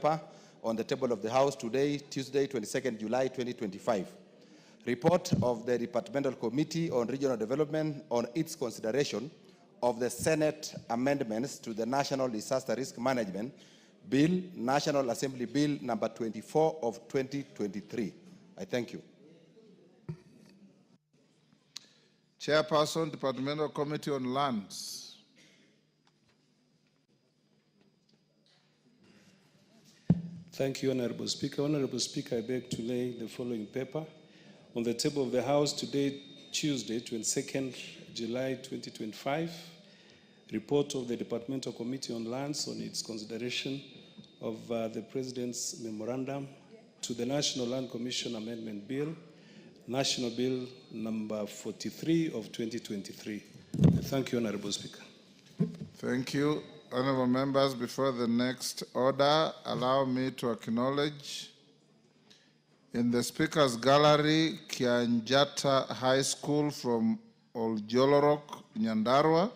on the table of the House today, Tuesday, 22nd July 2025. Report of the Departmental Committee on Regional Development on its consideration of the Senate amendments to the National Disaster Risk Management Bill, National Assembly Bill number 24 of 2023. I thank you. Chairperson, Departmental Committee on Lands. Thank you, Honorable Speaker. Honorable Speaker, I beg to lay the following paper on the table of the House today, Tuesday, 22nd July 2025. Report of the Departmental Committee on Lands on its consideration of the President's memorandum to the National Land Commission Amendment Bill, National Bill number 43 of 2023. Thank you, Honorable Speaker. Thank you. Honorable members, before the next order, allow me to acknowledge in the Speaker's Gallery, Kianjata High School from Oljolorok, Nyandarua,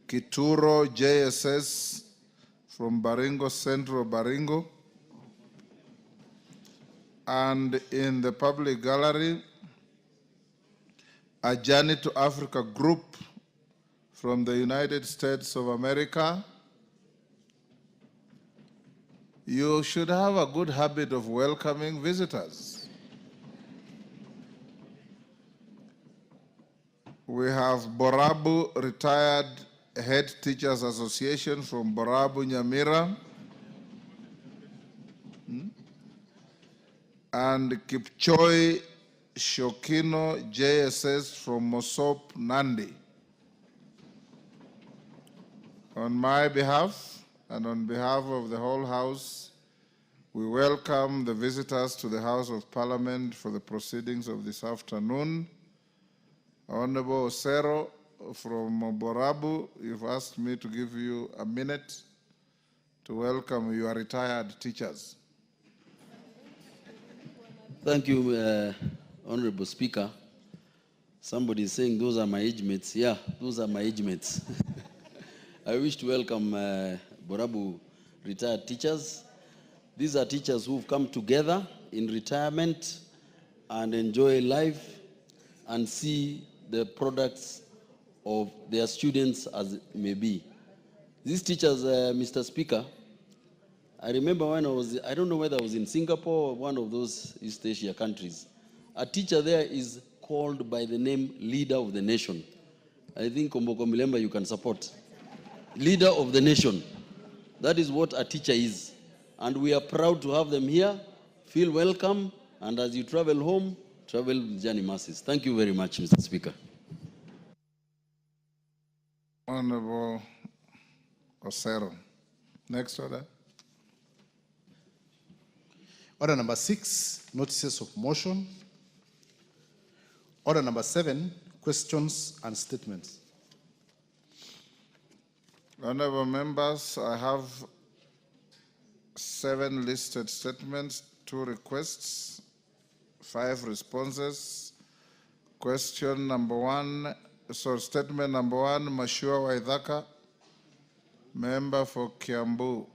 Kituro JSS from Baringo Central, Baringo, and in the public gallery, a Journey to Africa group from the United States of America. You should have a good habit of welcoming visitors. We have Borabu Retired Head Teachers Association from Borabu, Nyamira, and Kipchoi Shokino JSS from Mosop, Nandi. On my behalf and on behalf of the whole House, we welcome the visitors to the House of Parliament for the proceedings of this afternoon. Honorable Osero from Borabu, you've asked me to give you a minute to welcome your retired teachers. Thank you, Honorable Speaker. Somebody is saying those are my age mates. Yeah, those are my age mates. I wish to welcome Borabu retired teachers. These are teachers who've come together in retirement and enjoy life and see the products of their students as it may be. These teachers, Mr. Speaker, I remember when I don't know whether I was in Singapore or one of those East Asia countries. A teacher there is called by the name Leader of the Nation. I think Komboko Milemba you can support. Leader of the Nation. That is what a teacher is. And we are proud to have them here. Feel welcome. And as you travel home, travel with journey masses. Thank you very much, Mr. Speaker. Honorable Osero. Next order. Order number 6, notices of motion. Order number 7, questions and statements. Honorable members, I have 7 listed statements, 2 requests, 5 responses. Question number 1, statement number 1, Mashua Waithaka, member for Kiambu.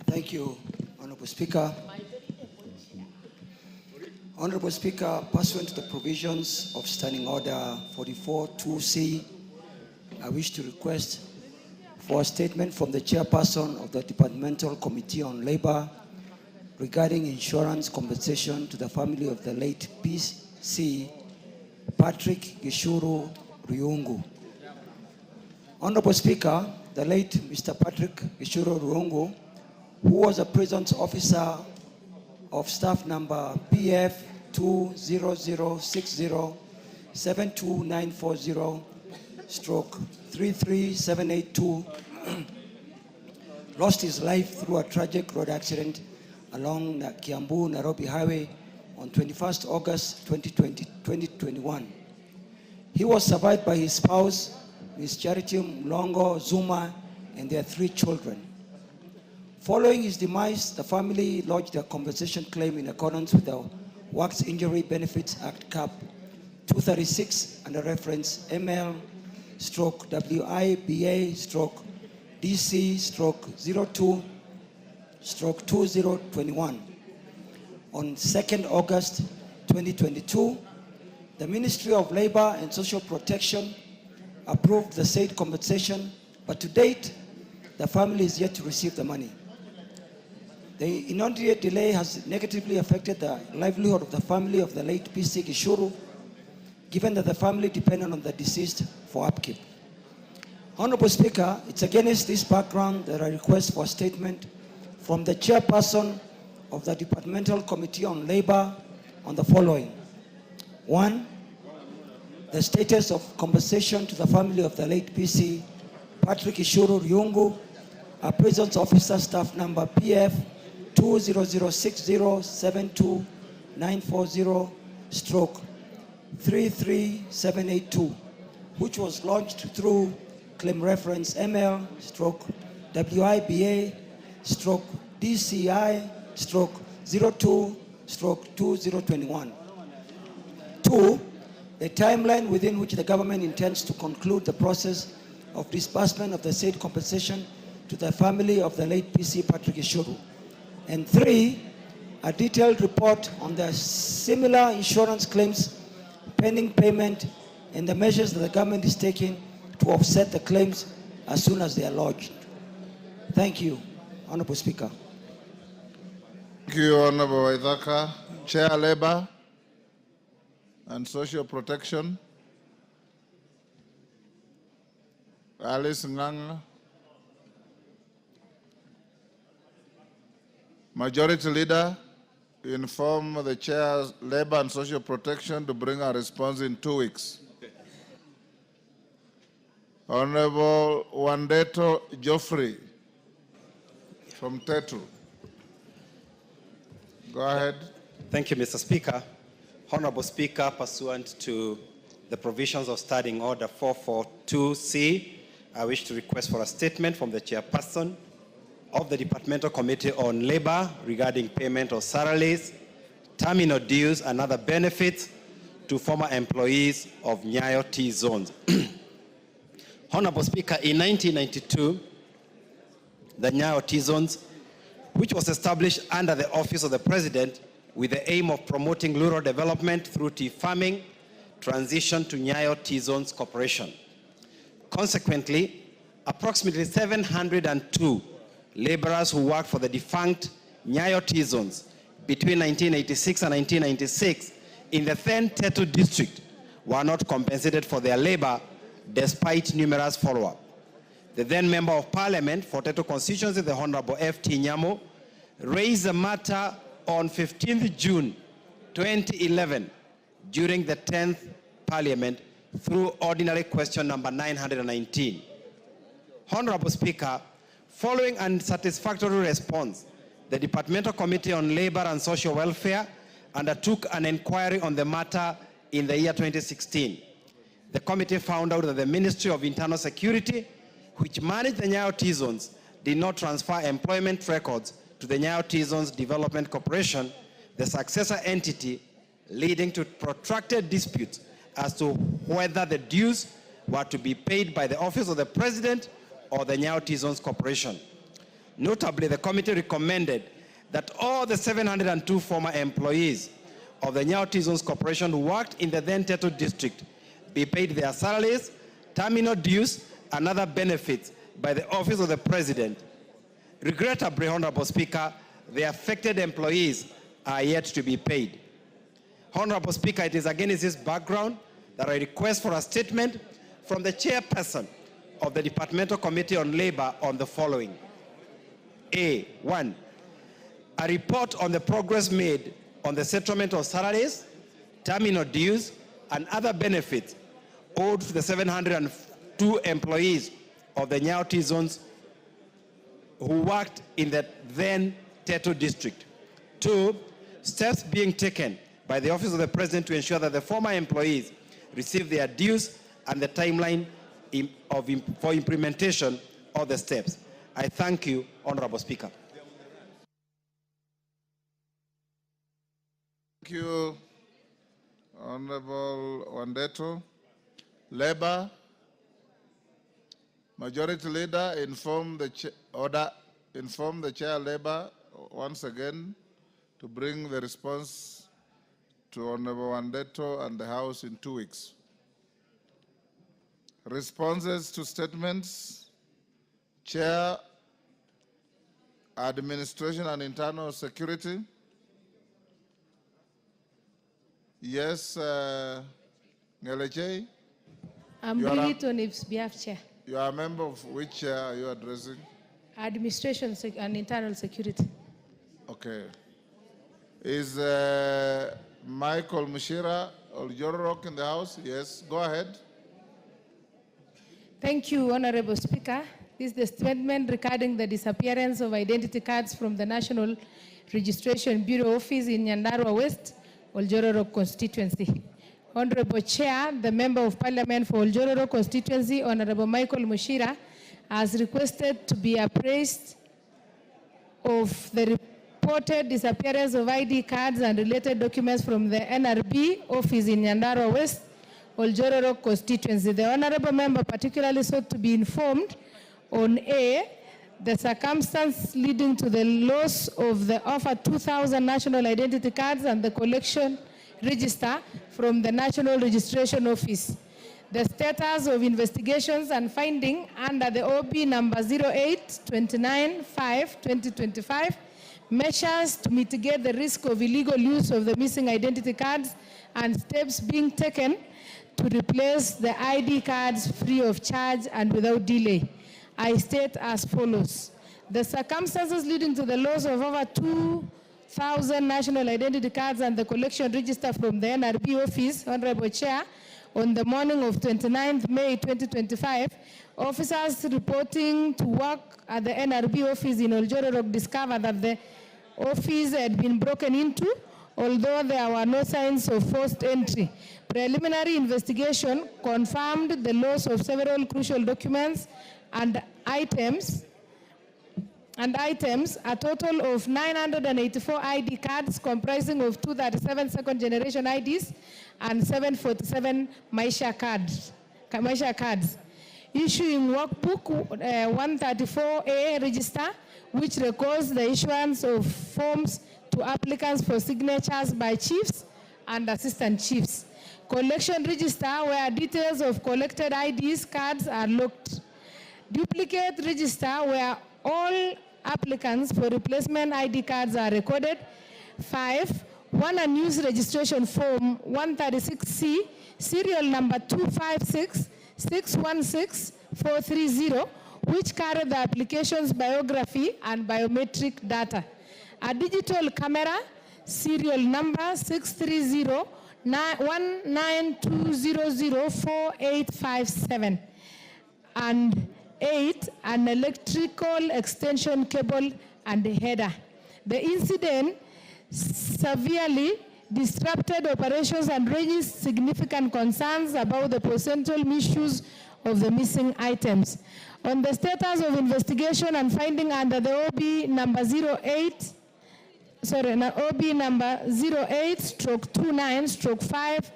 Thank you, Honorable Speaker. Honorable Speaker, pursuant to the provisions of Standing Order 44-2C, I wish to request for a statement from the Chairperson of the Departmental Committee on Labor regarding insurance compensation to the family of the late PC Patrick Gishuru Ryungu. Honorable Speaker, the late Mr. Patrick Gishuru Ryungu, who was a prisons officer of staff number PF 20060-72940/33782, lost his life through a tragic road accident along the Kiambu-Nairobi Highway on 21st August 2021. He was survived by his spouse, Ms. Charity Mlongo Zuma, and their 3 children. Following his demise, the family lodged a compensation claim in accordance with the Works Injury Benefits Act Cap 236 under reference ML stroke WIBA stroke DC stroke 02 stroke 2021. On 2nd August 2022, the Ministry of Labor and Social Protection approved the said compensation, but to date, the family is yet to receive the money. The inordinate delay has negatively affected the livelihood of the family of the late PC Gishuru, given that the family depended on the deceased for upkeep. Honorable Speaker, it's against this background that I request for a statement from the chairperson of the Departmental Committee on Labor on the following. 1, the status of compensation to the family of the late PC Patrick Ishuru Ryungu, a prisons officer, staff number PF 200607294 stroke 33782, which was launched through claim reference ML stroke WIBA stroke DCI stroke 02 stroke 2021. 2, the timeline within which the government intends to conclude the process of disbursement of the said compensation to the family of the late PC Patrick Ishuru. And 3, a detailed report on the similar insurance claims, pending payment, and the measures that the government is taking to offset the claims as soon as they are lodged. Thank you, Honorable Speaker. Thank you, Honorable Waithaka. Chair Labor and Social Protection, Alice Nganga. Majority Leader, inform the Chair Labor and Social Protection to bring a response in 2 weeks. Honorable Wandeto Geoffrey from Tetu. Go ahead. Thank you, Mr. Speaker. Honorable Speaker, pursuant to the provisions of Standing Order 442C, I wish to request for a statement from the chairperson of the Departmental Committee on Labor regarding payment of salaries, terminal dues, and other benefits to former employees of Nyayo T-zones. Honorable Speaker, in 1992, the Nyayo T-zones, which was established under the Office of the President with the aim of promoting rural development through tea farming, transition to Nyayo T-zones Corporation. Consequently, approximately 702 laborers who worked for the defunct Nyayo T-zones between 1986 and 1996 in the then Tetu district were not compensated for their labor despite numerous follow-up. The then Member of Parliament for Tetu constituency, the Honorable F.T. Nyamo, raised the matter on 15th June 2011 during the 10th Parliament through ordinary question number 919. Honorable Speaker, following unsatisfactory response, the Departmental Committee on Labor and Social Welfare undertook an inquiry on the matter in the year 2016. The committee found out that the Ministry of Internal Security, which managed the Nyayo T-zones, did not transfer employment records to the Nyayo T-zones Development Corporation, the successor entity, leading to protracted disputes as to whether the dues were to be paid by the Office of the President or the Nyayo T-zones Corporation. Notably, the committee recommended that all the 702 former employees of the Nyayo T-zones Corporation who worked in the then Tetu district be paid their salaries, terminal dues, and other benefits by the Office of the President. Regrettably, Honorable Speaker, the affected employees are yet to be paid. Honorable Speaker, it is against this background that I request for a statement from the chairperson of the Departmental Committee on Labor on the following. A1, a report on the progress made on the settlement of salaries, terminal dues, and other benefits owed to the 702 employees of the Nyayo T-zones who worked in the then Tetu district. 2, steps being taken by the Office of the President to ensure that the former employees receive their dues and the timeline for implementation of the steps. I thank you, Honorable Speaker. Thank you, Honorable Wandeto. Labor, Majority Leader, inform the Chair Labor once again to bring the response to Honorable Wandeto and the House in 2 weeks. Responses to statements. Chair, Administration and Internal Security. Yes, Ngeleche. I'm Brigitte on his behalf, Chair. You are a member of which chair are you addressing? Administration and Internal Security. Okay. Is Michael Mushira Oljororok in the House? Yes, go ahead. Thank you, Honorable Speaker. This is the statement regarding the disappearance of identity cards from the National Registration Bureau office in Nyandarua West, Oljororok constituency. Honorable Chair, the Member of Parliament for Oljororok constituency, Honorable Michael Mushira, has requested to be appraised of the reported disappearance of ID cards and related documents from the NRB office in Nyandarua West, Oljororok constituency. The Honorable Member particularly sought to be informed on A, the circumstance leading to the loss of the over 2,000 national identity cards and the collection register from the National Registration Office. The status of investigations and finding under the OB number 08-29-5-2025, measures to mitigate the risk of illegal use of the missing identity cards and steps being taken to replace the ID cards free of charge and without delay. I state as follows. The circumstances leading to the loss of over 2,000 national identity cards and the collection register from the NRB office, Honorable Chair, on the morning of 29th May 2025, officers reporting to work at the NRB office in Oljororok discovered that the office had been broken into, although there were no signs of forced entry. Preliminary investigation confirmed the loss of several crucial documents and items, a total of 984 ID cards comprising of 237 second-generation IDs and 747 Maisha cards. Issuing workbook 134A register, which records the issuance of forms to applicants for signatures by chiefs and assistant chiefs. Collection register, where details of collected IDs cards are logged. Duplicate register, where all applicants for replacement ID cards are recorded. 5, one unused registration form 136C, serial number 256616430, which carry the application's biography and biometric data. A digital camera, serial number 630-192004857. And 8, an electrical extension cable and header. The incident severely disrupted operations and raised significant concerns about the potential misuse of the missing items. On the status of investigation and finding under the OB number 08/29/5/2025,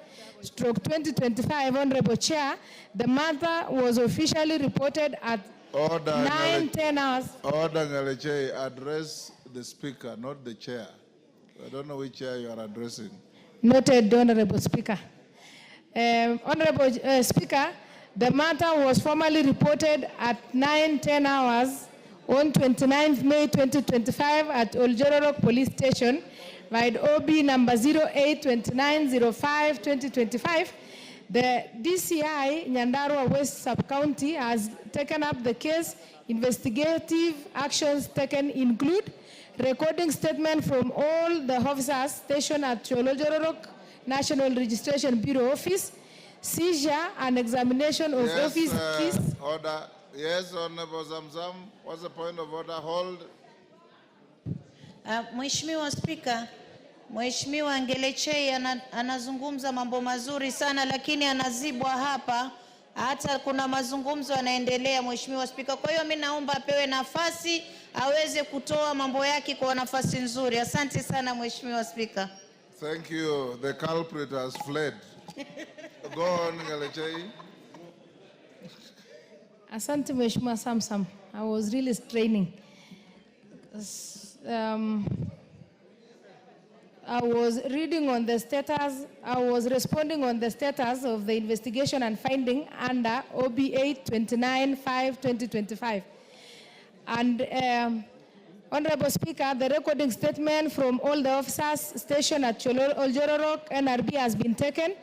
Honorable Chair, the matter was officially reported at 9:10 hours. Order, Ngeleche, address the speaker, not the chair. I don't know which chair you are addressing. Noted, Honorable Speaker. Honorable Speaker, the matter was formally reported at 9:10 hours on 29th May 2025 at Oljororok Police Station by OB number 08-29-05-2025. The DCI Nyandarua West Sub-County has taken up the case. Investigative actions taken include recording statement from all the officers stationed at Oljororok National Registration Bureau office, seizure and examination of office keys. Order. Yes, Honorable Zamzam. What's the point of order? Hold. Mheshimiwa Spika, Mheshimiwa Ngeleche anazungumza mambo mazuri sana, lakini anazibwa hapa. Hata kuna mazungumzo yanaendelea, Mheshimiwa Spika. Kwa hiyo mimi naomba apewe nafasi aweze kutoa mambo yake kwa nafasi nzuri. Asante sana Mheshimiwa Spika. Thank you. The culprit has fled. Go on, Ngeleche. Asante Mheshimiwa Samsam. I was really straining. I was reading on the status, I was responding on the status of the investigation and finding under OB 829/5/2025. And Honorable Speaker, the recording statement from all the officers stationed at Oljororok NRB has been taken.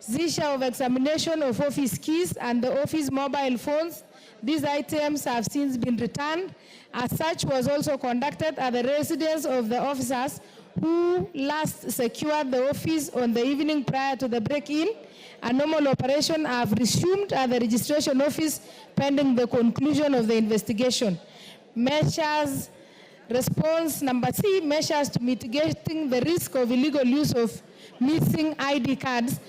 Seizure of examination of office keys and the office mobile phones. These items have since been returned. As such was also conducted at the residence of the officers who last secured the office on the evening prior to the break-in. A normal operation have resumed at the registration office pending the conclusion of the investigation. Measures, response number C, measures to mitigating the risk of illegal use of missing ID cards.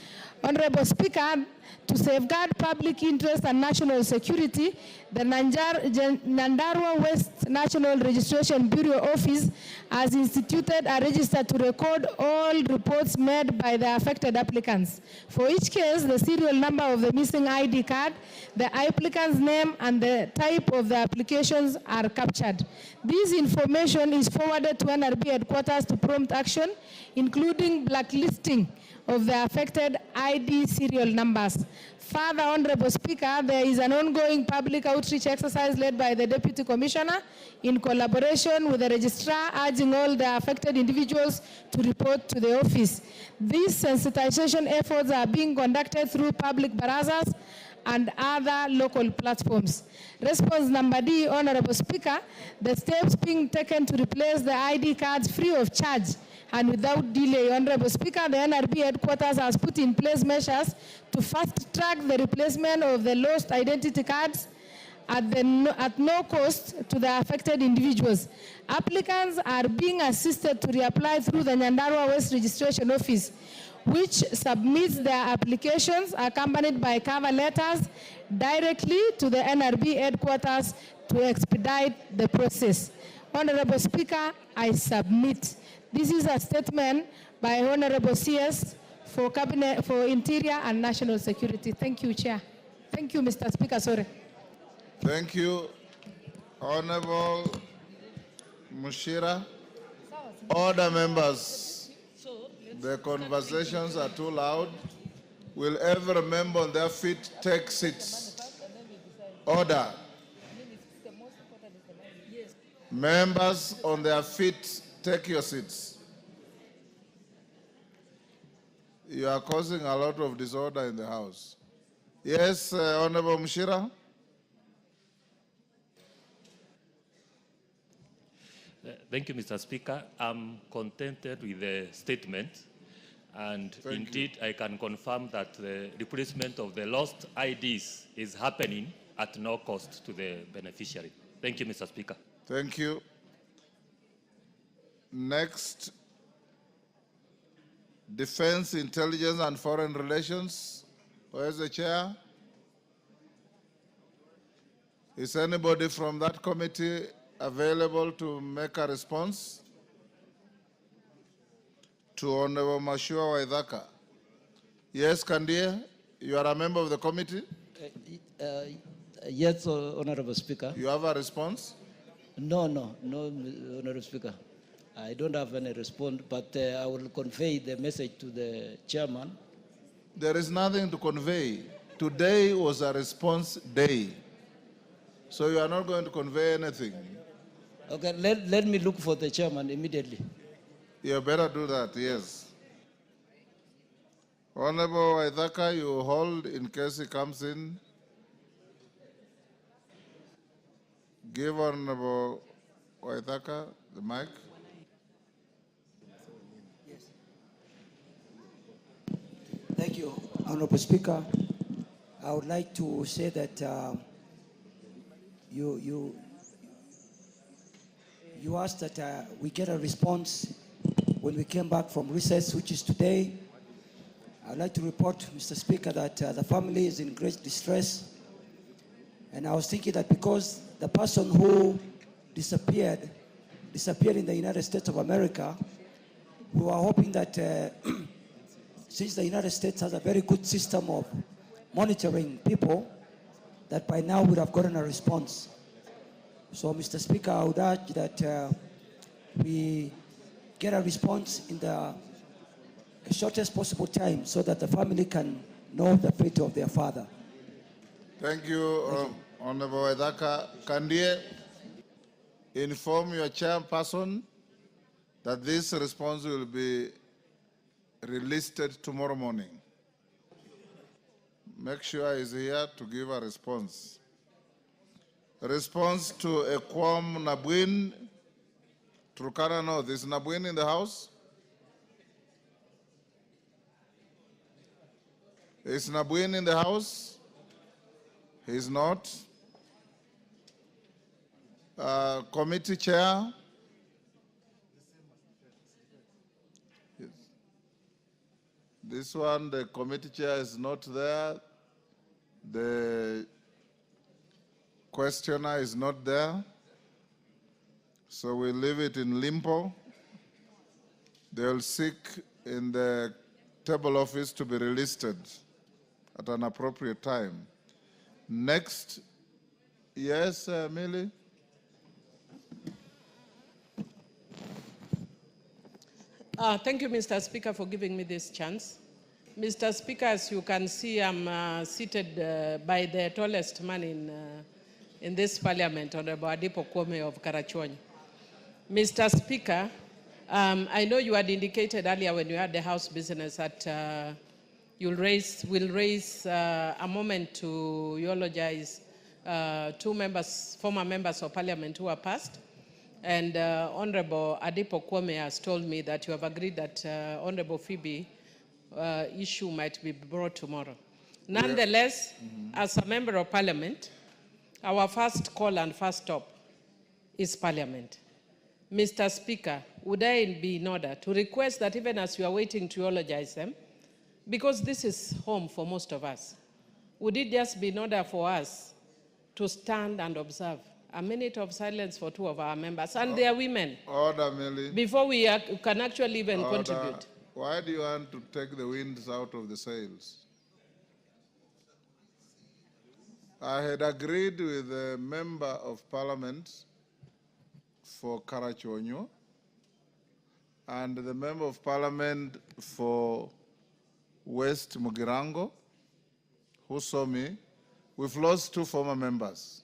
Honorable Speaker, to safeguard public interest and national security, the Nyandarua West National Registration Bureau Office has instituted a register to record all reports made by the affected applicants. For each case, the serial number of the missing ID card, the applicant's name, and the type of the applications are captured. This information is forwarded to NRB headquarters to prompt action, including blacklisting of the affected ID serial numbers. Further, Honorable Speaker, there is an ongoing public outreach exercise led by the Deputy Commissioner in collaboration with the Registrar, urging all the affected individuals to report to the office. These sensitization efforts are being conducted through public barazas and other local platforms. Response number D, Honorable Speaker, the steps being taken to replace the ID cards free of charge and without delay. Honorable Speaker, the NRB headquarters has put in place measures to fast-track the replacement of the lost identity cards at no cost to the affected individuals. Applicants are being assisted to reapply through the Nyandarua West Registration Office, which submits their applications accompanied by cover letters directly to the NRB headquarters to expedite the process. Honorable Speaker, I submit. This is a statement by Honorable CS for Cabinet, for Interior and National Security. Thank you, Chair. Thank you, Mr. Speaker. Sorry. Thank you, Honorable Mushira. Order, members. The conversations are too loud. Will every member on their feet take seats? Order. Members on their feet, take your seats. You are causing a lot of disorder in the House. Yes, Honorable Mushira. Thank you, Mr. Speaker. I'm contented with the statement, and indeed I can confirm that the replacement of the lost IDs is happening at no cost to the beneficiary. Thank you, Mr. Speaker. Thank you. Next, Defense, Intelligence and Foreign Relations. Where's the chair? Is anybody from that committee available to make a response? To Honorable Mashua Waithaka. Yes, Kandia, you are a member of the committee? Yes, Honorable Speaker. You have a response? No, Honorable Speaker. I don't have any response, but I will convey the message to the chairman. There is nothing to convey. Today was a response day. So you are not going to convey anything. Okay, let me look for the chairman immediately. You better do that, yes. Honorable Waithaka, you hold in case he comes in. Give Honorable Waithaka the mic. Thank you, Honorable Speaker. I would like to say that you asked that we get a response when we came back from recess, which is today. I'd like to report, Mr. Speaker, that the family is in great distress. And I was thinking that because the person who disappeared in the United States of America, we were hoping that since the United States has a very good system of monitoring people, that by now we would have gotten a response. So, Mr. Speaker, I would urge that we get a response in the shortest possible time so that the family can know the fate of their father. Thank you, Honorable Edaka. Kandie, inform your chairperson that this response will be released tomorrow morning. Make sure he's here to give a response. Response to Ekwam Nabwin, Turkana North. Is Nabwin in the house? Is Nabwin in the house? He's not. Committee chair. Yes. This one, the committee chair is not there. The questioner is not there. So we leave it in limbo. They'll seek in the table office to be relisted at an appropriate time. Next, yes, Millie? Thank you, Mr. Speaker, for giving me this chance. Mr. Speaker, as you can see, I'm seated by the tallest man in this parliament, Honorable Adipo Kwame of Karachuonyo. Mr. Speaker, I know you had indicated earlier when you had the House business that will raise a moment to eulogize two former members of parliament who are passed. And Honorable Adipo Kwame has told me that you have agreed that Honorable Phoebe issue might be brought tomorrow. Nonetheless, as a member of parliament, our first call and first stop is parliament. Mr. Speaker, would I be in order to request that even as you are waiting to eulogize them, because this is home for most of us, would it just be in order for us to stand and observe a minute of silence for two of our members and their women? Order, Millie. Before we can actually even contribute. Why do you want to take the winds out of the sails? I had agreed with a member of parliament for Karachuonyo and the member of parliament for West Mugirango, who saw me. We've lost two former members.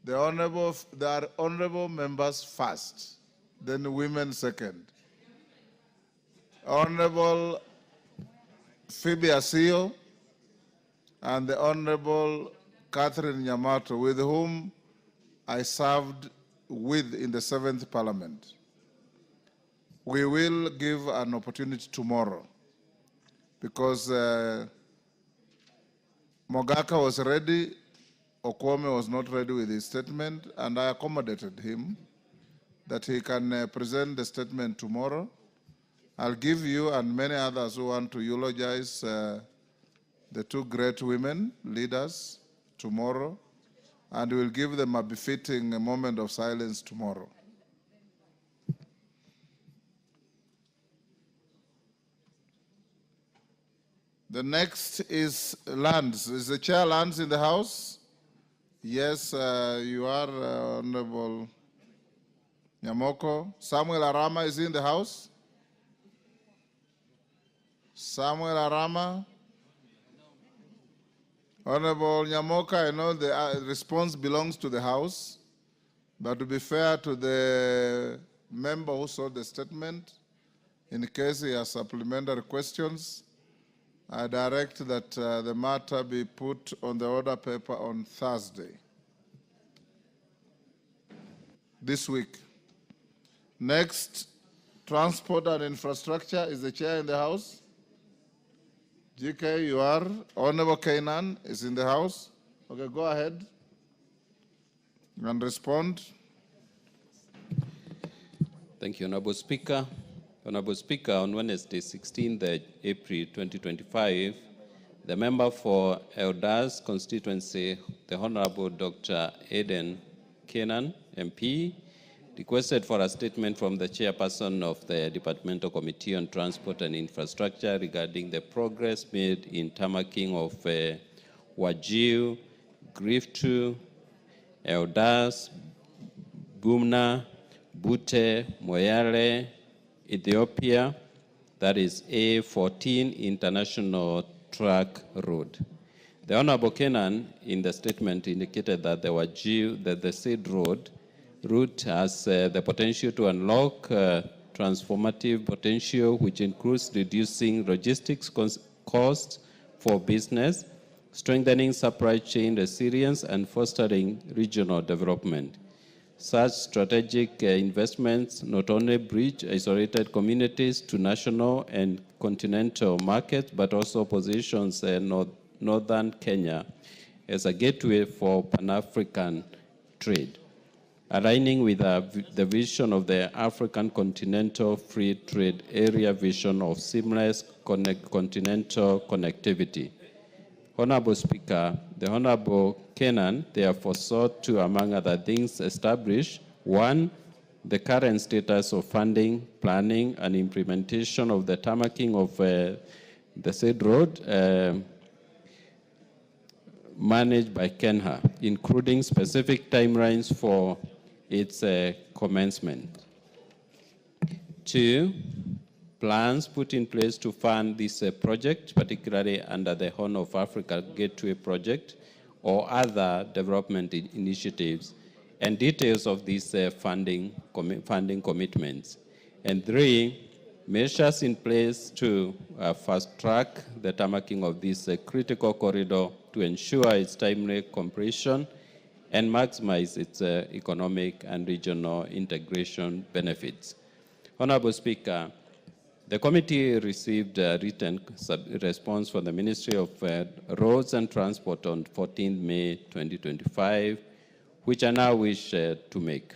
There are honorable members first, then women second. Honorable Phoebe Asio and the Honorable Catherine Nyamato, with whom I served in the 7th Parliament. We will give an opportunity tomorrow because Mogaka was ready, Okwame was not ready with his statement, and I accommodated him that he can present the statement tomorrow. I'll give you and many others who want to eulogize the two great women leaders tomorrow, and we'll give them a befitting moment of silence tomorrow. The next is lands. Is the chair lands in the house? Yes, you are, Honorable Nyamoko. Samuel Arama is in the house? Samuel Arama? Honorable Nyamoka, I know the response belongs to the House, but to be fair to the member who saw the statement, in case he has supplementary questions, I direct that the matter be put on the order paper on Thursday this week. Next, transport and infrastructure. Is the chair in the House? GK, you are. Honorable Kainan is in the House. Okay, go ahead and respond. Thank you, Honorable Speaker. Honorable Speaker, on Wednesday, 16th April 2025, the member for Eldas constituency, the Honorable Dr. Eden Kenan, MP, requested for a statement from the chairperson of the Departmental Committee on Transport and Infrastructure regarding the progress made in tarmacking of Wajir, Griftu, Eldas, Bumna, Bute, Moyale, Ethiopia, that is A14 International Track Road. The Honorable Kenan in the statement indicated that the Wajir, that the said route has the potential to unlock transformative potential, which includes reducing logistics costs for business, strengthening supply chain resilience, and fostering regional development. Such strategic investments not only bridge isolated communities to national and continental markets, but also positions northern Kenya as a gateway for Pan-African trade, aligning with the vision of the African Continental Free Trade Area vision of seamless continental connectivity. Honorable Speaker, the Honorable Kenan therefore sought to, among other things, establish, one, the current status of funding, planning, and implementation of the tarmacking of the said road managed by KENHA, including specific timelines for its commencement. Two, plans put in place to fund this project, particularly under the Horn of Africa Gateway Project or other development initiatives, and details of these funding commitments. And three, measures in place to fast-track the tarmacking of this critical corridor to ensure its timely completion and maximize its economic and regional integration benefits. Honorable Speaker, the committee received a written response from the Ministry of Roads and Transport on 14 May 2025, which I now wish to make.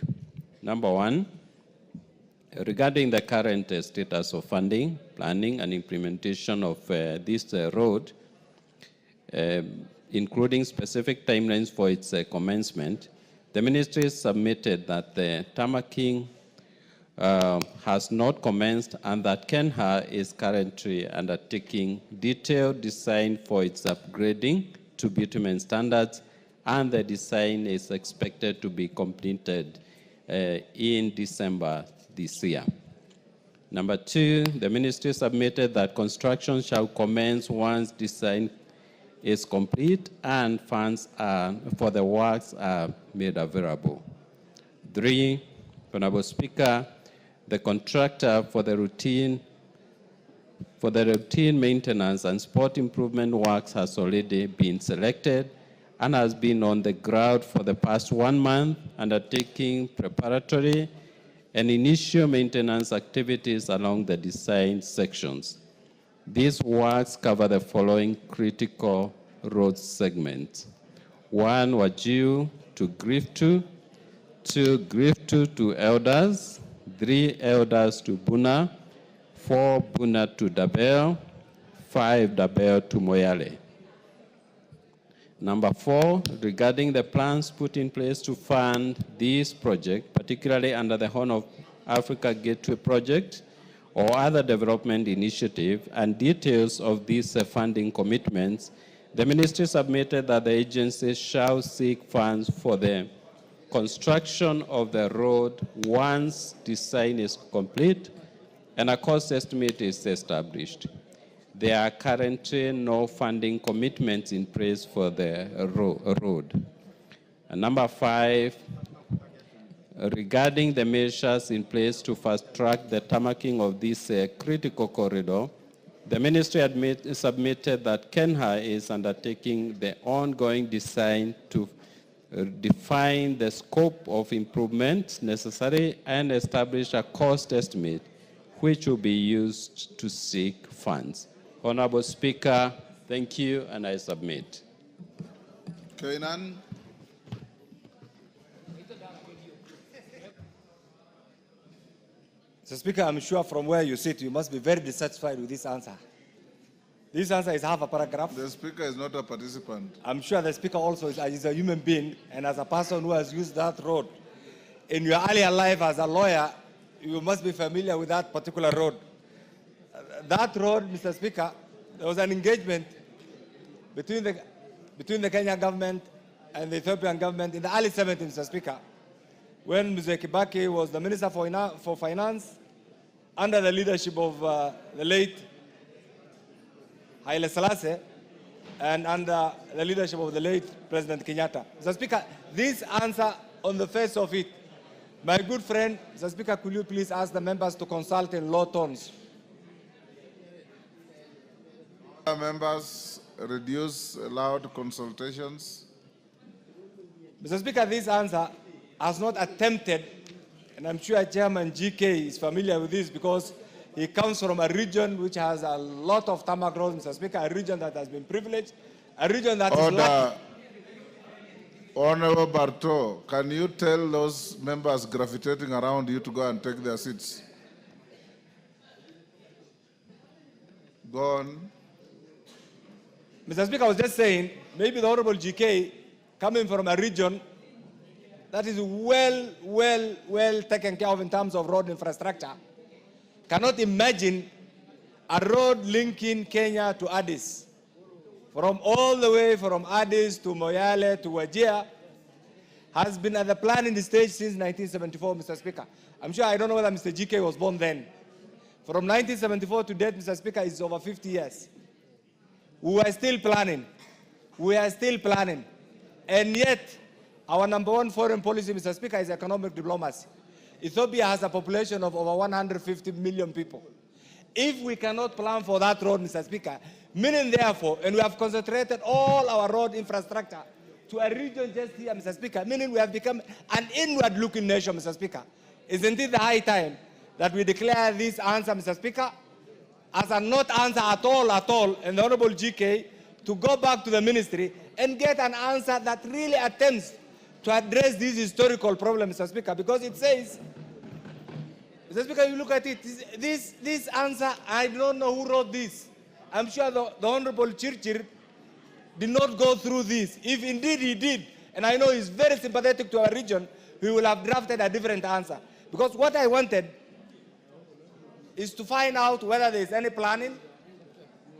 Number one, regarding the current status of funding, planning, and implementation of this road, including specific timelines for its commencement, the ministry submitted that the tarmacking has not commenced and that KENHA is currently undertaking detailed design for its upgrading to bitumen standards, and the design is expected to be completed in December this year. Number two, the ministry submitted that construction shall commence once design is complete and funds for the works are made available. Three, Honorable Speaker, the contractor for the routine maintenance and sport improvement works has already been selected and has been on the ground for the past 1 month, undertaking preparatory and initial maintenance activities along the design sections. These works cover the following critical road segments. 1, Wajir to Griftu, 2, Griftu to Elders, 3, Elders to Buna, 4, Buna to Dabel, 5, Dabel to Moyale. Number 4, regarding the plans put in place to fund this project, particularly under the Horn of Africa Gateway Project or other development initiative, and details of these funding commitments, the ministry submitted that the agency shall seek funds for the construction of the road once design is complete and a cost estimate is established. There are currently no funding commitments in place for the road. And number 5, regarding the measures in place to fast-track the tarmacking of this critical corridor, the ministry submitted that KENHA is undertaking the ongoing design to define the scope of improvements necessary and establish a cost estimate which will be used to seek funds. Honorable Speaker, thank you, and I submit. Kenan. Mr. Speaker, I'm sure from where you sit, you must be very dissatisfied with this answer. This answer is half a paragraph. The Speaker is not a participant. I'm sure the Speaker also is a human being, and as a person who has used that road, in your earlier life as a lawyer, you must be familiar with that particular road. That road, Mr. Speaker, there was an engagement between between the Kenyan government and the Ethiopian government in the early 70s, Mr. Speaker, when Mr. Kibaki was the Minister for Finance under the leadership of the late Haile Selassie and under the leadership of the late President Kenyatta. Mr. Speaker, this answer on the face of it, my good friend, Mr. Speaker, could you please ask the members to consult in low tones? Members, reduce loud consultations. Mr. Speaker, this answer has not attempted, and I'm sure Chairman GK is familiar with this because he comes from a region which has a lot of tarmac roads, Mr. Speaker, a region that has been privileged, a region that is lucky. Honorable Barto, can you tell those members gravitating around you to go and take their seats? Go on. Mr. Speaker, I was just saying, maybe the Honorable GK, coming from a region that is well taken care of in terms of road infrastructure, cannot imagine a road linking Kenya to Addis. From all the way from Addis to Moyale to Wajir, has been at the planning stage since 1974, Mr. Speaker. I'm sure, I don't know whether Mr. GK was born then. From 1974 to date, Mr. Speaker, it's over 50 years. We are still planning. We are still planning. And yet, our number one foreign policy, Mr. Speaker, is economic diplomacy. Ethiopia has a population of over 150 million people. If we cannot plan for that road, Mr. Speaker, meaning therefore, and we have concentrated all our road infrastructure to a region just here, Mr. Speaker, meaning we have become an inward-looking nation, Mr. Speaker. Isn't it the high time that we declare this answer, Mr. Speaker, as a not answer at all, and the Honorable GK to go back to the ministry and get an answer that really attempts to address this historical problem, Mr. Speaker, because it says, Mr. Speaker, you look at it, this answer, I don't know who wrote this. I'm sure the Honorable Chirchir did not go through this. If indeed he did, and I know he's very sympathetic to our region, he will have drafted a different answer. Because what I wanted is to find out whether there is any planning.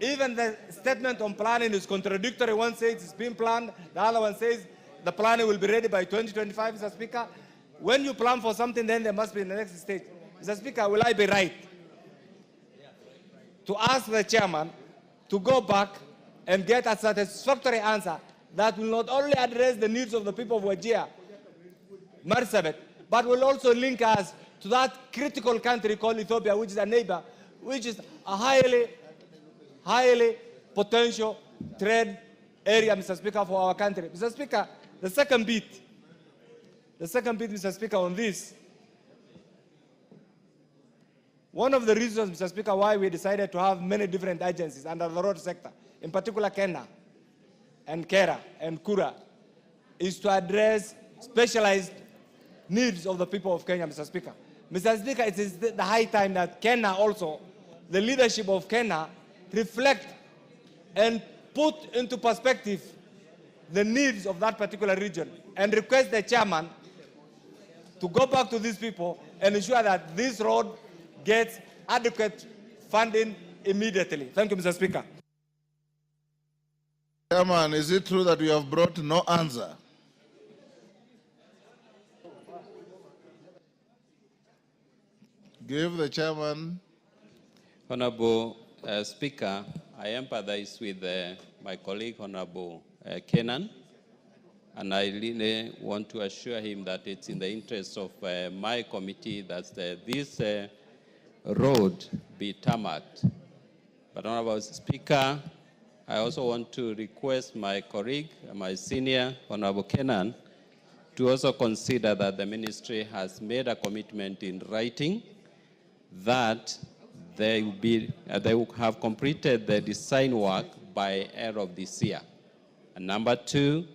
Even the statement on planning is contradictory. One says it's been planned, the other one says the planning will be ready by 2025, Mr. Speaker. When you plan for something, then there must be the next stage. Mr. Speaker, will I be right to ask the chairman to go back and get a satisfactory answer that will not only address the needs of the people of Wajir, Marsabit, but will also link us to that critical country called Ethiopia, which is a neighbor, which is a highly potential trade area, Mr. Speaker, for our country. Mr. Speaker, the second bit, Mr. Speaker, on this, one of the reasons, Mr. Speaker, why we decided to have many different agencies under the road sector, in particular Kenya and Kera and Kura, is to address specialized needs of the people of Kenya, Mr. Speaker. Mr. Speaker, it is the high time that Kenya also, the leadership of Kenya, reflect and put into perspective the needs of that particular region and request the chairman to go back to these people and ensure that this road gets adequate funding immediately. Thank you, Mr. Speaker. Chairman, is it true that you have brought no answer? Give the chairman. Honorable Speaker, I empathize with my colleague, Honorable Kenan, and I really want to assure him that it's in the interest of my committee that this road be tarmacked. But Honorable Speaker, I also want to request my colleague, my senior, Honorable Kenan, to also consider that the ministry has made a commitment in writing that they will have completed the design work by end of this year. And number two,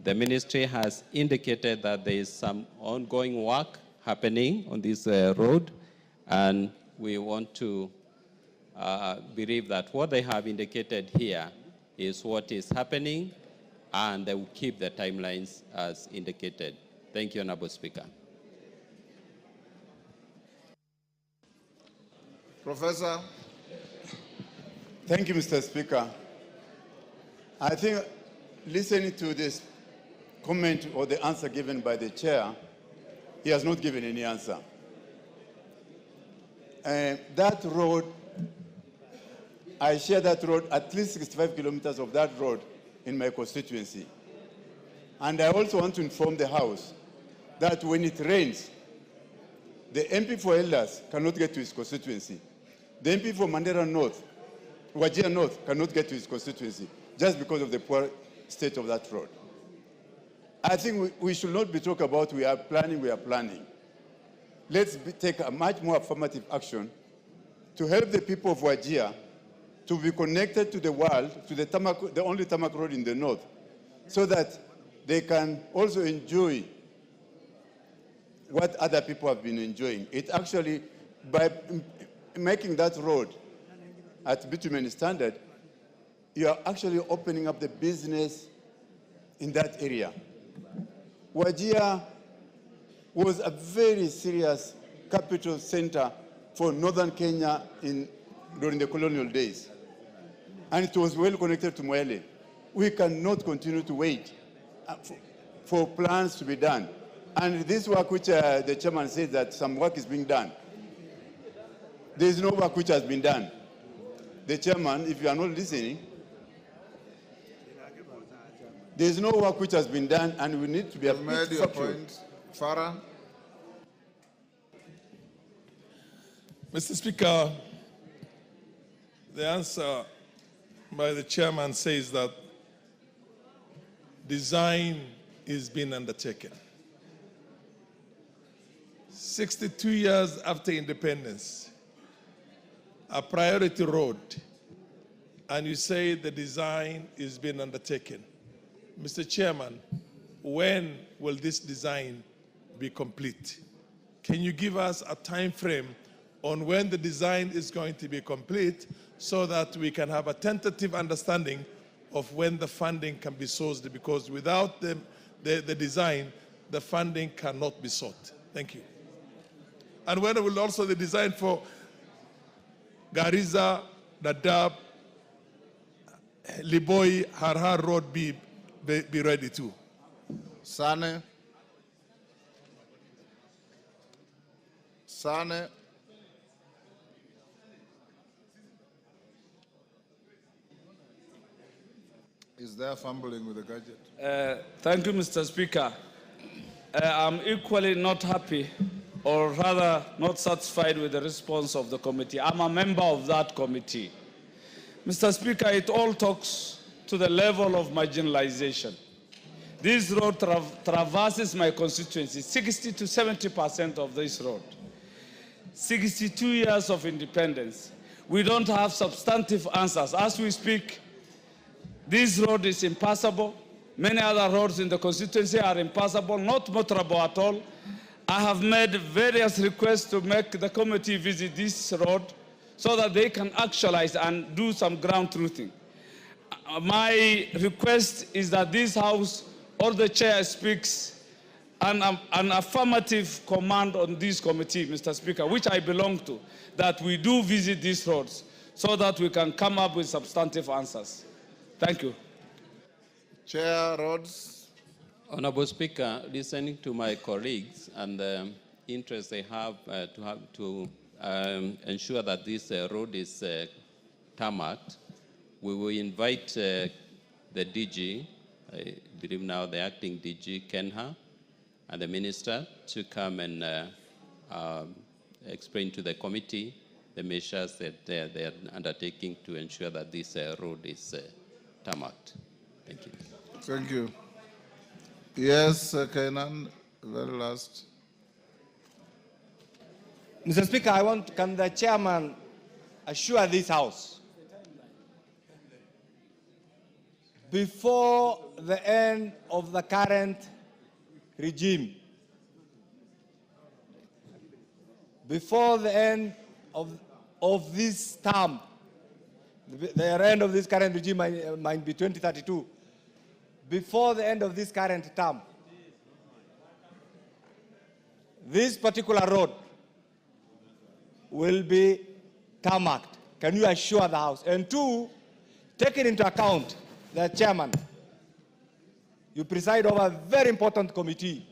the ministry has indicated that there is some ongoing work happening on this road, and we want to believe that what they have indicated here is what is happening, and they will keep the timelines as indicated. Thank you, Honorable Speaker. Professor. Thank you, Mr. Speaker. I think listening to this comment or the answer given by the chair, he has not given any answer. That road, I share that road, at least 65 kilometers of that road in my constituency. And I also want to inform the House that when it rains, the MP for Elders cannot get to his constituency. The MP for Mandera North, Wajir North, cannot get to his constituency just because of the poor state of that road. I think we should not be talking about we are planning. Let's take a much more affirmative action to help the people of Wajir to be connected to the world, to the only tarmac road in the north, so that they can also enjoy what other people have been enjoying. It actually, by making that road at bitumen standard, you are actually opening up the business in that area. Wajir was a very serious capital center for northern Kenya during the colonial days. And it was well connected to Mwele. We cannot continue to wait for plans to be done. And this work which the chairman said that some work is being done. There is no work which has been done. The chairman, if you are not listening, there is no work which has been done, and we need to be made your point. Farah. Mr. Speaker, the answer by the chairman says that design is being undertaken. 62 years after independence, a priority road, and you say the design is being undertaken. Mr. Chairman, when will this design be complete? Can you give us a time frame on when the design is going to be complete so that we can have a tentative understanding of when the funding can be sourced? Because without the design, the funding cannot be sought. Thank you. And when will also the design for Garissa, Dadaab, Liboi, Harhar Road be ready too? Sane. Is there fumbling with the gadget? Thank you, Mr. Speaker. I'm equally not happy, or rather not satisfied with the response of the committee. I'm a member of that committee. Mr. Speaker, it all talks to the level of marginalization. This road traverses my constituency, 60 to 70% of this road. 62 years of independence. We don't have substantive answers. As we speak, this road is impassable. Many other roads in the constituency are impassable, not motorable at all. I have made various requests to make the committee visit this road so that they can actualize and do some ground truthing. My request is that this House or the chair speaks an affirmative command on this committee, Mr. Speaker, which I belong to, that we do visit these roads so that we can come up with substantive answers. Thank you. Chair Rhodes. Honorable Speaker, listening to my colleagues and the interest they have to ensure that this road is tarmacked, we will invite the DG, I believe now the acting DG, Kenha, and the minister to come and explain to the committee the measures that they are undertaking to ensure that this road is tarmacked. Thank you. Thank you. Yes, Kainan, very last. Mr. Speaker, can the chairman assure this House, before the end of the current regime, before the end of this term, the end of this current regime might be 2032, before the end of this current term, this particular road will be tarmacked. Can you assure the House? And two, taking into account the chairman, You preside over a very important committee.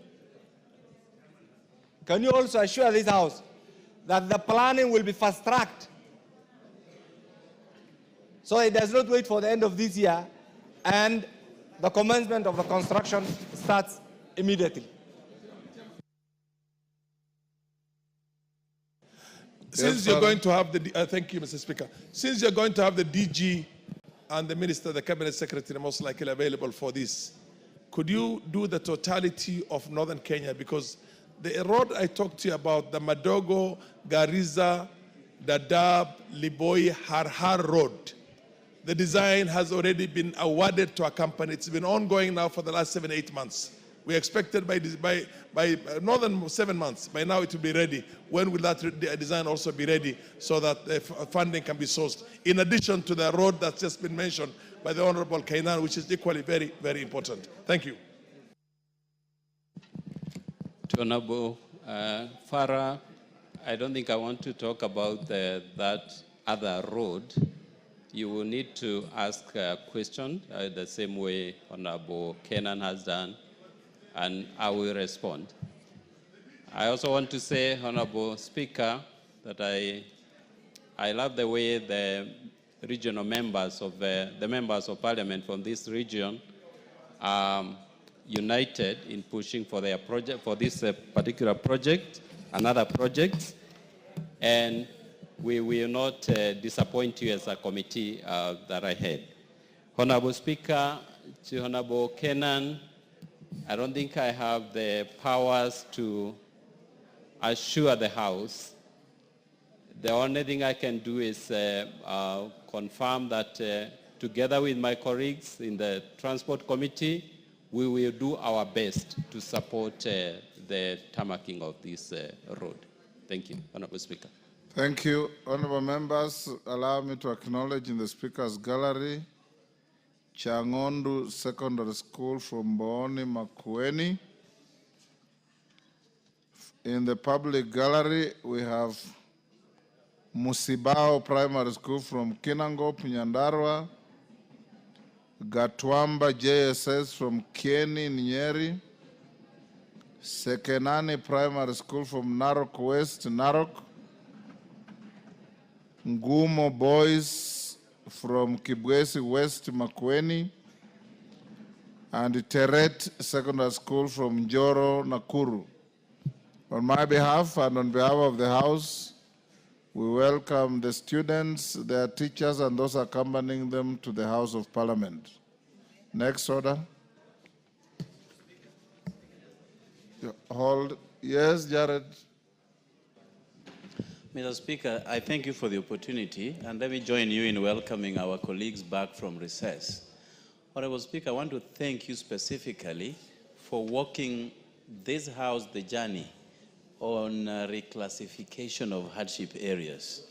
Can you also assure this House that the planning will be fast-tracked so it does not wait for the end of this year and the commencement of the construction starts immediately? Since you're going to have the, thank you, Mr. Speaker. Since you're going to have the DG and the Minister, the Cabinet Secretary, most likely available for this, could you do the totality of Northern Kenya? Because the road I talked to you about, the Madogo, Garissa, Dadaab, Liboi, Harhar Road, the design has already been awarded to a company. It's been ongoing now for the last 7-8 months. We expected by more than 7 months. By now it will be ready. When will that design also be ready so that funding can be sourced? In addition to the road that's just been mentioned by the Honorable Kainan, which is equally very, very important. Thank you. To Honorable Farah, I don't think I want to talk about that other road. You will need to ask a question the same way Honorable Kenan has done, and I will respond. I also want to say, Honorable Speaker, that I love the way the regional members of the members of Parliament from this region are united in pushing for their project, for this particular project and other projects, and we will not disappoint you as a committee that I head. Honorable Speaker, to Honorable Kenan, I don't think I have the powers to assure the House. The only thing I can do is confirm that together with my colleagues in the Transport Committee, we will do our best to support the tarmacking of this road. Thank you, Honorable Speaker. Thank you. Honorable members, allow me to acknowledge in the Speaker's gallery Changondu Secondary School from Booni Makueni. In the public gallery, we have Musibao Primary School from Kinangop, Nyandarua, Gatwamba JSS from Kieni, Nyeri, Sekenani Primary School from Narok West, Narok, Ngumo Boys from Kibwezi West, Makueni, and Teret Secondary School from Njoro, Nakuru. On my behalf and on behalf of the House, we welcome the students, their teachers, and those accompanying them to the House of Parliament. Next order. Hold. Yes, Jared. Mr. Speaker, I thank you for the opportunity, and let me join you in welcoming our colleagues back from recess. Honorable Speaker, I want to thank you specifically for walking this House the journey on reclassification of hardship areas.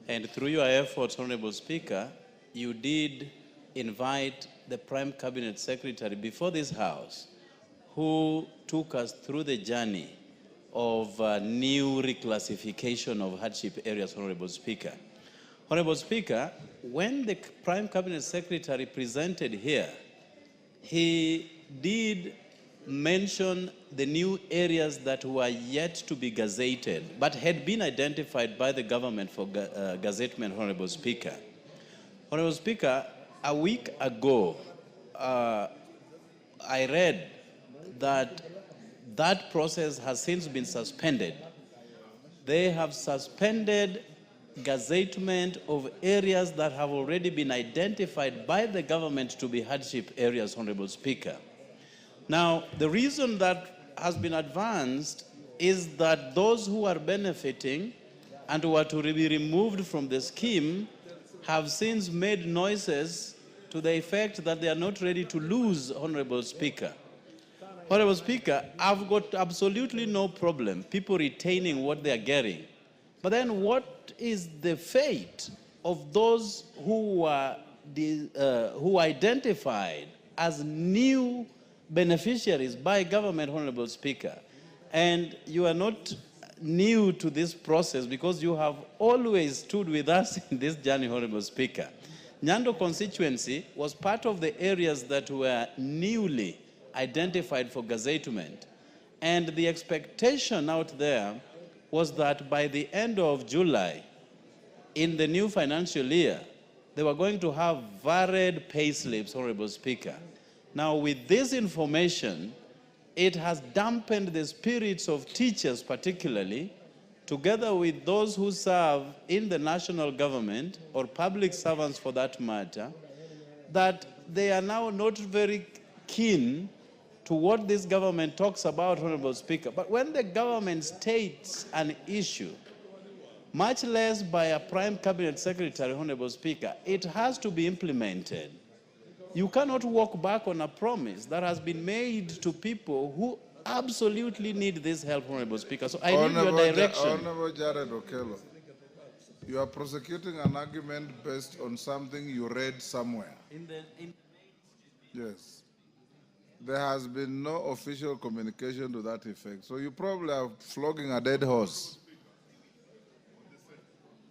And through your efforts, Honorable Speaker, you did invite the Prime Cabinet Secretary before this House, who took us through the journey of new reclassification of hardship areas, Honorable Speaker. Honorable Speaker, when the Prime Cabinet Secretary presented here, he did mention the new areas that were yet to be gazetted, but had been identified by the government for gazettement, Honorable Speaker. Honorable Speaker, a week ago, I read that that process has since been suspended. They have suspended gazettement of areas that have already been identified by the government to be hardship areas, Honorable Speaker. Now, the reason that has been advanced is that those who are benefiting and who are to be removed from the scheme have since made noises to the effect that they are not ready to lose, Honorable Speaker. Honorable Speaker, I've got absolutely no problem people retaining what they are getting. But then what is the fate of those who are identified as new beneficiaries by government, Honorable Speaker? And you are not new to this process because you have always stood with us in this journey, Honorable Speaker. Nyando constituency was part of the areas that were newly identified for gazettement. And the expectation out there was that by the end of July, in the new financial year, they were going to have varied pay slips, Honorable Speaker. Now, with this information, it has dampened the spirits of teachers particularly, together with those who serve in the national government, or public servants for that matter, that they are now not very keen to what this government talks about, Honorable Speaker. But when the government states an issue, much less by a prime cabinet secretary, Honorable Speaker, it has to be implemented. You cannot walk back on a promise that has been made to people who absolutely need this help, Honorable Speaker. So I need your direction. Honorable Jared Okello, you are prosecuting an argument based on something you read somewhere. Yes. There has been no official communication to that effect. So you probably are flogging a dead horse.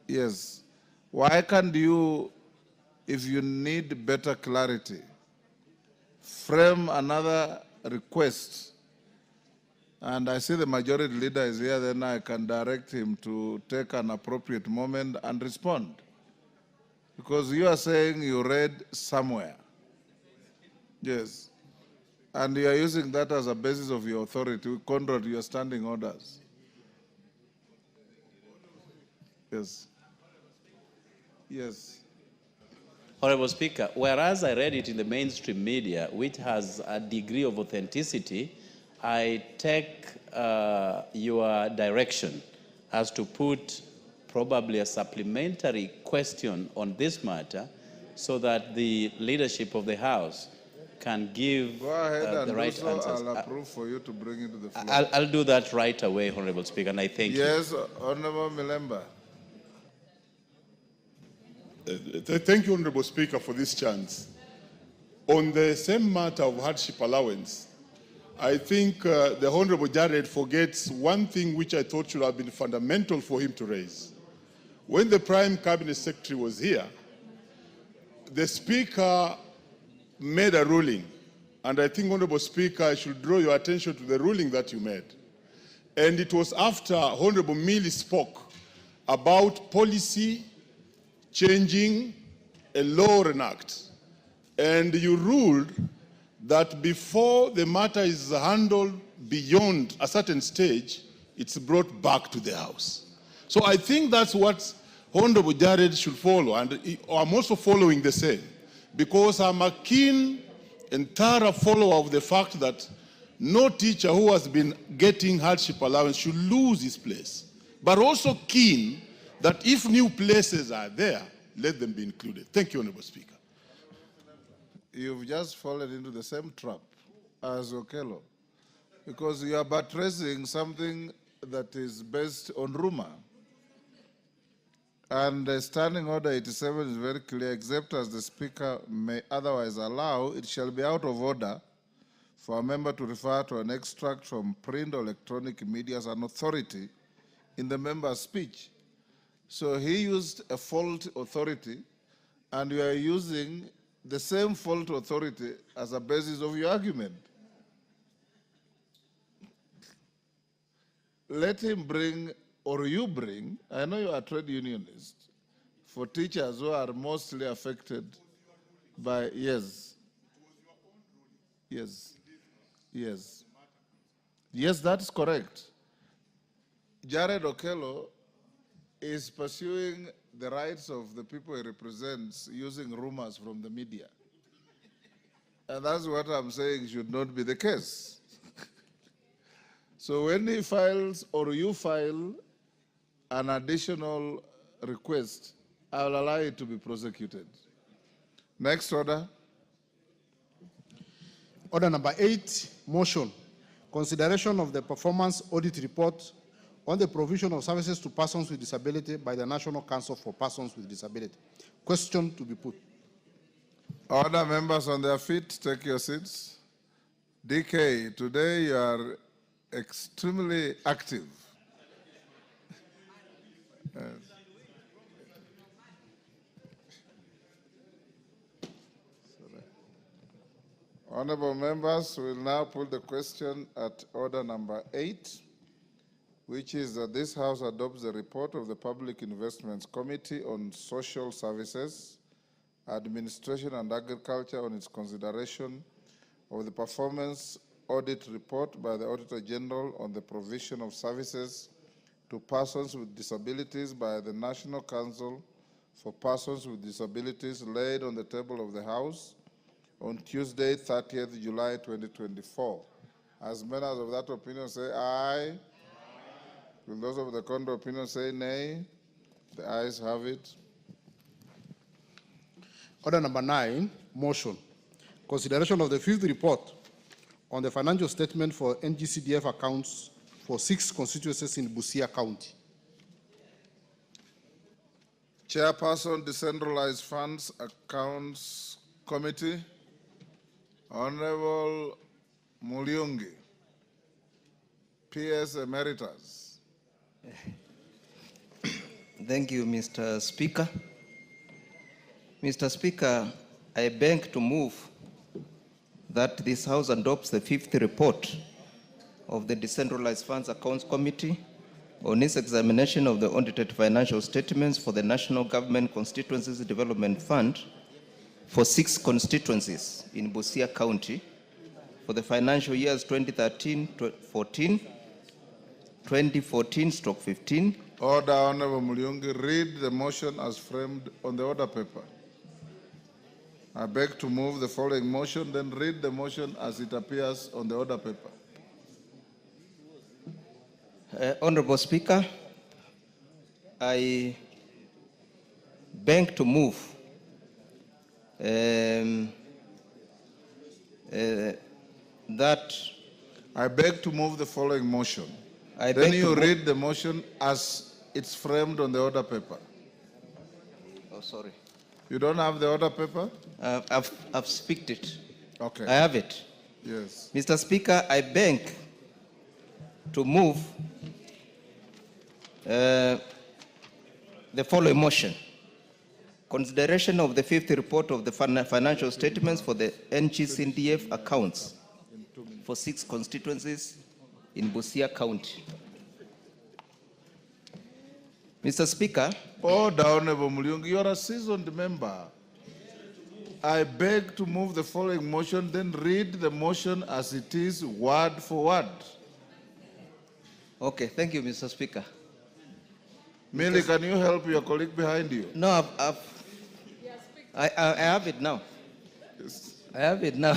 Yes. Why can't you, if you need better clarity, frame another request? And I see the majority leader is here, then I can direct him to take an appropriate moment and respond. Because you are saying you read somewhere. Yes. And you are using that as a basis of your authority, contrary to your standing orders. Yes. Yes. Honorable Speaker, whereas I read it in the mainstream media, which has a degree of authenticity, I take your direction as to put probably a supplementary question on this matter so that the leadership of the House can give the right answers. I'll approve for you to bring it to the floor. I'll do that right away, Honorable Speaker, and I thank you. Yes, Honorable Milemba. Thank you, Honorable Speaker, for this chance. On the same matter of hardship allowance, I think the Honorable Jared forgets one thing which I thought should have been fundamental for him to raise. When the Prime Cabinet Secretary was here, the Speaker made a ruling, and I think, Honorable Speaker, I should draw your attention to the ruling that you made. And it was after Honorable Milley spoke about policy changing a law or an act. And you ruled that before the matter is handled beyond a certain stage, it's brought back to the House. So I think that's what Honorable Jared should follow, and I'm also following the same, because I'm a keen and thorough follower of the fact that no teacher who has been getting hardship allowance should lose his place, but also keen that if new places are there, let them be included. Thank you, Honorable Speaker. You've just fallen into the same trap as Okello, because you are buttressing something that is based on rumor. And Standing Order 87 is very clear: except as the Speaker may otherwise allow, it shall be out of order for a member to refer to an extract from print or electronic media as an authority in the member's speech. So he used a fault authority, and you are using the same fault authority as a basis of your argument. Let him bring, or you bring, I know you are a trade unionist, for teachers who are mostly affected by, yes, that's correct. Jared Okello is pursuing the rights of the people he represents using rumors from the media. And that's what I'm saying should not be the case. So when he files, or you file, an additional request, I will allow it to be prosecuted. Next order. Order number 8, motion. Consideration of the performance audit report on the provision of services to persons with disability by the National Council for Persons with Disability. Question to be put. Order, members on their feet, take your seats. DK, today you are extremely active. Honorable members, we will now put the question at order number 8, which is that this House adopts the report of the Public Investments Committee on Social Services, Administration and Agriculture on its consideration of the performance audit report by the Auditor General on the provision of services to persons with disabilities by the National Council for Persons with Disabilities laid on the table of the House on Tuesday, 30th July 2024. As members of that opinion say aye. Will those of the contrary opinion say nay? The ayes have it. Order number 9, motion. Consideration of the 5th report on the financial statement for NGCDF accounts for 6 constituencies in Busia County. Chairperson, Decentralized Funds Accounts Committee, Honorable Muliungi, PS Emeritus. Thank you, Mr. Speaker. Mr. Speaker, I beg to move that this House adopts the 5th report of the Decentralized Funds Accounts Committee on its examination of the audited financial statements for the National Government Constituencies Development Fund for 6 constituencies in Busia County for the financial years 2013-14, 2014-15. Order, Honorable Muliungi. Read the motion as framed on the order paper. I beg to move the following motion, then read the motion as it appears on the order paper. Honorable Speaker, I beg to move that I beg to move the following motion. I then beg you to read the motion as it's framed on the order paper. Oh, sorry. You don't have the order paper? I've speaked it. Okay. I have it. Yes. Mr. Speaker, I beg to move the following motion. Consideration of the 5th report of the financial statements for the NGCDF accounts for 6 constituencies in Busia County. Mr. Speaker. Order, Honorable Muliungi. You are a seasoned member. I beg to move the following motion, then read the motion as it is, word for word. Okay, thank you, Mr. Speaker. Millie, can you help your colleague behind you? No, I have it now. Yes. I have it now.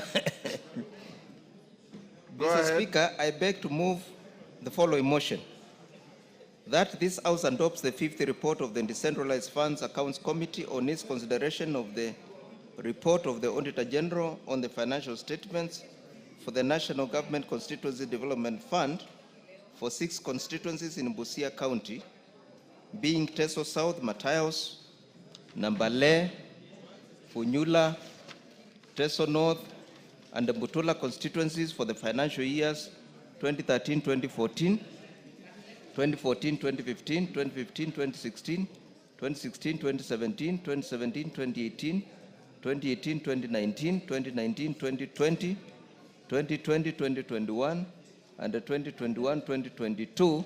Go Mr. ahead. Speaker, I beg to move the following motion. That this House adopts the 5th report of the Decentralized Funds Accounts Committee on its consideration of the report of the Auditor General on the financial statements for the National Government Constituency Development Fund for 6 constituencies in Busia County, being Teso South, Matayos, Nambale, Funyula, Teso North, and the Butula constituencies for the financial years 2013-2014, 2014-2015, 2015-2016, 2016-2017, 2017-2018, 2018-2019, 2019-2020, 2020-2021, and the 2021-2022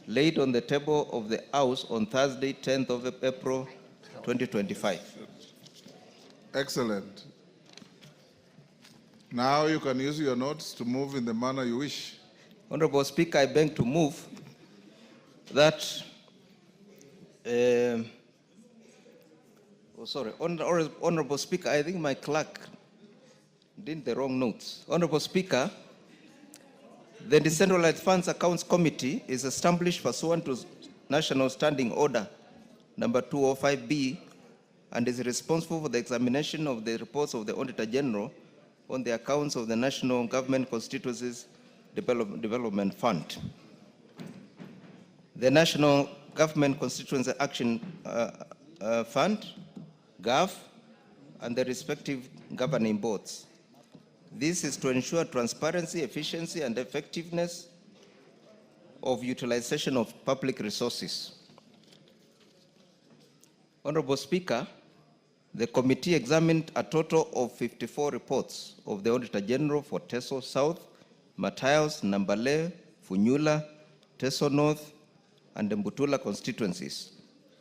laid on the table of the House on Thursday, 10th of April, 2025. Excellent. Now you can use your notes to move in the manner you wish. Honorable Speaker, I beg to move that Honorable Speaker, I think my clerk did the wrong notes. Honorable Speaker, the Decentralized Funds Accounts Committee is established pursuant to National Standing Order number 205B and is responsible for the examination of the reports of the Auditor General on the accounts of the National Government Constituencies Development Fund. The National Government Constituency Action Fund, GAF, and the respective governing boards. This is to ensure transparency, efficiency, and effectiveness of utilization of public resources. Honorable Speaker, The committee examined a total of 54 reports of the Auditor General for Teso South, Matayos, Nambale, Funyula, Teso North, and the Mbutula constituencies,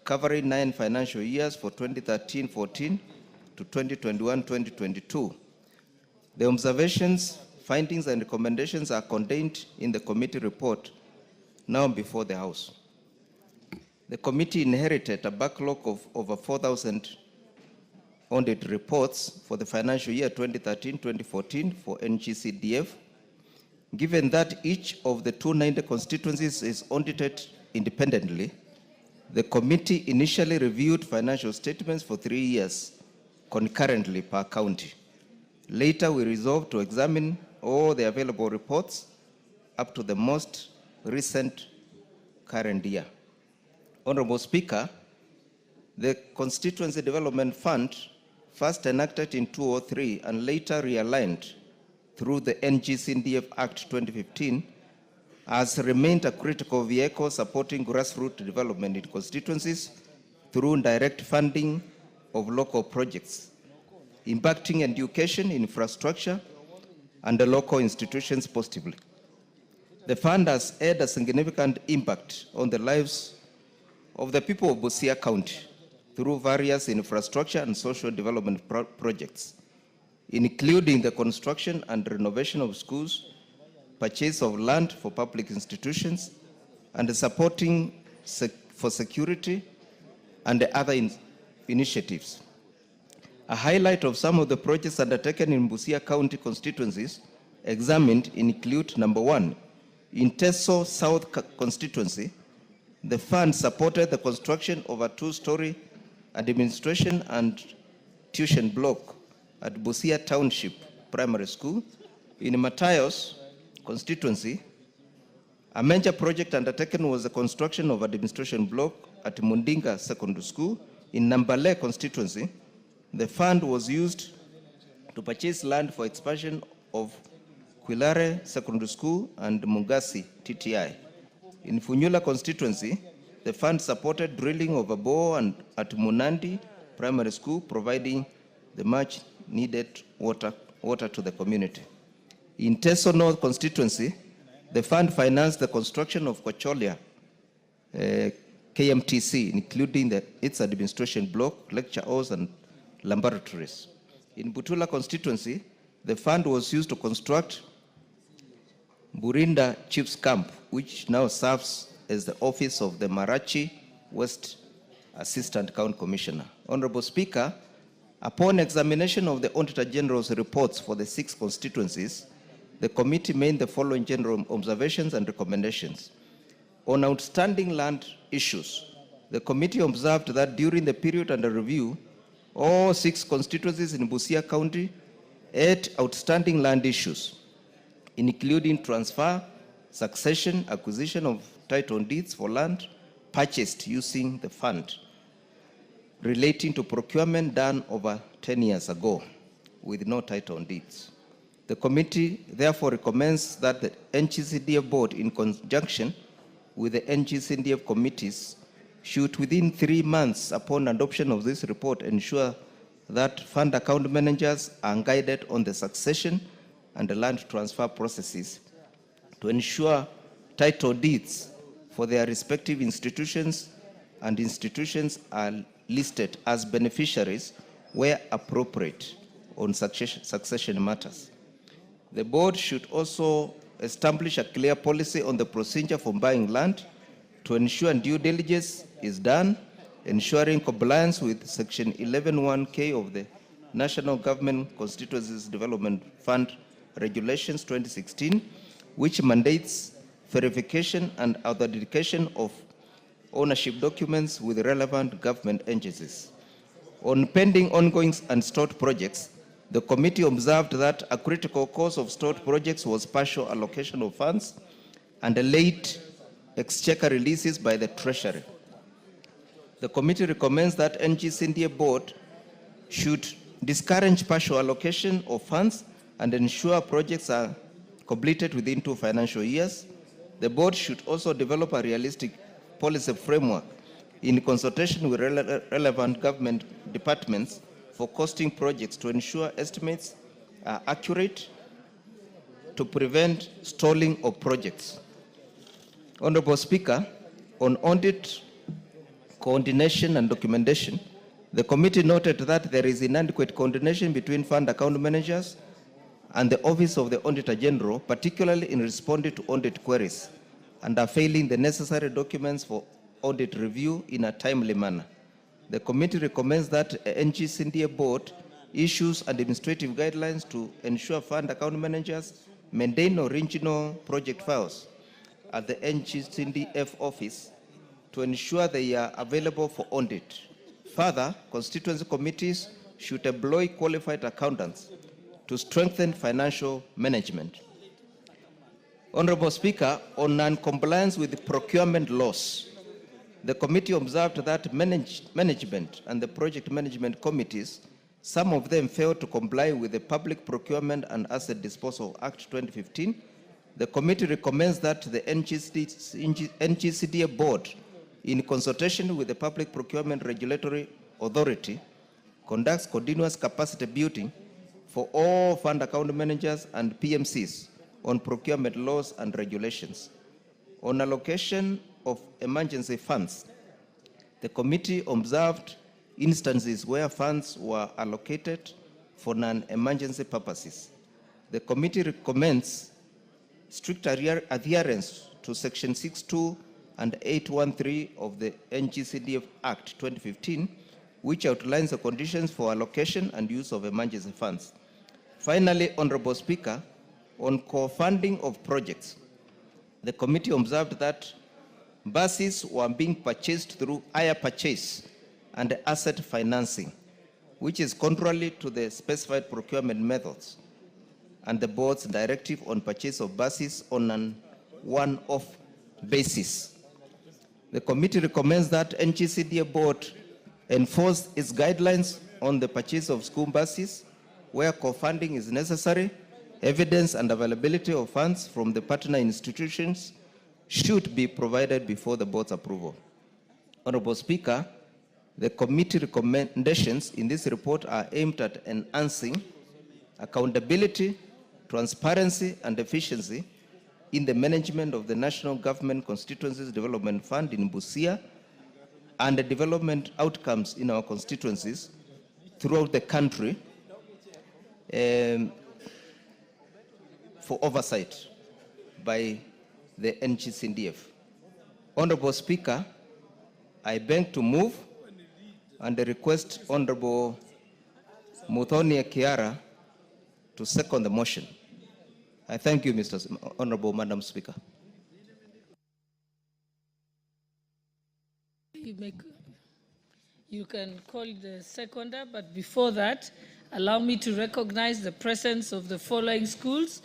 covering 9 financial years for 2013-14 to 2021-2022. The observations, findings, and recommendations are contained in the committee report now before the House. The committee inherited a backlog of over 4,000 audit reports for the financial year 2013-2014 for NGCDF. Given that each of the 290 constituencies is audited independently, the committee initially reviewed financial statements for 3 years concurrently per county. Later, we resolved to examine all the available reports up to the most recent current year. Honorable Speaker, the Constituency Development Fund, first enacted in 2003 and later realigned through the NGCDF Act 2015, has remained a critical vehicle supporting grassroots development in constituencies through direct funding of local projects, impacting education, infrastructure, and the local institutions positively. The fund has had a significant impact on the lives of the people of Busia County through various infrastructure and social development projects, including the construction and renovation of schools, purchase of land for public institutions, and supporting for security and the other initiatives. A highlight of some of the projects undertaken in Busia County constituencies examined include: number 1, in Teso South constituency, the fund supported the construction of a 2-story administration and tuition block at Busia Township Primary School. In Matayos constituency, a major project undertaken was the construction of a demonstration block at Mundinga Secondary School. In Nambale constituency, the fund was used to purchase land for expansion of Quilare Secondary School and Mungasi TTI. In Funyula constituency, the fund supported drilling of a bore at Munandi Primary School, providing the much needed water to the community. In Teso North constituency, the fund financed the construction of Kocholia KMTC, including its administration block, lecture halls, and laboratories. In Butula constituency, the fund was used to construct Burinda Chiefs Camp, which now serves as the office of the Marachi West Assistant County Commissioner. Honorable Speaker, upon examination of the Auditor General's reports for the 6 constituencies, the committee made the following general observations and recommendations. On outstanding land issues, the committee observed that during the period under review, all 6 constituencies in Busia County had outstanding land issues, including transfer, succession, acquisition of title deeds for land purchased using the fund, relating to procurement done over 10 years ago with no title deeds. The committee therefore recommends that the NGCDF board, in conjunction with the NGCDF committees, should within 3 months upon adoption of this report ensure that fund account managers are guided on the succession and the land transfer processes to ensure title deeds for their respective institutions, and institutions are listed as beneficiaries where appropriate on succession matters. The board should also establish a clear policy on the procedure for buying land to ensure due diligence is done, ensuring compliance with Section 11(1)(k) of the National Government Constituencies Development Fund Regulations 2016, which mandates verification and authentication of ownership documents with relevant government agencies. On pending, ongoing, and stalled projects, the committee observed that a critical cause of stalled projects was partial allocation of funds and late exchequer releases by the Treasury. The committee recommends that NGCDF board should discourage partial allocation of funds and ensure projects are completed within 2 financial years. The board should also develop a realistic policy framework in consultation with relevant government departments for costing projects to ensure estimates are accurate to prevent stalling of projects. Honorable Speaker, on audit, coordination and documentation, the committee noted that there is inadequate coordination between fund account managers and the Office of the Auditor General, particularly in responding to audit queries, and are failing the necessary documents for audit review in a timely manner. The committee recommends that NGCDA board issues administrative guidelines to ensure fund account managers maintain original project files at the NGCDF office to ensure they are available for audit. Further, constituency committees should employ qualified accountants to strengthen financial management. Honorable Speaker, on non-compliance with procurement laws, the committee observed that management and the project management committees, some of them failed to comply with the Public Procurement and Asset Disposal Act 2015. The committee recommends that the NGCDA board, in consultation with the Public Procurement Regulatory Authority, conducts continuous capacity building for all fund account managers and PMCs on procurement laws and regulations. On allocation of emergency funds, the committee observed instances where funds were allocated for non-emergency purposes. The committee recommends strict adherence to Section 6.2 and 813 of the NGCDF Act 2015, which outlines the conditions for allocation and use of emergency funds. Finally, Honorable Speaker, on co-funding of projects, the committee observed that buses were being purchased through hire purchase and asset financing, which is contrary to the specified procurement methods and the board's directive on purchase of buses on an one-off basis. The committee recommends that NGCDA board enforce its guidelines on the purchase of school buses where co-funding is necessary. Evidence and availability of funds from the partner institutions should be provided before the board's approval. Honorable Speaker, the committee recommendations in this report are aimed at enhancing accountability, transparency, and efficiency in the management of the National Government Constituencies Development Fund in Busia and the development outcomes in our constituencies throughout the country for oversight by the NGCDF. Honorable Speaker, I beg to move and request Honorable Muthoni Kiara to second the motion. I thank you, Honorable Madam Speaker. You can call the seconder, but before that, allow me to recognize the presence of the following schools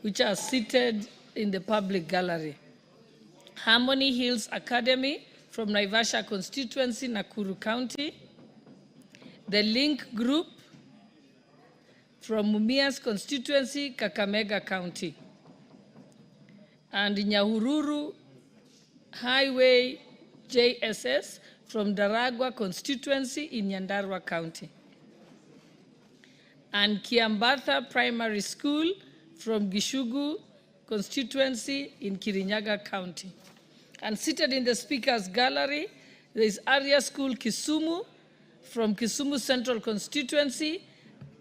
which are seated in the public gallery. Harmony Hills Academy from Naivasha constituency, Nakuru County. The Link Group from Mumias constituency, Kakamega County. And Nyahururu Highway JSS from Daragwa constituency in Nyandarua County. And Kiambatha Primary School from Gishugu constituency in Kirinyaga County. And seated in the speaker's gallery, there is Arya School Kisumu from Kisumu Central constituency,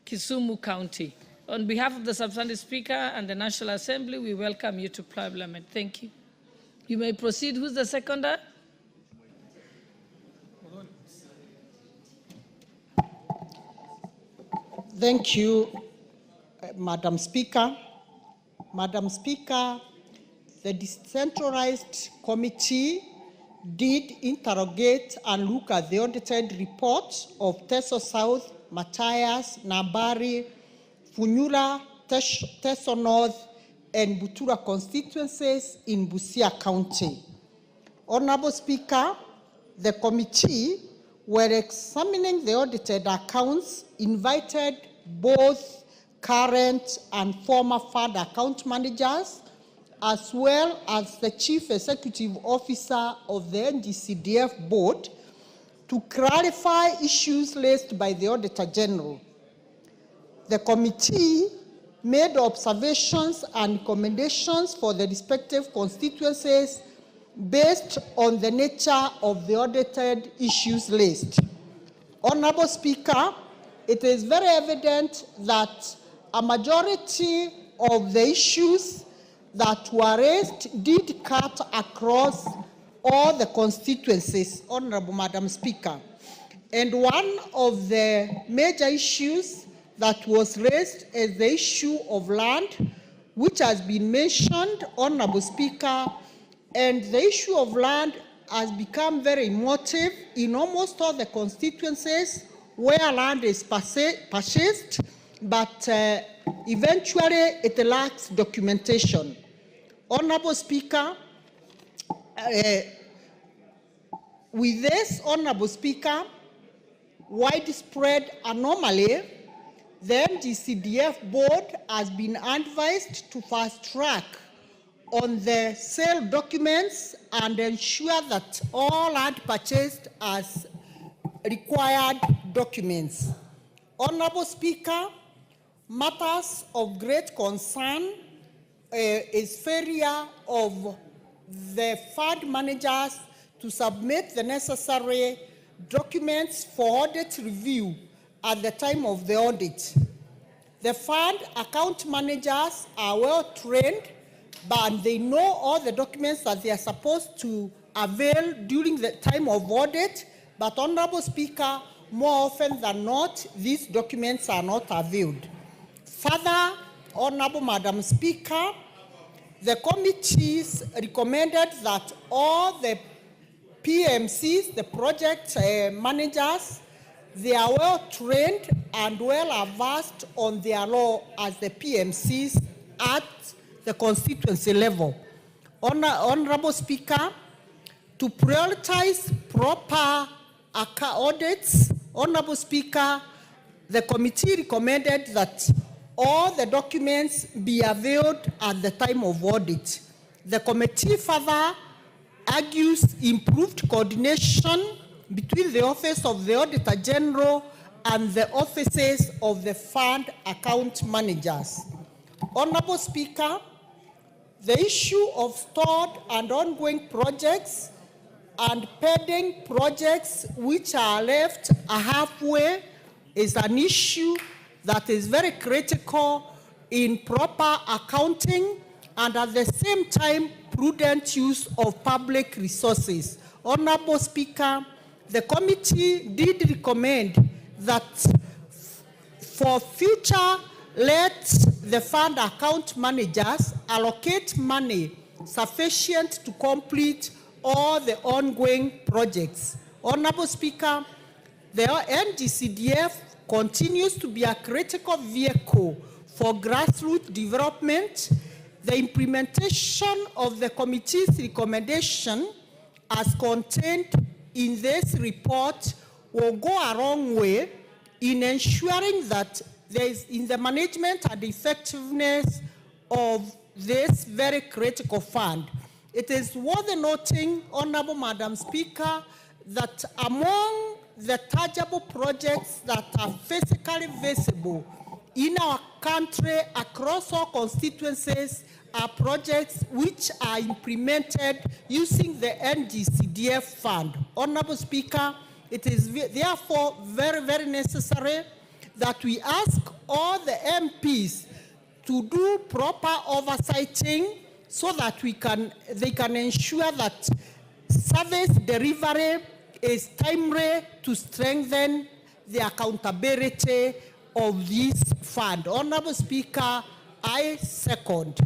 Kisumu County. On behalf of the substantive speaker and the National Assembly, we welcome you to Parliament. Thank you. You may proceed. Who's the seconder? Thank you, Madam Speaker. Madam Speaker, the decentralized committee did interrogate and look at the audited reports of Teso South, Matthias, Nambari, Funyula, Teso North, and Butura constituencies in Busia County. Honorable Speaker, the committee were examining the audited accounts, invited both current and former fund account managers, as well as the Chief Executive Officer of the NGCDF Board, to clarify issues raised by the Auditor General. The committee made observations and recommendations for the respective constituencies based on the nature of the audited issues raised. Honorable Speaker, it is very evident that a majority of the issues that were raised did cut across all the constituencies, Honorable Madam Speaker. And one of the major issues that was raised is the issue of land, which has been mentioned, Honorable Speaker, and the issue of land has become very emotive in almost all the constituencies where land is purchased, but eventually it lacks documentation. Honorable Speaker, with this, Honorable Speaker, widespread anomaly, the MGCDF board has been advised to fast track on the sale documents and ensure that all land purchased as required documents. Honorable Speaker, matters of great concern is failure of the fund managers to submit the necessary documents for audit review at the time of the audit. The fund account managers are well trained, but they know all the documents that they are supposed to avail during the time of audit. But Honorable Speaker, more often than not, these documents are not availed. Further, Honorable Madam Speaker, the committees recommended that all the PMCs, the project managers, they are well trained and well versed on their law as the PMCs at the constituency level. Honorable Speaker, to prioritize proper audits, Honorable Speaker, the committee recommended that all the documents be availed at the time of audit. The committee further argues improved coordination between the Office of the Auditor General and the offices of the fund account managers. Honorable Speaker, the issue of stored and ongoing projects and pending projects which are left halfway is an issue that is very critical in proper accounting and at the same time prudent use of public resources. Honorable Speaker, the committee did recommend that for future, let the fund account managers allocate money sufficient to complete all the ongoing projects. Honorable Speaker, the NGCDF continues to be a critical vehicle for grassroots development. The implementation of the committee's recommendation as contained in this report will go a long way in ensuring that there is in the management and effectiveness of this very critical fund. It is worth noting, Honorable Madam Speaker, that among the tangible projects that are physically visible in our country across all constituencies are projects which are implemented using the NGCDF fund. Honorable Speaker, it is therefore very, very necessary that we ask all the MPs to do proper oversighting so that they can ensure that service delivery is timely to strengthen the accountability of this fund. Honorable Speaker, I second.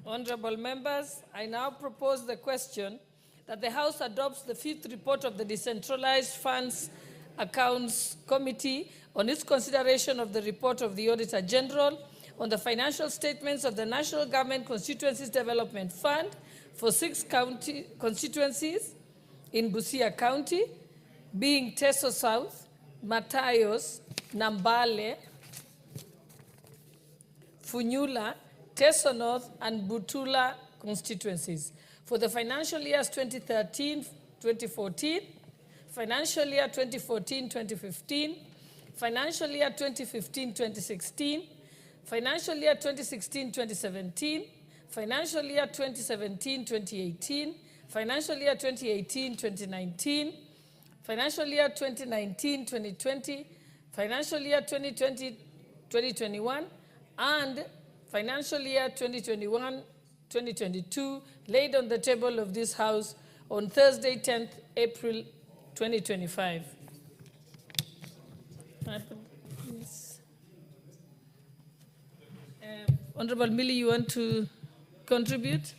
Honorable members, I now propose the question that the House adopts the 5th report of the Decentralized Funds Accounts Committee on its consideration of the report of the Auditor General on the financial statements of the National Government Constituencies Development Fund for 6 constituencies in Busia County, being Teso South, Matayos, Nambale, Funyula, Teso North, and Butula constituencies for the financial years 2013-2014, financial year 2014-2015, financial year 2015-2016, financial year 2016-2017, financial year 2017-2018, financial year 2018-2019, financial year 2019-2020, financial year 2020-2021, and financial year 2021-2022 laid on the table of this House on Thursday, 10th April 2025. Honorable Millie, you want to contribute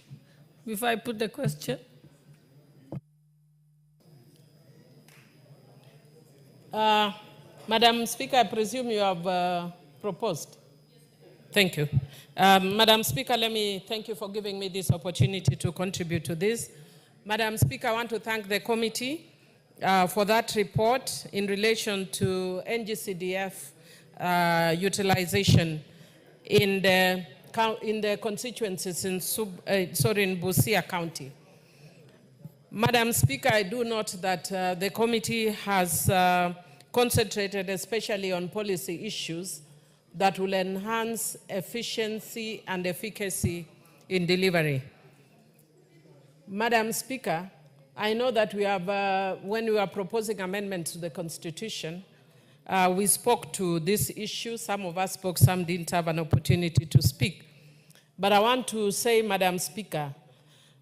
before I put the question? Madam Speaker, I presume you have proposed. Thank you. Madam Speaker, let me thank you for giving me this opportunity to contribute to this. Madam Speaker, I want to thank the committee for that report in relation to NGCDF utilization in the constituencies in Busia County. Madam Speaker, I do note that the committee has concentrated especially on policy issues that will enhance efficiency and efficacy in delivery. Madam Speaker, I know that we have, when we were proposing amendments to the Constitution, we spoke to this issue. Some of us spoke, some didn't have an opportunity to speak. But I want to say, Madam Speaker,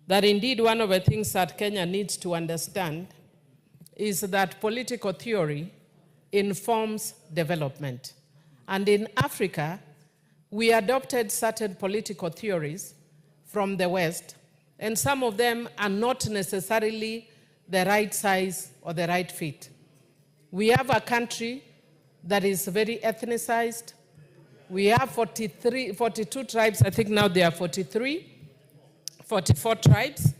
that indeed one of the things that Kenya needs to understand is that political theory informs development. And in Africa, we adopted certain political theories from the West, and some of them are not necessarily the right size or the right fit. We have a country that is very ethnicized. We have 42 tribes. I think now there are 44 tribes.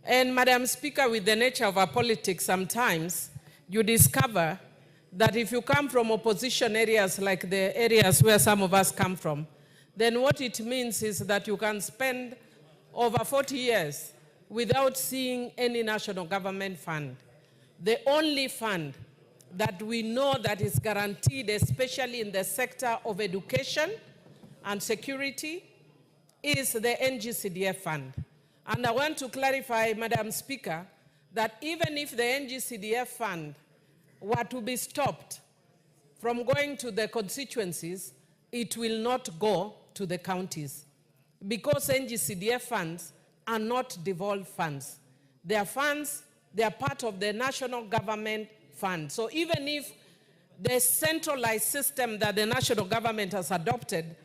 And Madam Speaker, with the nature of our politics, sometimes you discover that if you come from opposition areas like the areas where some of us come from, then what it means is that you can spend over 40 years without seeing any national government fund. The only fund that we know that is guaranteed, especially in the sector of education and security, is the NGCDF fund. And I want to clarify, Madam Speaker, that even if the NGCDF fund were to be stopped from going to the constituencies, it will not go to the counties, because NGCDF funds are not devolved funds. They are funds, they are part of the national government fund. So even if the centralized system that the national government has adopted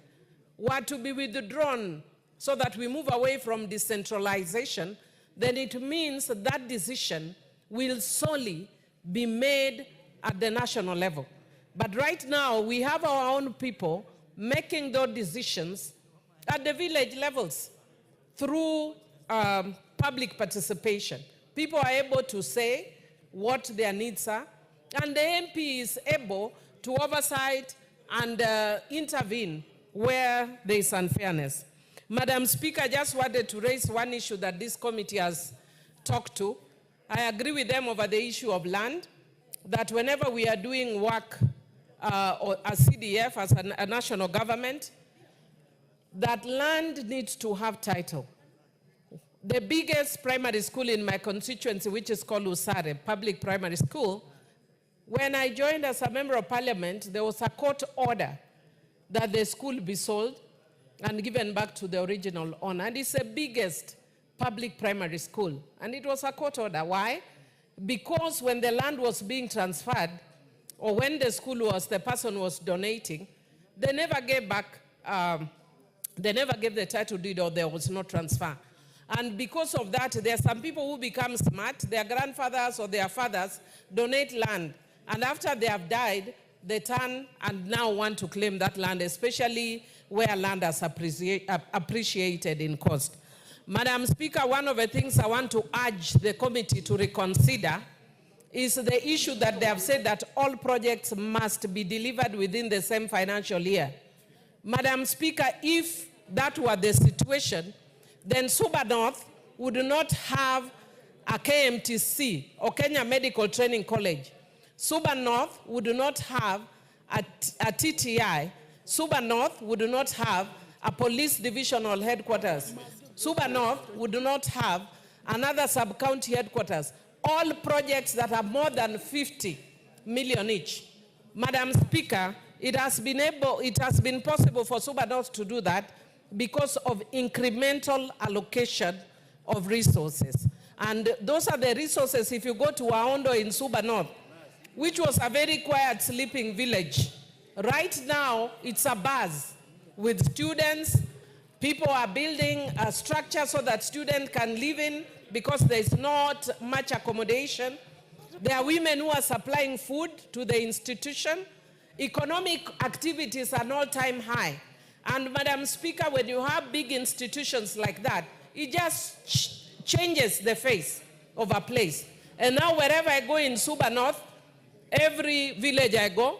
were to be withdrawn so that we move away from decentralization, then it means that decision will solely be made at the national level. But right now, we have our own people making those decisions at the village levels through public participation. People are able to say what their needs are, and the MP is able to oversight and intervene where there is unfairness. Madam Speaker, I just wanted to raise one issue that this committee has talked to. I agree with them over the issue of land, that whenever we are doing work or a CDF as a national government, that land needs to have title. The biggest primary school in my constituency, which is called Usare, public primary school, when I joined as a member of parliament, there was a court order that the school be sold and given back to the original owner. And it's the biggest public primary school. And it was a court order. Why? Because when the land was being transferred, or when the person was donating, they never gave back, they never gave the title deed, or there was no transfer. And because of that, there are some people who become smart, their grandfathers or their fathers donate land. And after they have died, they turn and now want to claim that land, especially where land has appreciated in cost. Madam Speaker, one of the things I want to urge the committee to reconsider is the issue that they have said that all projects must be delivered within the same financial year. Madam Speaker, if that were the situation, then Suba North would not have a KMTC or Kenya Medical Training College. Suba North would not have a TTI. Suba North would not have a police divisional headquarters. Suba North would not have another sub-county headquarters. All projects that are more than 50 million each. Madam Speaker, it has been possible for Suba North to do that because of incremental allocation of resources. And those are the resources, if you go to Waondo in Suba North, which was a very quiet sleeping village. Right now, it's a buzz with students. People are building a structure so that students can live in because there's not much accommodation. There are women who are supplying food to the institution. Economic activities are all-time high. And Madam Speaker, when you have big institutions like that, it just changes the face of a place. And now wherever I go in Suba North, every village I go,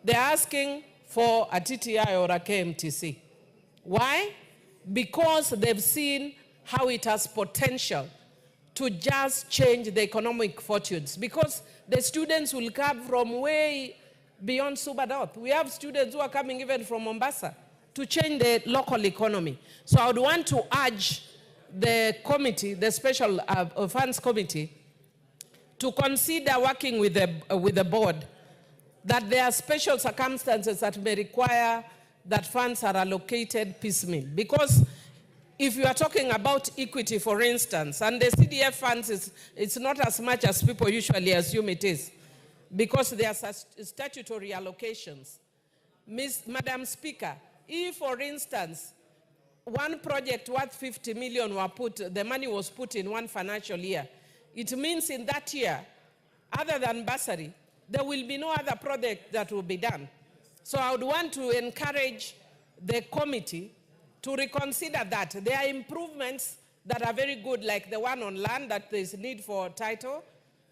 they're asking for a TTI or a KMTC. Why? Because they've seen how it has potential to just change the economic fortunes. Because the students will come from way beyond Suba North. We have students who are coming even from Mombasa to change the local economy. So I would want to urge the committee, the Special Funds Committee, to consider working with the board that there are special circumstances that may require that funds are allocated piecemeal. Because if you are talking about equity, for instance, and the CDF funds, it's not as much as people usually assume it is, because there are statutory allocations. Madam Speaker, if, for instance, one project worth 50 million the money was put in one financial year, it means in that year, other than bursary, there will be no other project that will be done. So I would want to encourage the committee to reconsider that. There are improvements that are very good, like the one on land that there is need for title.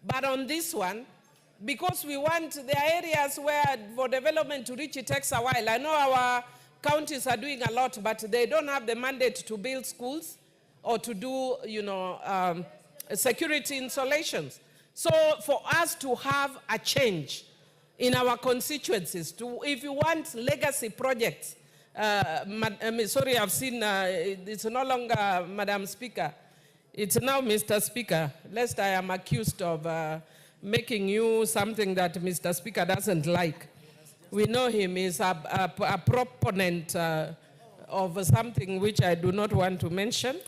But on this one, because we want, there are areas where for development to reach, it takes a while. I know our counties are doing a lot, but they don't have the mandate to build schools or to do, security installations. So for us to have a change in our constituencies, if you want legacy projects, sorry, I've seen, it's no longer Madam Speaker, it's now Mr. Speaker, lest I am accused of making you something that Mr. Speaker doesn't like. We know him, he's a proponent of something which I do not want to mention,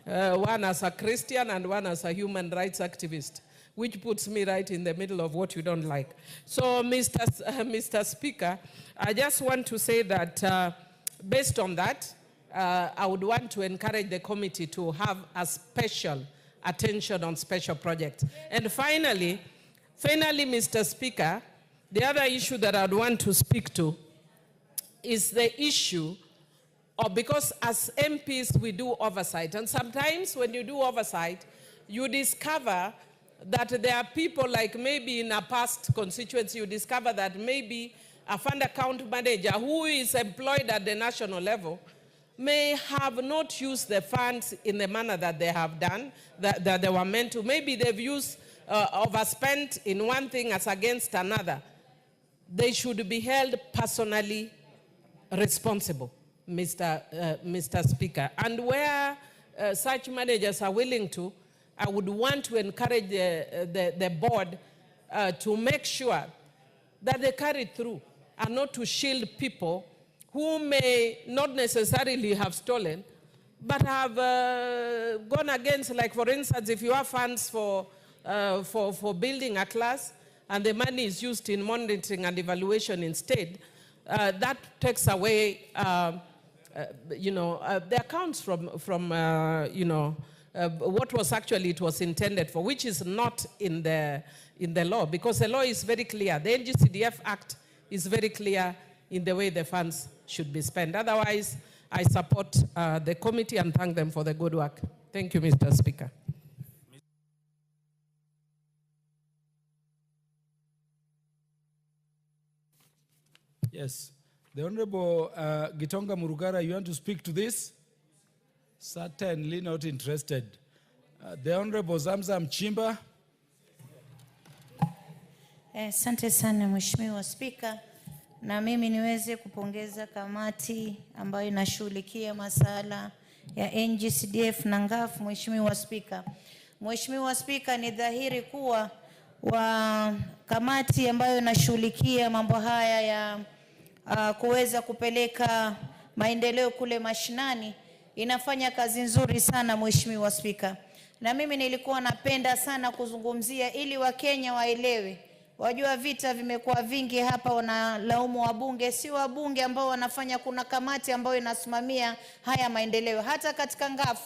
one as a Christian and one as a human rights activist, which puts me right in the middle of what you don't like. So, Mr. Speaker, I just want to say that based on that, I would want to encourage the committee to have a special attention on special projects. And finally, Mr. Speaker, the other issue that I'd want to speak to is the issue of, because as MPs we do oversight, and sometimes when you do oversight, you discover that there are people, like maybe in a past constituency, you discover that maybe a fund account manager who is employed at the national level may have not used the funds in the manner that they have done, that they were meant to. Maybe they've used overspent in one thing as against another. They should be held personally responsible, Mr. Speaker. And where such managers are willing to, I would want to encourage the board to make sure that they carry through and not to shield people who may not necessarily have stolen, but have gone against, like for instance, if you have funds for building a class and the money is used in monitoring and evaluation instead, that takes away, the accounts from what was actually it was intended for, which is not in the law, because the law is very clear. The NGCDF Act is very clear in the way the funds should be spent. Otherwise, I support the committee and thank them for the good work. Thank you, Mr. Speaker. Yes, The Honorable Gitonga Murugara, you want to speak to this? Certainly not interested. The Honorable Zamzam Chimba. Asante sana Mheshimiwa Spika, na mimi niweze kupongeza kamati ambayo inashughulikia masala ya NGCDF na NGAF. Mheshimiwa Spika, Mheshimiwa Spika, ni dhahiri kuwa kamati ambayo inashughulikia mambo haya ya kuweza kupeleka maendeleo kule mashinani inafanya kazi nzuri sana Mheshimiwa Spika, na mimi nilikuwa napenda sana kuzungumzia ili Wakenya waelewe. Wajua vita vimekuwa vingi hapa, wanalaumu wabunge, si wabunge ambao wanafanya. Kuna kamati ambayo inasimamia haya maendeleo. Hata katika NGAF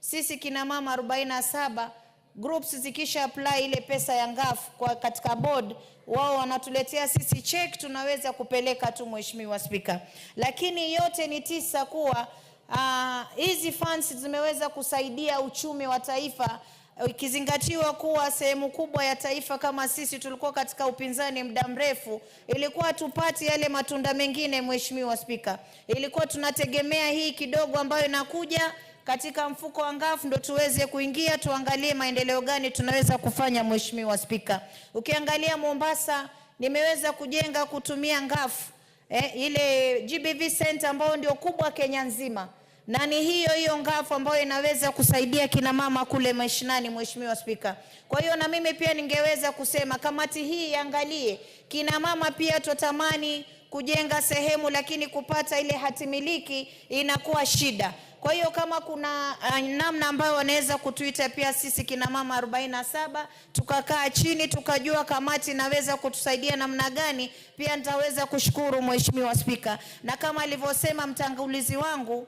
sisi kina mama 47 groups zikisha apply ile pesa ya NGAF kwa katika board, wao wanatuletea sisi check, tunaweza kupeleka tu Mheshimiwa Spika. Lakini yote ni tisa kuwa hizi funds zimeweza kusaidia uchumi wa taifa, ikizingatiwa kuwa sehemu kubwa ya taifa kama sisi tulikuwa katika upinzani muda mrefu, ilikuwa tupati yale matunda mengine Mheshimiwa Spika. Ilikuwa tunategemea hii kidogo ambayo inakuja katika mfuko wa NGAF ndo tuweze kuingia tuangalie maendeleo gani tunaweza kufanya Mheshimiwa Spika. Ukiangalia Mombasa nimeweza kujenga kutumia NGAF ile GBV Center ambayo ndio kubwa Kenya nzima. Na ni hiyo NGAF ambayo inaweza kusaidia kina mama kule mashinani Mheshimiwa Spika. Kwa hiyo na mimi pia ningeweza kusema kamati hii iangalie kina mama pia tutamani kujenga sehemu, lakini kupata ile hatimiliki inakuwa shida. Kwa hiyo kama kuna namna ambayo wanaweza kutuita pia sisi kina mama 47 tukakaa chini tukajua kamati inaweza kutusaidia namna gani, pia nitaweza kushukuru Mheshimiwa Spika. Na kama alivyosema mtangulizi wangu,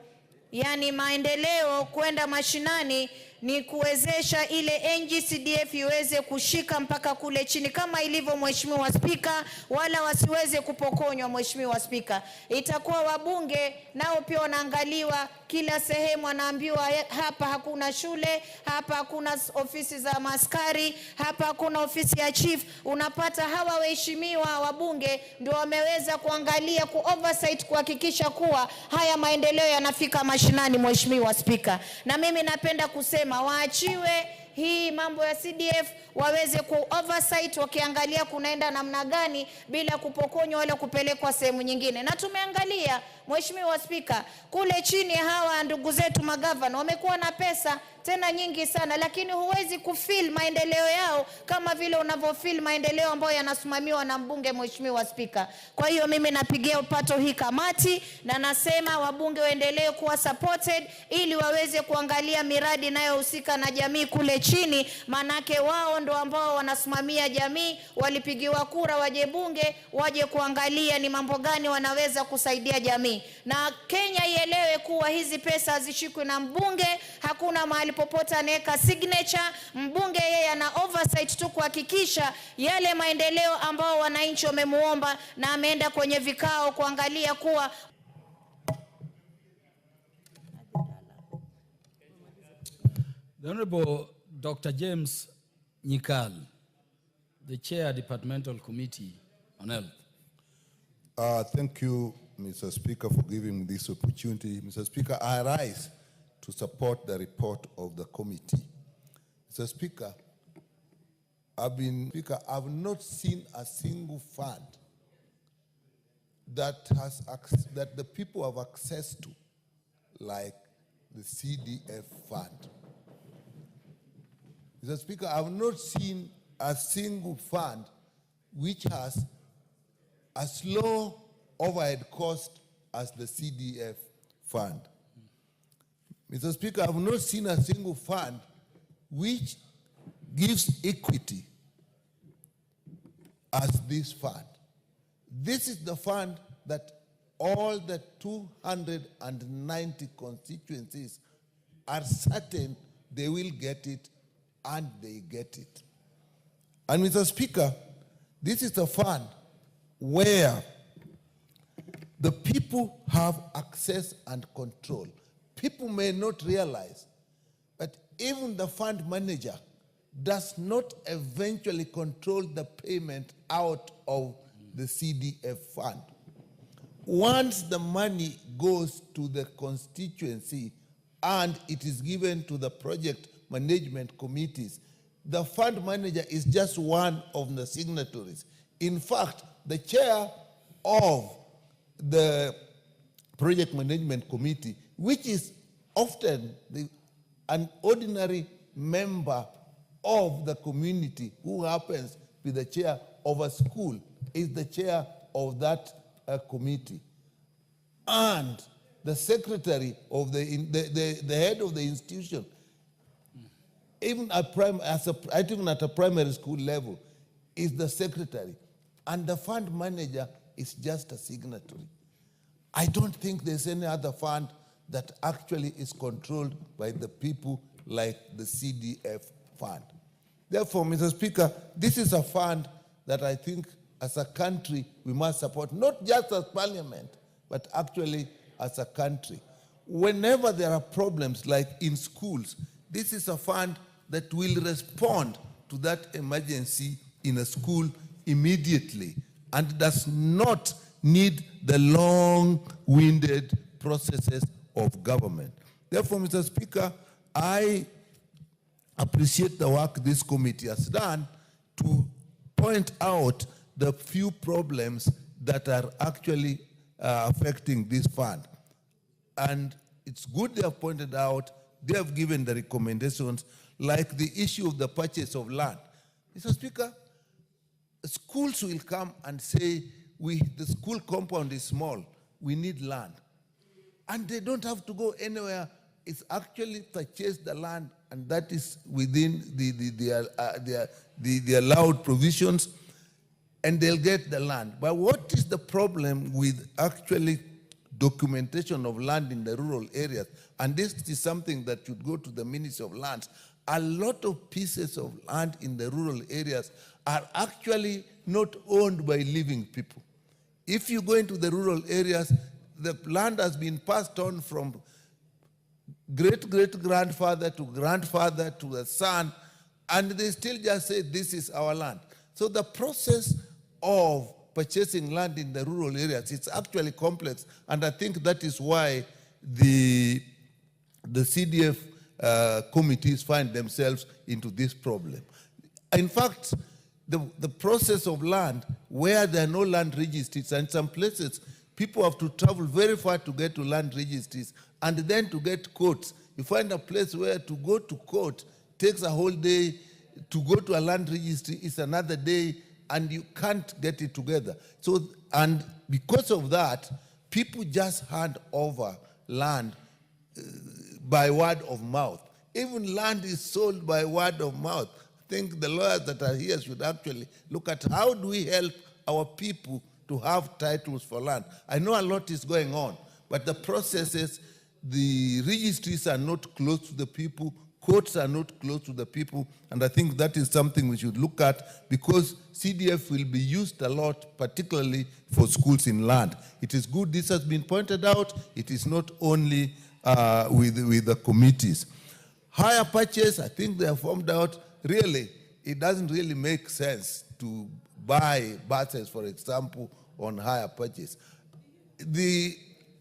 yani maendeleo kwenda mashinani ni kuwezesha ile NGCDF iweze kushika mpaka kule chini kama ilivyo Mheshimiwa Spika, wala wasiweze kupokonywa Mheshimiwa Spika. Itakuwa wabunge nao pia wanaangaliwa kila sehemu, wanaambiwa hapa hakuna shule, hapa hakuna ofisi za maskari, hapa hakuna ofisi ya chief. Unapata hawa waheshimiwa wabunge ndio wameweza kuangalia oversight kuhakikisha kuwa haya maendeleo yanafika mashinani Mheshimiwa Spika. Na mimi napenda kusema waachiwe hii mambo ya CDF, waweze oversight wakiangalia kunaenda namna gani bila kupokonywa wala kupelekwa sehemu nyingine. Na tumeangalia Mheshimiwa Spika, kule chini hawa ndugu zetu magavana wamekuwa na pesa tena nyingi sana, lakini huwezi kufeel maendeleo yao kama vile unavyofeel maendeleo ambayo yanasimamiwa na mbunge Mheshimiwa Spika. Kwa hiyo mimi napigia upato hii kamati na nasema wabunge waendelee kuwa supported ili waweze kuangalia miradi inayohusika na jamii kule chini, manake wao ndo ambao wanasimamia jamii, walipigiwa kura waje bunge waje kuangalia ni mambo gani wanaweza kusaidia jamii. Na Kenya ielewe kuwa hizi pesa hazishikwi na mbunge, hakuna mahali popote anaweka signature. Mbunge yeye ana oversight tu kuhakikisha yale maendeleo ambao wananchi wamemuomba, na ameenda kwenye vikao kuangalia kuwa The Honorable Dr. James Nyikal, the Chair Departmental Committee on Health. Thank you, Mr. Speaker, for giving me this opportunity. Mr. Speaker, I rise to support the report of the committee. Mr. Speaker, I've not seen a single fund that the people have access to, like the CDF fund. Mr. Speaker, I've not seen a single fund which has as low overhead cost as the CDF fund. Mr. Speaker, I have not seen a single fund which gives equity as this fund. This is the fund that all the 290 constituencies are certain they will get it, and they get it. And Mr. Speaker, this is a fund where the people have access and control. People may not realize, but even the fund manager does not eventually control the payment out of the CDF fund. once the money goes to the constituency and it is given to the project management committees, the fund manager is just one of the signatories. In fact, the chair of the project management committee, which is often an ordinary member of the community who happens to be the chair of a school, is the chair of that committee. And the secretary of the head of the institution, even at a primary school level, is the secretary. And the fund manager is just a signatory. I don't think there's any other fund that actually is controlled by the people like the CDF fund. Therefore, Mr. Speaker, this is a fund that I think as a country we must support, not just as parliament, but actually as a country. Whenever there are problems like in schools, this is a fund that will respond to that emergency in a school immediately and does not need the long-winded processes of government. Therefore, Mr. Speaker, I appreciate the work this committee has done to point out the few problems that are actually affecting this fund. And it's good they have pointed out, they have given the recommendations, like the issue of the purchase of land. Mr. Speaker, schools will come and say, the school compound is small, we need land. And they don't have to go anywhere. It's actually purchase the land, and that is within the allowed provisions, and they'll get the land. But what is the problem with actually documentation of land in the rural areas? And this is something that should go to the Ministry of Lands. A lot of pieces of land in the rural areas are actually not owned by living people. If you go into the rural areas, the land has been passed on from great-great-grandfather to grandfather to the son, and they still just say, this is our land. So the process of purchasing land in the rural areas, it's actually complex, and I think that is why the CDF committees find themselves into this problem. In fact, the process of land, where there are no land registries, and some places people have to travel very far to get to land registries, and then to get courts. You find a place where to go to court takes a whole day, to go to a land registry is another day, and you can't get it together. So, and because of that, people just hand over land by word of mouth. Even land is sold by word of mouth. I think the lawyers that are here should actually look at how do we help our people to have titles for land. I know a lot is going on, but the processes, the registries are not close to the people, courts are not close to the people, and I think that is something we should look at, because CDF will be used a lot, particularly for schools in land. It is good this has been pointed out. It is not only with the committees. Higher purchase, I think they have formed out, really, it doesn't really make sense to buy buses, for example, on higher purchase.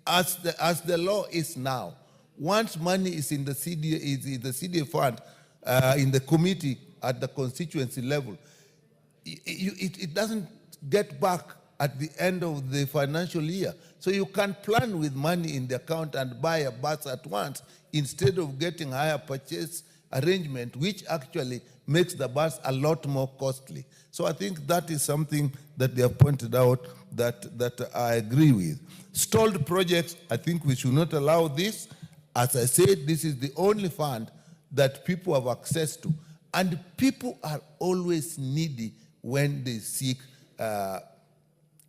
As the law is now, once money is in the CDA fund, in the committee at the constituency level, it doesn't get back at the end of the financial year. So you can plan with money in the account and buy a bus at once instead of getting higher purchase arrangement, which actually makes the bus a lot more costly. So I think that is something that they have pointed out that I agree with. Stalled projects, I think we should not allow this. As I said, this is the only fund that people have access to. And people are always needy when they seek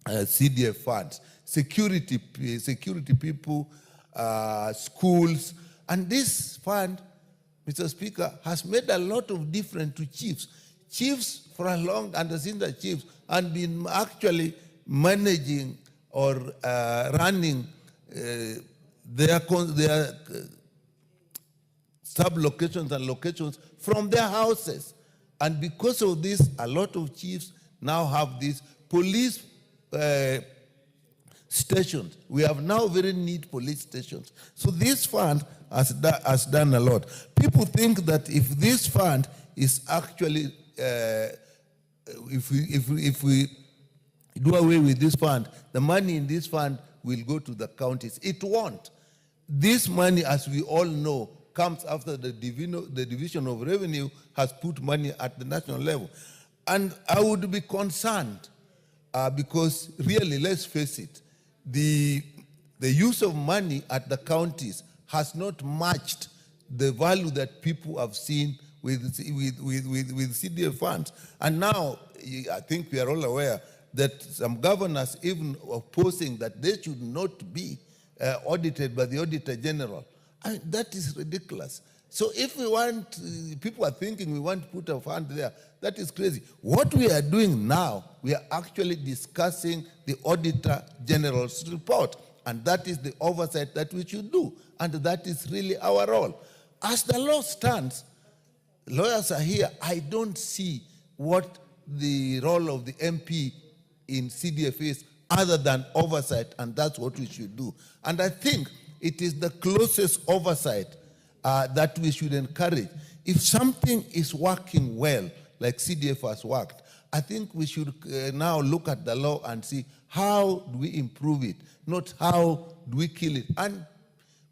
CDF funds. Security people, schools. And this fund, Mr. Speaker, has made a lot of difference to chiefs. Chiefs for a long, and the chiefs, and been actually managing or running their sub-locations and locations from their houses. And because of this, a lot of chiefs now have this police stations. We have now very neat police stations. So this fund has done a lot. People think that if this fund is actually, if we do away with this fund, the money in this fund will go to the counties. It won't. This money, as we all know, comes after the Division of Revenue has put money at the national level. And I would be concerned because really, let's face it, the use of money at the counties has not matched the value that people have seen with CDF funds. And now, I think we are all aware that some governors even opposing that they should not be audited by the Auditor General. That is ridiculous. So if we want, people are thinking we want to put a fund there, that is crazy. What we are doing now, we are actually discussing the Auditor General's report, and that is the oversight that we should do, and that is really our role. As the law stands, lawyers are here, I don't see what the role of the MP in CDF is other than oversight, and that's what we should do. And I think it is the closest oversight that we should encourage. If something is working well, like CDF has worked, I think we should now look at the law and see how do we improve it, not how do we kill it. And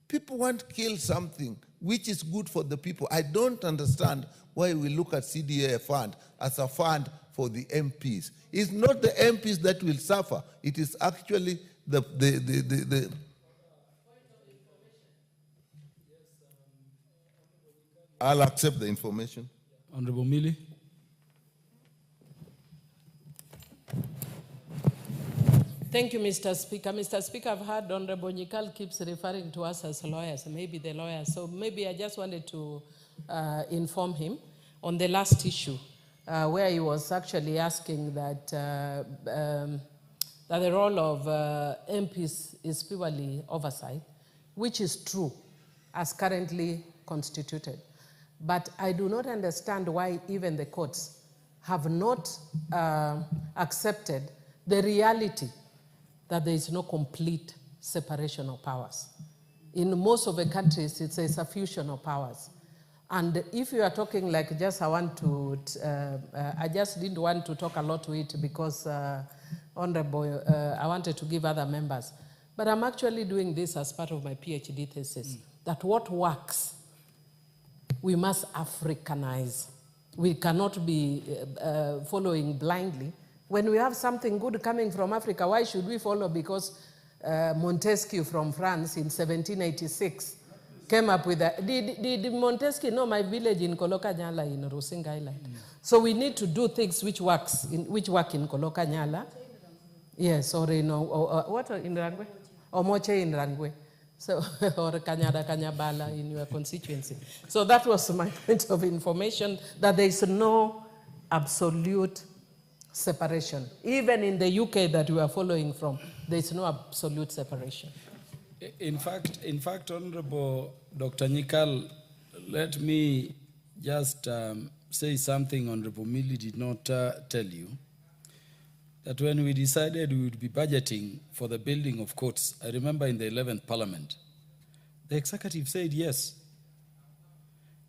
people want to kill something which is good for the people. I don't understand why we look at CDA fund as a fund for the MPs. It's not the MPs that will suffer. It is actually the I'll accept the information. Honorable Mili. Thank you, Mr. Speaker. Mr. Speaker, I've heard Honorable Nyikal keeps referring to us as lawyers, maybe the lawyers. So maybe I just wanted to inform him on the last issue, where he was actually asking that, that the role of MPs is purely oversight, which is true as currently constituted. But I do not understand why even the courts have not accepted the reality that there is no complete separation of powers. In most of the countries, it's a fusion of powers. And if you are talking like just I just didn't want to talk a lot to it because Honorable, I wanted to give other members. But I'm actually doing this as part of my PhD thesis, that what works, we must Africanize. We cannot be following blindly. When we have something good coming from Africa, why should we follow? Because Montesquieu from France in 1786 came up with that. Did Montesquieu know my village in Koloka Nyala in Rusinga Island? So we need to do things which work in Koloka Nyala. Yes, or in what in Rangwe? Or Moche in Rangwe. So, or Kanyada Kanyabala in your constituency. So that was my point of information, that there is no absolute separation. Even in the UK that we are following from, there is no absolute separation. In fact, Honorable Dr. Nyikal, let me just say something Honorable Mili did not tell you. That when we decided we would be budgeting for the building of courts, I remember in the 11th Parliament, the executive said yes.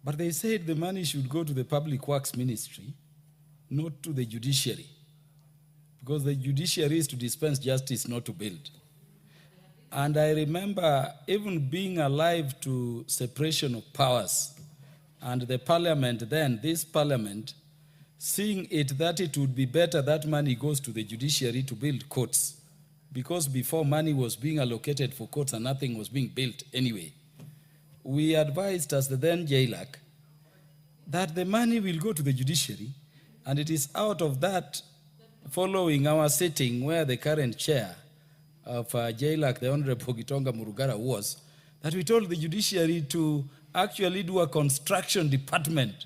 But they said the money should go to the Public Works Ministry, not to the judiciary. Because the judiciary is to dispense justice, not to build. And I remember even being alive to separation of powers, and the Parliament then, this Parliament, seeing it that it would be better that money goes to the judiciary to build courts, because before money was being allocated for courts and nothing was being built anyway. We advised as the then JLAC that the money will go to the judiciary, and it is out of that, following our sitting where the current chair of JLAC, the Honorable Gitonga Murugara, was, that we told the judiciary to actually do a construction department,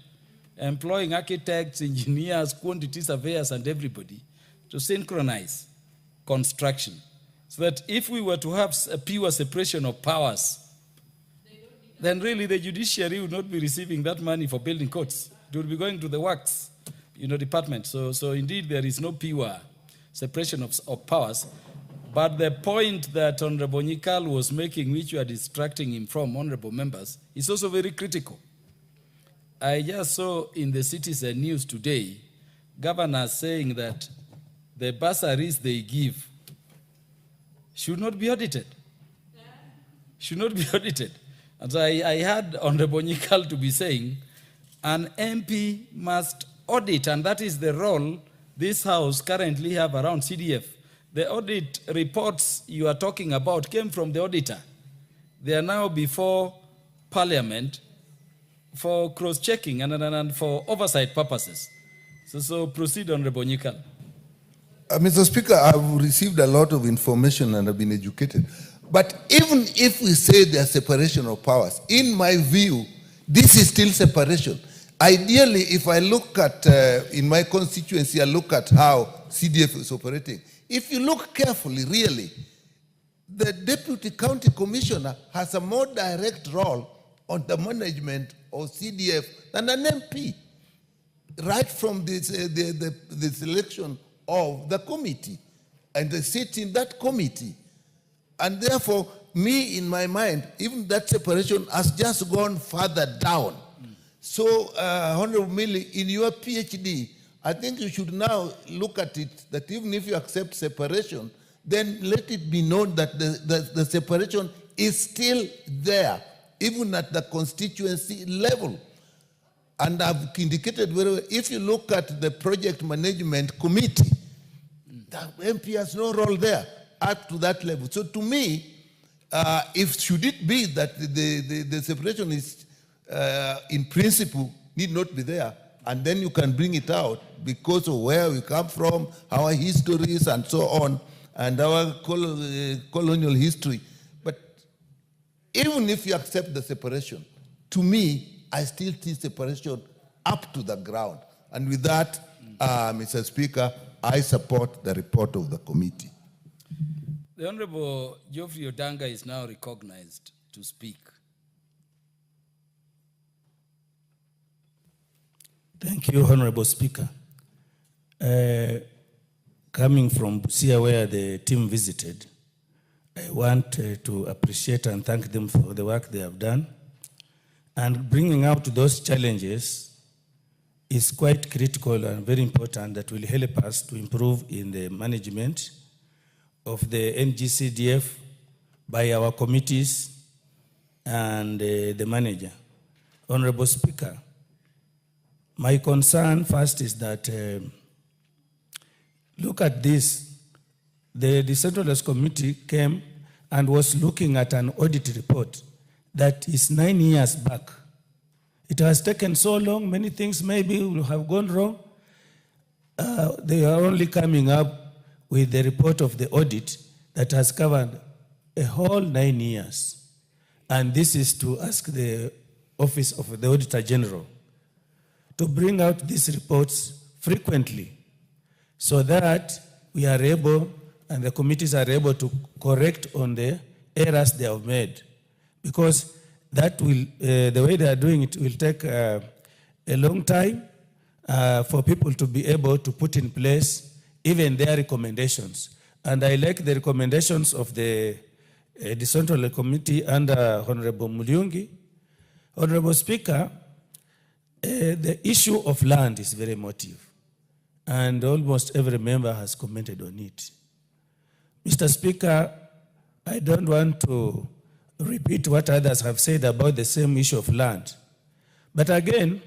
employing architects, engineers, quantity surveyors, and everybody to synchronize construction. So that if we were to have a pure separation of powers, then really the judiciary would not be receiving that money for building courts. It would be going to the works, department. So indeed there is no pure separation of powers. But the point that Honorable Nyikal was making, which you are distracting him from, honorable members, is also very critical. I just saw in the Citizen News today, governors saying that the bursaries they give should not be audited. Should not be audited. And so I heard Honorable Nyikal to be saying, an MP must audit, and that is the role this House currently have around CDF. The audit reports you are talking about came from the auditor. They are now before Parliament for cross-checking and for oversight purposes. So proceed, Honorable Nyikal. Mr. Speaker, I've received a lot of information and have been educated. But even if we say there's separation of powers, in my view, this is still separation. Ideally, if I look at, in my constituency, I look at how CDF is operating. If you look carefully, really, the Deputy County Commissioner has a more direct role on the management of CDF than an MP, right from this, the selection of the committee and the seat in that committee. And therefore, me, in my mind, even that separation has just gone further down. So, Honorable Millie, in your PhD, I think you should now look at it that even if you accept separation, then let it be known that the separation is still there, even at the constituency level. And I've indicated very well, if you look at the project management committee, the MP has no role there up to that level. So to me, if should it be that the separation is in principle need not be there, and then you can bring it out because of where we come from, our histories and so on, and our colonial history. But even if you accept the separation, to me, I still see separation up to the ground. And with that, Mr. Speaker, I support the report of the committee. The Honorable Geoffrey Odanga is now recognized to speak. Thank you, Honorable Speaker. Coming from Busia, where the team visited, I want to appreciate and thank them for the work they have done. And bringing out those challenges is quite critical and very important that will help us to improve in the management of the NGCDF by our committees and the manager. Honorable Speaker, my concern first is that, look at this, the decentralized committee came and was looking at an audit report that is 9 years back. It has taken so long, many things maybe will have gone wrong. They are only coming up with the report of the audit that has covered a whole 9 years. And this is to ask the Office of the Auditor General to bring out these reports frequently so that we are able and the committees are able to correct on the errors they have made. Because that will, the way they are doing it will take a long time for people to be able to put in place even their recommendations. And I like the recommendations of the Decentralized Committee under Honorable Mulyungi. Honorable Speaker, the issue of land is very emotive, and almost every member has commented on it. Mr. Speaker, I don't want to repeat what others have said about the same issue of land. But again,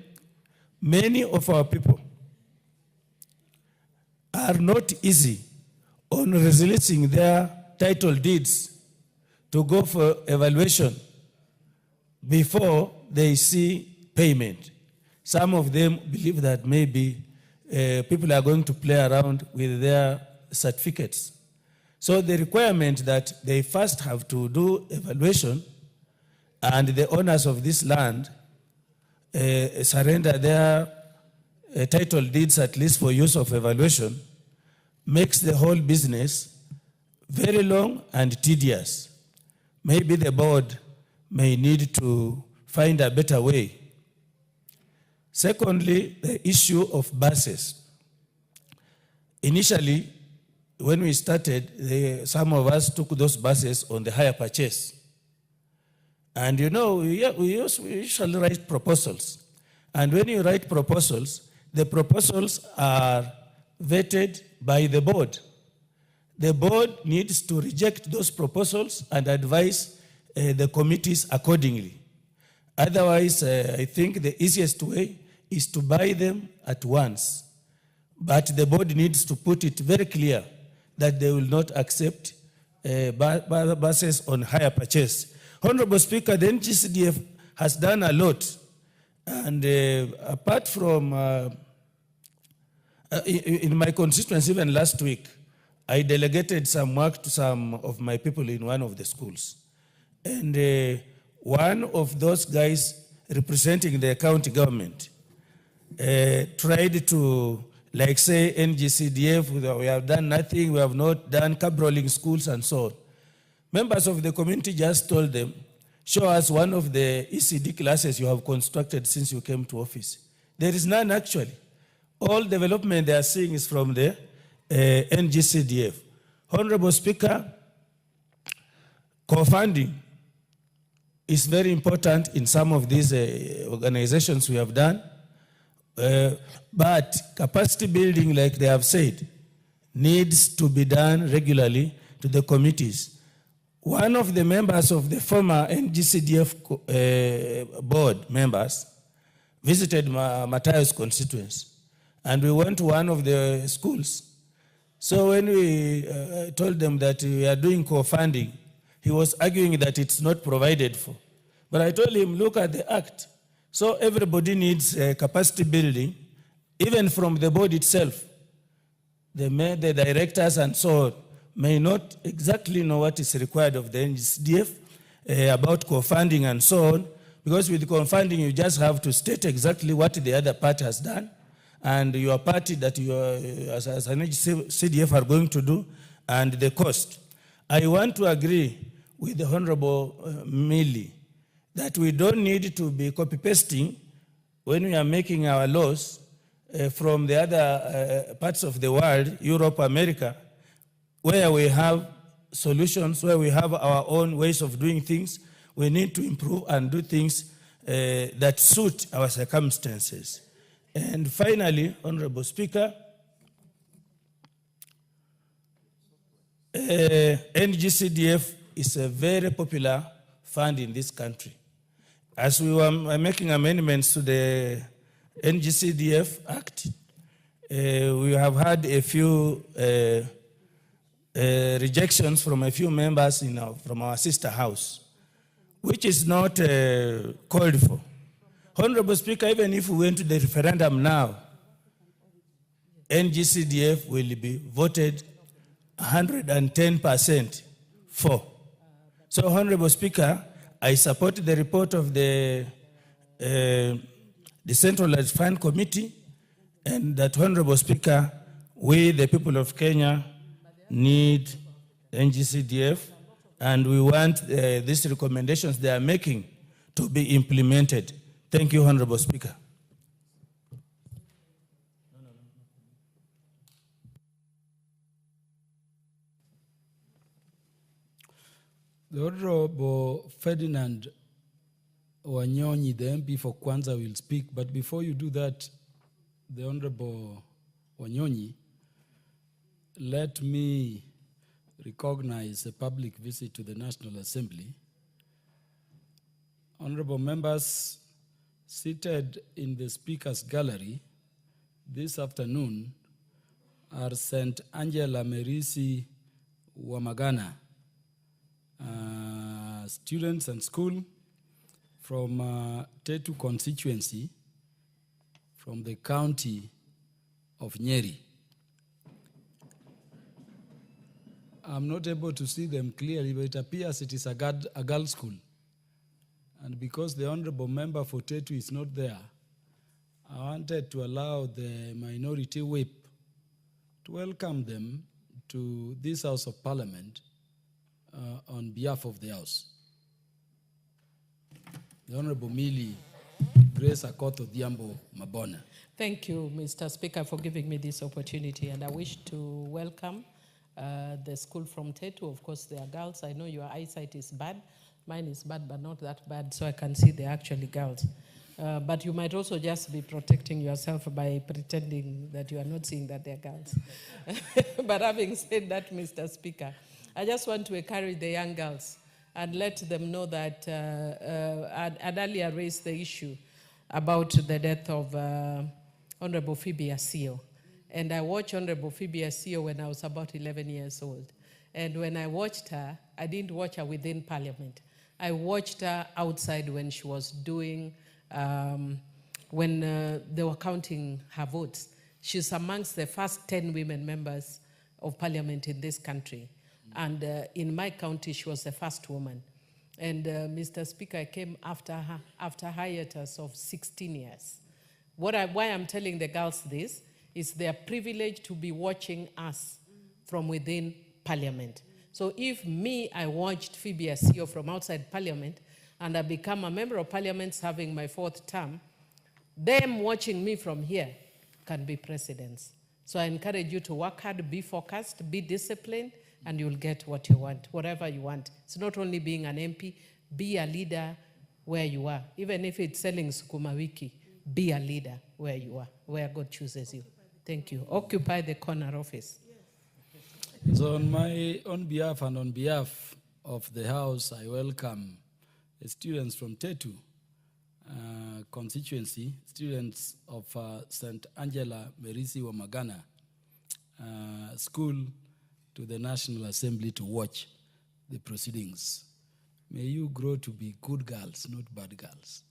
many of our people are not easy on releasing their title deeds to go for evaluation before they see payment. Some of them believe that maybe people are going to play around with their certificates. So the requirement that they first have to do evaluation and the owners of this land surrender their title deeds at least for use of evaluation makes the whole business very long and tedious. Maybe the board may need to find a better way. Secondly, the issue of buses. Initially, when we started, some of us took those buses on the hire purchase. And you know, we usually write proposals. And when you write proposals, the proposals are vetted by the board. The board needs to reject those proposals and advise the committees accordingly. Otherwise, I think the easiest way is to buy them at once. But the board needs to put it very clear that they will not accept buses on hire purchase. Honorable Speaker, the NGCDF has done a lot. And apart from, in my constituency, even last week, I delegated some work to some of my people in one of the schools. And one of those guys representing the county government tried to, like say, NGCDF, we have done nothing, we have not done cab rolling schools and so on. Members of the community just told them, show us one of the ECD classes you have constructed since you came to office. There is none actually. All development they are seeing is from the NGCDF. Honorable Speaker, co-funding is very important in some of these organizations we have done. But capacity building, like they have said, needs to be done regularly to the committees. One of the members of the former NGCDF board members visited Matayo's constituency, and we went to one of the schools. So when we told them that we are doing co-funding, he was arguing that it's not provided for. But I told him, look at the act. So everybody needs capacity building, even from the board itself. The directors and so on may not exactly know what is required of the NGCDF about co-funding and so on, because with co-funding you just have to state exactly what the other party has done and your party that you as an NGCDF are going to do and the cost. I want to agree with the Honorable Millie that we don't need to be copy-pasting when we are making our laws from the other parts of the world, Europe, America, where we have solutions, where we have our own ways of doing things. We need to improve and do things that suit our circumstances. And finally, Honorable Speaker, NGCDF is a very popular fund in this country. As we were making amendments to the NGCDF Act, we have had a few rejections from a few members from our sister house, which is not called for. Honorable Speaker, even if we went to the referendum now, NGCDF will be voted 110% for. So, Honorable Speaker, I support the report of the Decentralized Fund Committee, and that, Honorable Speaker, we, the people of Kenya, need NGCDF, and we want these recommendations they are making to be implemented. Thank you, Honorable Speaker. The Honorable Ferdinand Wanyonyi, the MP for Kwanza, will speak. But before you do that, the Honorable Wanyonyi, let me recognize a public visit to the National Assembly. Honorable members, seated in the Speaker's Gallery this afternoon are St. Angela Merisi Wamagana, students and school from Tetu constituency from the county of Nyeri. I'm not able to see them clearly, but it appears it is a girls' school. And because the Honorable Member for Tetu is not there, I wanted to allow the Minority Whip to welcome them to this House of Parliament on behalf of the House. The Honorable Millie Grace Akoto Diambo Mabona. Thank you, Mr. Speaker, for giving me this opportunity, and I wish to welcome the school from Tetu. Of course, they are girls. I know your eyesight is bad. Mine is bad, but not that bad, so I can see they're actually girls. But you might also just be protecting yourself by pretending that you are not seeing that they're girls. But having said that, Mr. Speaker, I just want to encourage the young girls and let them know that I'd earlier raised the issue about the death of Honorable Phoebe Asio. And I watched Honorable Phoebe Asio when I was about 11 years old. And when I watched her, I didn't watch her within Parliament. I watched her outside when she was doing, when they were counting her votes. She's amongst the first 10 women members of Parliament in this country. And in my county, she was the first woman. And Mr. Speaker, I came after her, after hiatus of 16 years. Why I'm telling the girls this is their privilege to be watching us from within Parliament. So if me, I watched Phoebe Asio from outside Parliament, and I become a member of Parliament serving my 4th term, them watching me from here can be presidents. So I encourage you to work hard, be focused, be disciplined, and you'll get what you want, whatever you want. It's not only being an MP, be a leader where you are. Even if it's selling sukuma wiki, be a leader where you are, where God chooses you. Thank you. Occupy the corner office. So on my own behalf and on behalf of the House, I welcome students from Tetu constituency, students of St. Angela Merisi Wamagana School, to the National Assembly to watch the proceedings. May you grow to be good girls, not bad girls.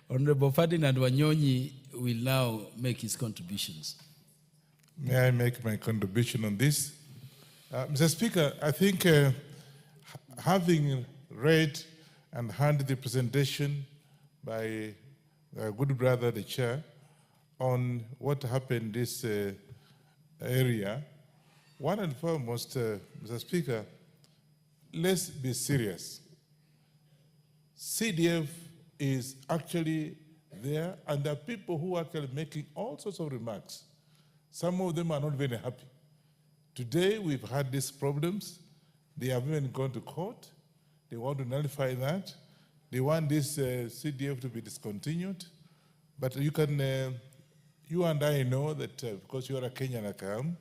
Honorable Ferdinand Wanyonyi will now make his contributions. May I make my contribution on this? Mr. Speaker, I think having read and heard the presentation by our good brother, the chair, on what happened in this area, one and foremost, Mr. Speaker, let's be serious. CDF is actually there, and there are people who are actually making all sorts of remarks. Some of them are not very happy. Today, we've had these problems. They have even gone to court. They want to nullify that. They want this CDF to be discontinued. But you can, you and I know that because you are a Kenyan like I am,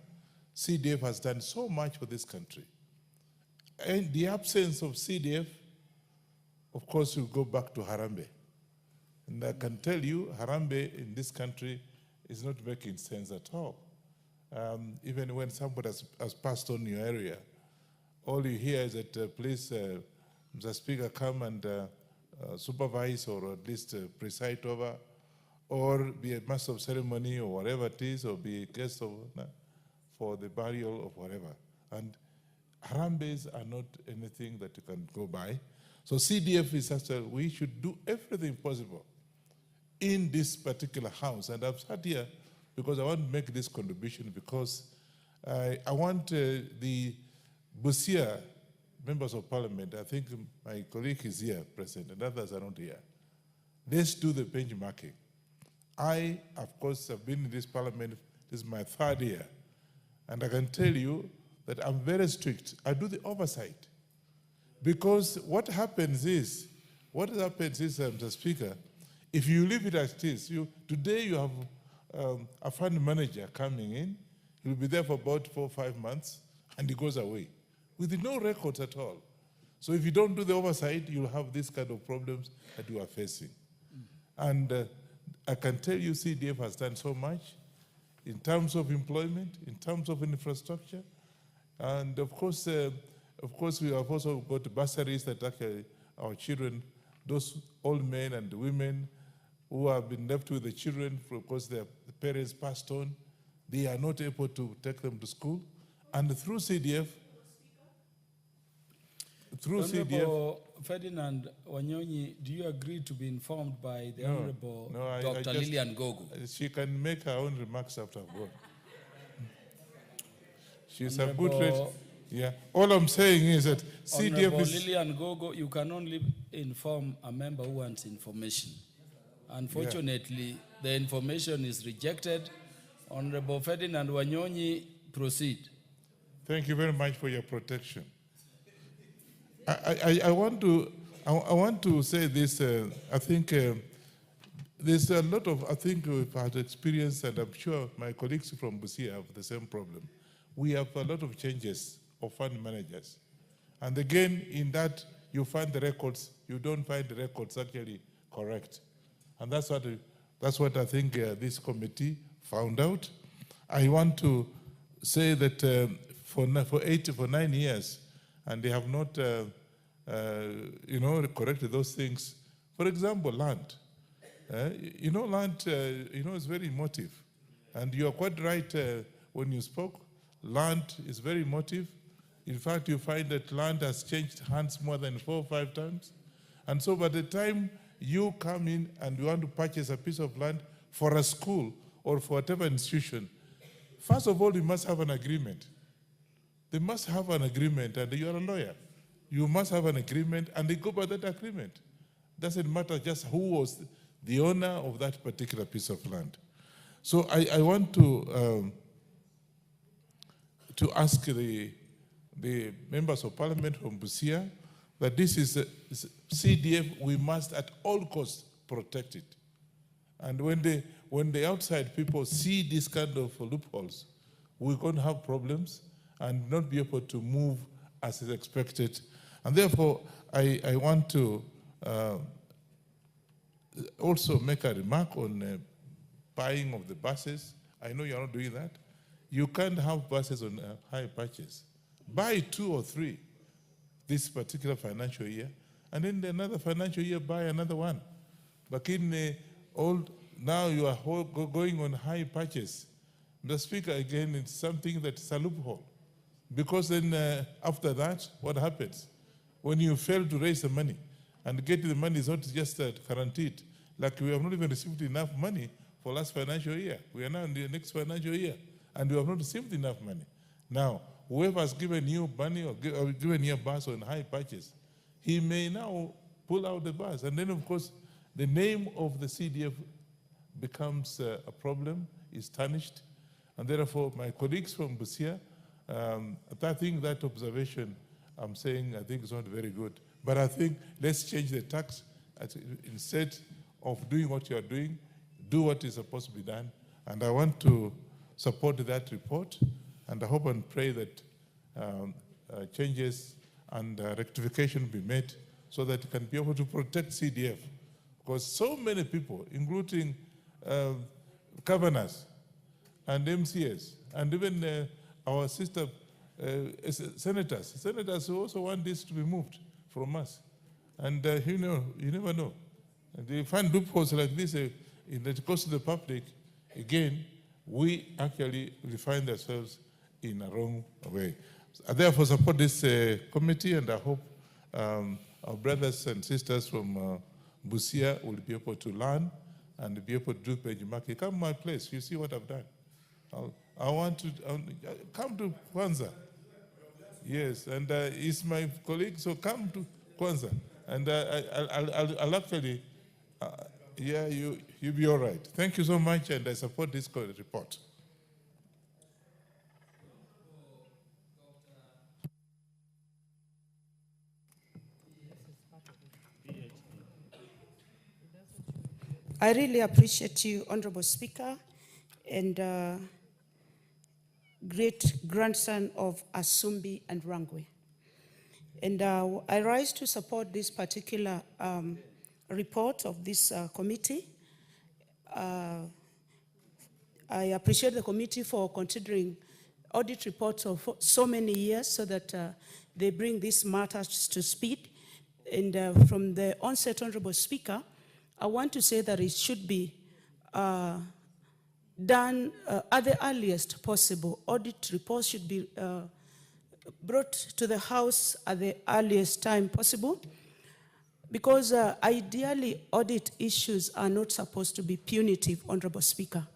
CDF has done so much for this country. And the absence of CDF, of course, will go back to Harambee. And I can tell you, Harambee in this country is not making sense at all. Even when somebody has passed on your area, all you hear is that please, Mr. Speaker, come and supervise or at least preside over, or be a master of ceremony or whatever it is, or be a guest of, for the burial of whatever. And Harambees are not anything that you can go by. So CDF is such that we should do everything possible in this particular house. And I've sat here because I want to make this contribution because I want the Busia members of parliament, I think my colleague is here present and others are not here. Let's do the benchmarking. I, of course, have been in this parliament, this is my 3rd year, and I can tell you that I'm very strict. I do the oversight. Because what happens is, Mr. Speaker, if you leave it as it is, today you have a fund manager coming in, he'll be there for about 4 or 5 months, and he goes away with no records at all. So if you don't do the oversight, you'll have this kind of problems that you are facing. And I can tell you CDF has done so much in terms of employment, in terms of infrastructure, and of course, we have also got bursaries that actually our children, those old men and women who have been left with the children because their parents passed on, they are not able to take them to school. And through CDF, Honorable Ferdinand Wanyonyi, do you agree to be informed by the Honorable Dr. Lillian Gogo? She can make her own remarks after I've gone. She's a good lady. Yeah. All I'm saying is that CDF Honorable is... Lillian Gogo, you can only inform a member who wants information. Unfortunately, the information is rejected Honorable Ferdinand Wanyonyi, proceed. Thank you very much for your protection. I want to say this. I think there's a lot of, I think we've had experience, and I'm sure my colleagues from Busia have the same problem. We have a lot of changes of fund managers. And again, in that, you find the records, you don't find the records actually correct. And that's what I think this committee found out. I want to say that for 9 years, and they have not, corrected those things. For example, land. Land, is very emotive. And you are quite right when you spoke. Land is very emotive. In fact, you find that land has changed hands more than 4 or 5 times. And so by the time you come in and you want to purchase a piece of land for a school or for whatever institution, first of all, you must have an agreement. They must have an agreement, and you are a lawyer. You must have an agreement, and they go by that agreement. Doesn't matter just who was the owner of that particular piece of land. So I want to ask the members of parliament from Busia that this is CDF, we must at all costs protect it. And when the outside people see this kind of loopholes, we're going to have problems and not be able to move as is expected. And therefore, I want to also make a remark on buying of the buses. I know you're not doing that. You can't have buses on high purchase. Buy 2 or 3 this particular financial year, and then another financial year buy another one. But in now you are going on high purchase. The Speaker, again, it's something that's a loophole. Because then after that, what happens? When you fail to raise the money, and getting the money is not just guaranteed. Like we have not even received enough money for last financial year. We are now in the next financial year, and we have not received enough money. Now, whoever has given you money or given you a bus on high purchase, he may now pull out the bus. And then, of course, the name of the CDF becomes a problem, is tarnished. And therefore, my colleagues from Busia, I think that observation I'm saying, I think is not very good. But I think let's change the tax. Instead of doing what you are doing, do what is supposed to be done. And I want to support that report. And I hope and pray that changes and rectification be made so that it can be able to protect CDF. Because so many people, including governors and MCS, and even our sister senators who also want this to be moved from us. And you never know. And they find loopholes like this that goes to the public. Again, we actually find ourselves in a wrong way. I therefore support this committee, and I hope our brothers and sisters from Busia will be able to learn and be able to do benchmarking. Come to my place, you see what I've done. I want to come to Kwanza. Yes, and he's my colleague, so come to Kwanza. And I'll actually, yeah, you'll be all right. Thank you so much, and I support this report. I really appreciate you, Honorable Speaker, and great grandson of Asumbi and Rangwe. And I rise to support this particular report of this committee. I appreciate the committee for considering audit reports of so many years so that they bring these matters to speed. And from the onset, Honorable Speaker, I want to say that it should be done at the earliest possible. Audit reports should be brought to the House at the earliest time possible, because ideally audit issues are not supposed to be punitive, Honorable Speaker.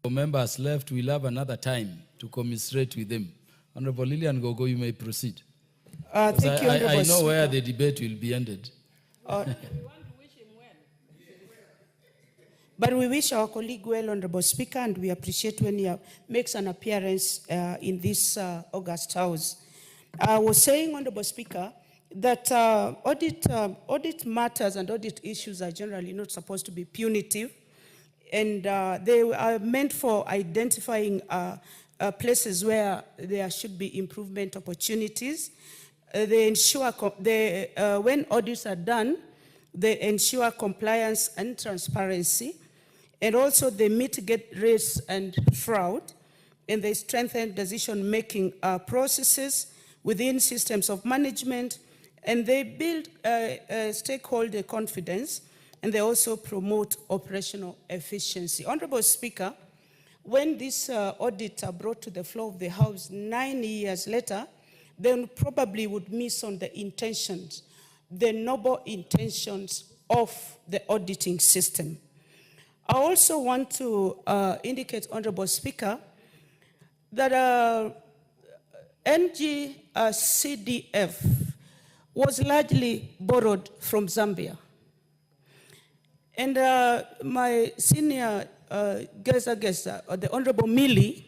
members left, we'll have another time to commiserate with them. Honorable Lillian Gogo, you may proceed. Thank you, Honorable I know where Speaker. the debate will be ended. But we wish our colleague well, Honorable Speaker, and we appreciate when he makes an appearance in this August House. I was saying, Honorable Speaker, that audit matters and audit issues are generally not supposed to be punitive, and they are meant for identifying places where there should be improvement opportunities. They ensure, when audits are done, they ensure compliance and transparency, and also they mitigate risk and fraud, and they strengthen decision-making processes within systems of management, and they build stakeholder confidence, and they also promote operational efficiency. Honorable Speaker, when this audit are brought to the floor of the House 9 years later, they probably would miss on the intentions, the noble intentions of the auditing system. I also want to indicate, Honorable Speaker, that NGCDF was largely borrowed from Zambia. And my senior guest, the Honorable Mili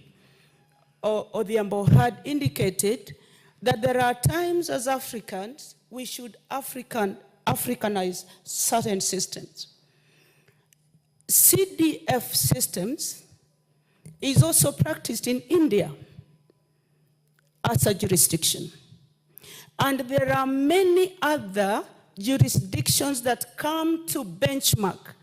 Odhiambo had indicated that there are times as Africans we should Africanize certain systems. CDF systems is also practiced in India as a jurisdiction. And there are many other jurisdictions that come to benchmark.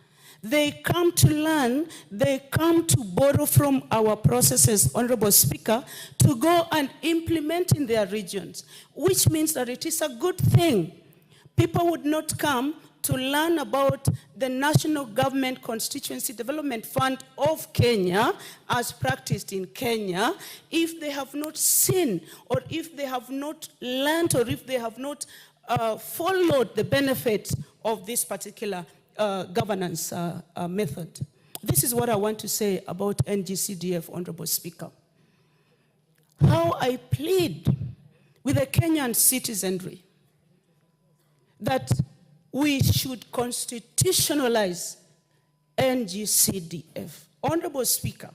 They come to learn, they come to borrow from our processes, Honorable Speaker, to go and implement in their regions, which means that it is a good thing. People would not come to learn about the National Government Constituency Development Fund of Kenya as practiced in Kenya if they have not seen, or if they have not learned, or if they have not followed the benefits of this particular governance method. This is what I want to say about NGCDF, Honorable Speaker. How I plead with the Kenyan citizenry that we should constitutionalize NGCDF. Honorable Speaker,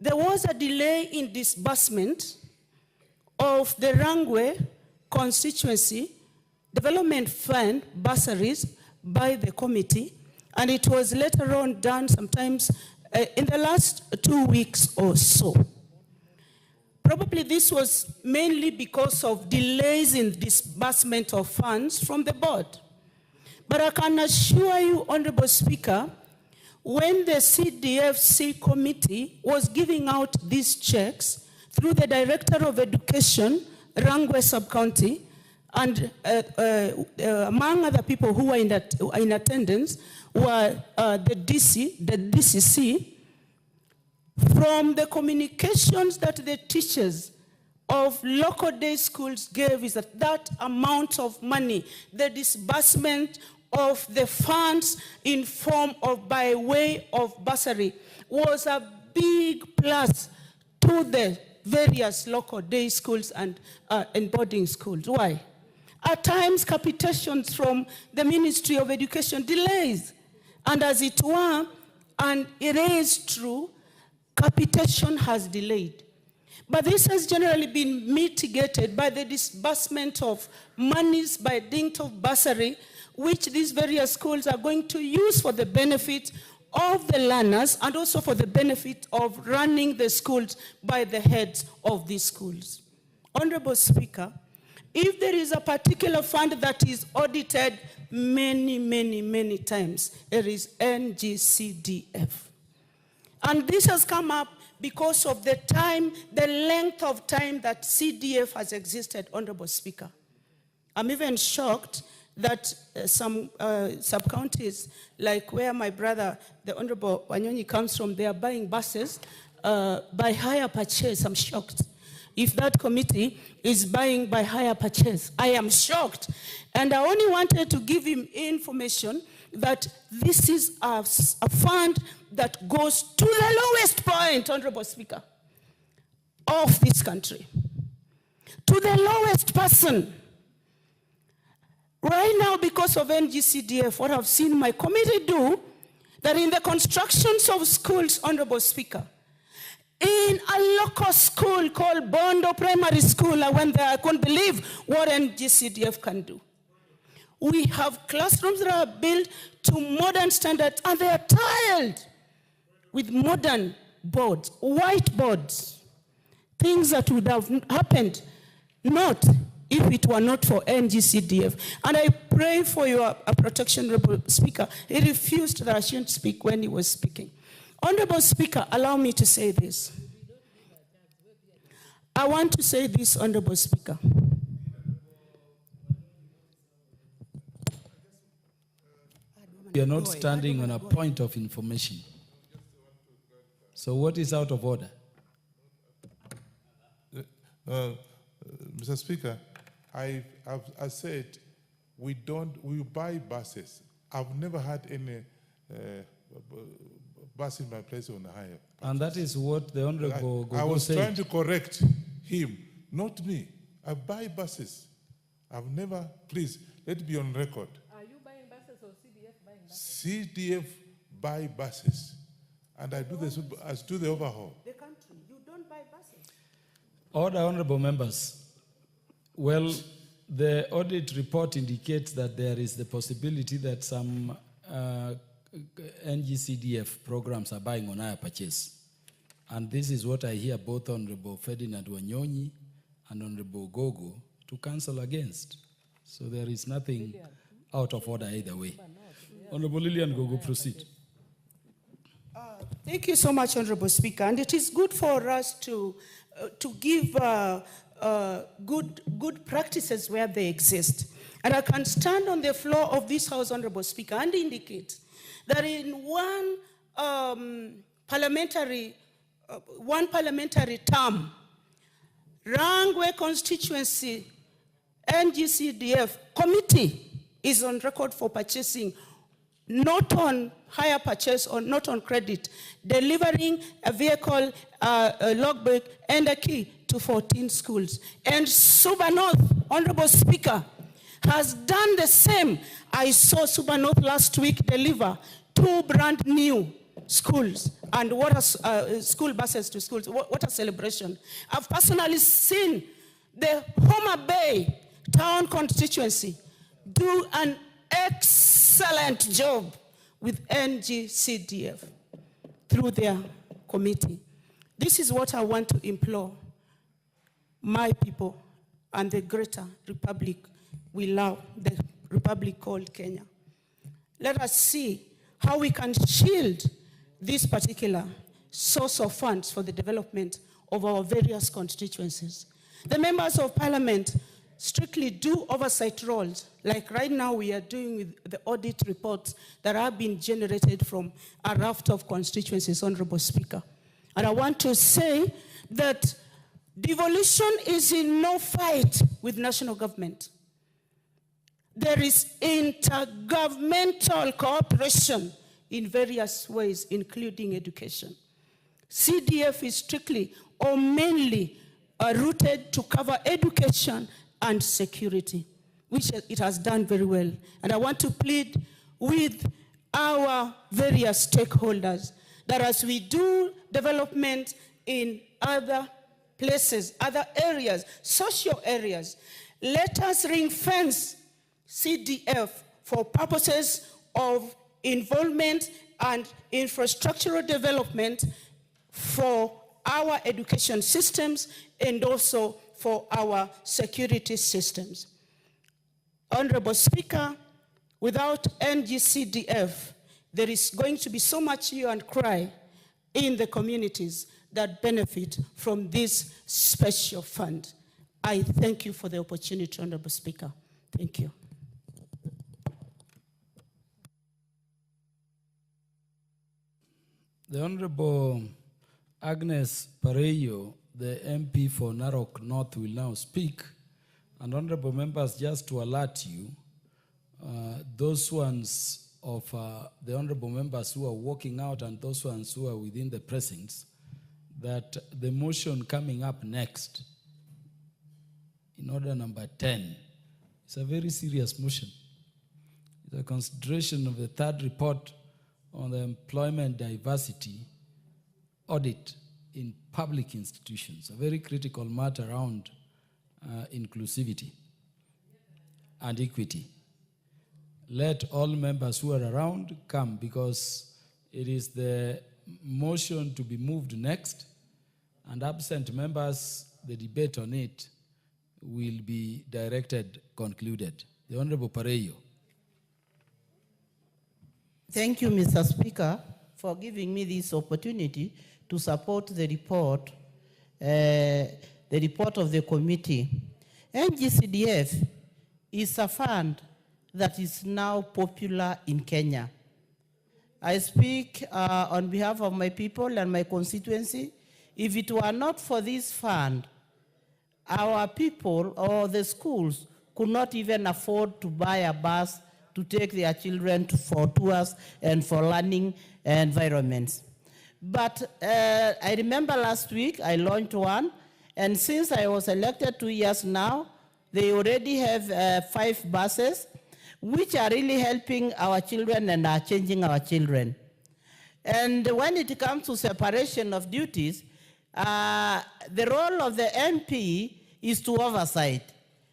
there was a delay in disbursement of the Rangwe Constituency Development Fund bursaries by the committee, and it was later on done sometimes in the last 2 weeks or so. Probably this was mainly because of delays in disbursement of funds from the board. But I can assure you, Honorable Speaker, when the CDFC committee was giving out these checks through the Director of Education, Rangwe Sub-County, and among other people who were in attendance were the DCC, from the communications that the teachers of local day schools gave is that that amount of money, the disbursement of the funds in form of by way of bursary, was a big plus to the various local day schools and boarding schools. Why? At times, capitations from the Ministry of Education delays. And as it were, and it is true, capitation has delayed. But this has generally been mitigated by the disbursement of monies by dint of bursary, which these various schools are going to use for the benefit of the learners and also for the benefit of running the schools by the heads of these schools. Honorable Speaker, if there is a particular fund that is audited many times, it is NGCDF. And this has come up because of the time, the length of time that CDF has existed, Honorable Speaker. I'm even shocked that some sub-counties, like where my brother, the Honorable Wanyonyi comes from, they are buying buses by hire purchase. I'm shocked. If that committee is buying by hire purchase, I am shocked. And I only wanted to give him information that this is a fund that goes to the lowest point, Honorable Speaker, of this country, to the lowest person. Right now, because of NGCDF, what I've seen my committee do, that in the constructions of schools, Honorable Speaker, in a local school called Bondo Primary School, I went there, I couldn't believe what NGCDF can do. We have classrooms that are built to modern standards, and they are tiled with modern boards, white boards, things that would have happened not if it were not for NGCDF. And I pray for your protection, Honorable Speaker. He refused that I shouldn't speak when he was speaking. Honorable Speaker, allow me to say this. I want to say this, Honorable Speaker. You're not standing on a point of information. So what is out of order? Mr. Speaker, I said we buy buses. I've never had any bus in my place on hire. And that is what the Honorable Gogo I was said. trying to correct him, not me. I buy buses. I've never, please, let it be on record. Are you buying buses or CDF buying buses? CDF buy buses, and I do the overhaul. The country, you don't buy buses. Order, honorable members. Well, the audit report indicates that there is the possibility that some NGCDF programs are buying on hire purchase. And this is what I hear both Honorable Ferdinand Wanyonyi and Honorable Gogo to cancel against. So there is nothing out of order either way. Honorable Lillian Gogo, proceed. Thank you so much, Honorable Speaker. And it is good for us to give good practices where they exist. And I can stand on the floor of this House, Honorable Speaker, and indicate that in one parliamentary term, Rangwe constituency NGCDF committee is on record for purchasing, not on hire purchase or not on credit, delivering a vehicle, a logbook, and a key to 14 schools. And Suba North, Honorable Speaker, has done the same. I saw Suba North last week deliver 2 brand new schools, and what a school buses to schools. What a celebration. I've personally seen the Homa Bay town constituency do an excellent job with NGCDF through their committee. This is what I want to implore my people and the greater republic we love, the republic called Kenya. Let us see how we can shield this particular source of funds for the development of our various constituencies. The members of parliament strictly do oversight roles, like right now we are doing with the audit reports that have been generated from a raft of constituencies, Honorable Speaker. And I want to say that devolution is in no fight with national government. There is intergovernmental cooperation in various ways, including education. CDF is strictly or mainly rooted to cover education and security, which it has done very well. And I want to plead with our various stakeholders that as we do development in other places, other areas, social areas, let us ring fence CDF for purposes of involvement and infrastructural development for our education systems and also for our security systems. Honorable Speaker, without NGCDF, there is going to be so much hue and cry in the communities that benefit from this special fund. I thank you for the opportunity, Honorable Speaker. Thank you. The Honorable Agnes Pareyo, the MP for Narok North, will now speak. And honorable members, just to alert you, those ones of the honorable members who are walking out and those ones who are within the precincts that the motion coming up next, in order number 10, is a very serious motion. It's a consideration of the third report on the employment diversity audit in public institutions, a very critical matter around inclusivity and equity. Let all members who are around come, because it is the motion to be moved next, and absent members, the debate on it will be concluded. The Honorable Pareyo. Thank you, Mr. Speaker, for giving me this opportunity to support the report of the committee. NGCDF is a fund that is now popular in Kenya. I speak on behalf of my people and my constituency. If it were not for this fund, our people or the schools could not even afford to buy a bus to take their children for tours and for learning environments. But I remember last week I launched one, and since I was elected 2 years now, they already have 5 buses, which are really helping our children and are changing our children. And when it comes to separation of duties, the role of the MP is to oversight.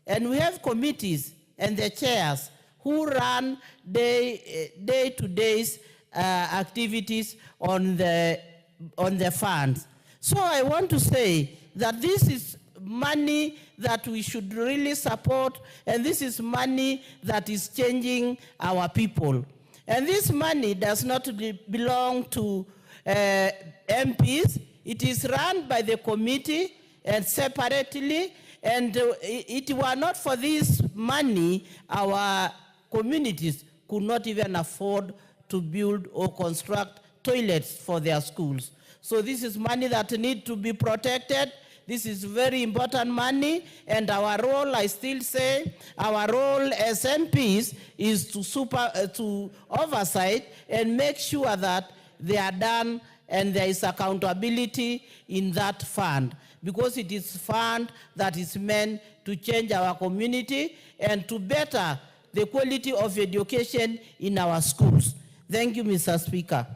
And we have committees and the chairs who run day-to-day activities on the funds. So I want to say that this is money that we should really support, and this is money that is changing our people. And this money does not belong to MPs. It is run by the committee and separately, and it were not for this money, our communities could not even afford to build or construct toilets for their schools. So this is money that needs to be protected. This is very important money, and our role, I still say, our role as MPs is to oversight and make sure that they are done and there is accountability in that fund, because it is a fund that is meant to change our community and to better the quality of education in our schools. Thank you, Mr. Speaker.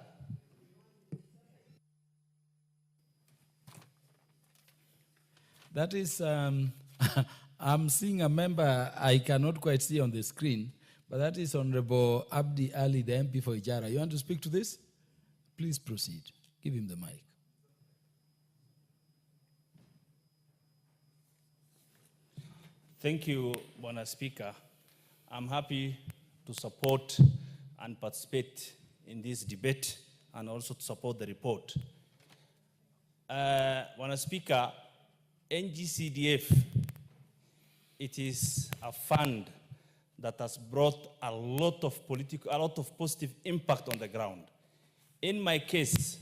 That is, I'm seeing a member I cannot quite see on the screen, but that is Honorable Abdi Ali, the MP for Ijara. You want to speak to this? Please proceed. Give him the mic. Thank you, Bwana Speaker. I'm happy to support and participate in this debate and also to support the report. Bwana Speaker, NGCDF, it is a fund that has brought a lot of positive impact on the ground. In my case,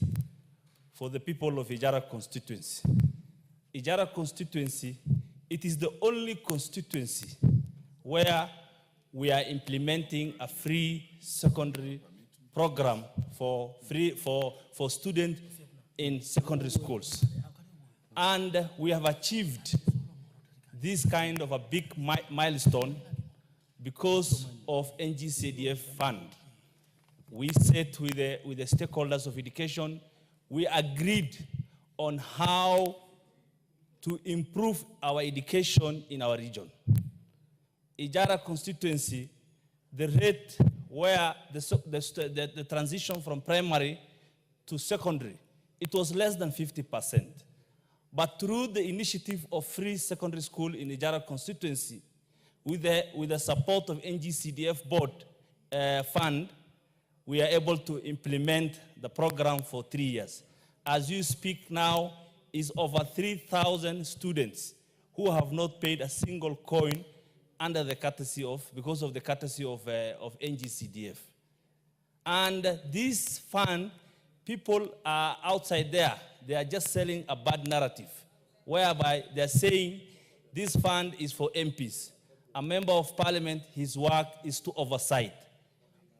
for the people of Ijara constituency, it is the only constituency where we are implementing a free secondary program for students in secondary schools. And we have achieved this kind of a big milestone because of NGCDF fund. We sat with the stakeholders of education. We agreed on how to improve our education in our region. Ijara constituency, the rate where the transition from primary to secondary, it was less than 50%. But through the initiative of free secondary school in Ijara constituency, with the support of NGCDF board fund, we are able to implement the program for 3 years. As you speak now, is over 3,000 students who have not paid a single coin under the because of the courtesy of NGCDF. And this fund, people are outside there, they are just selling a bad narrative, whereby they're saying this fund is for MPs. A member of parliament, his work is to oversight.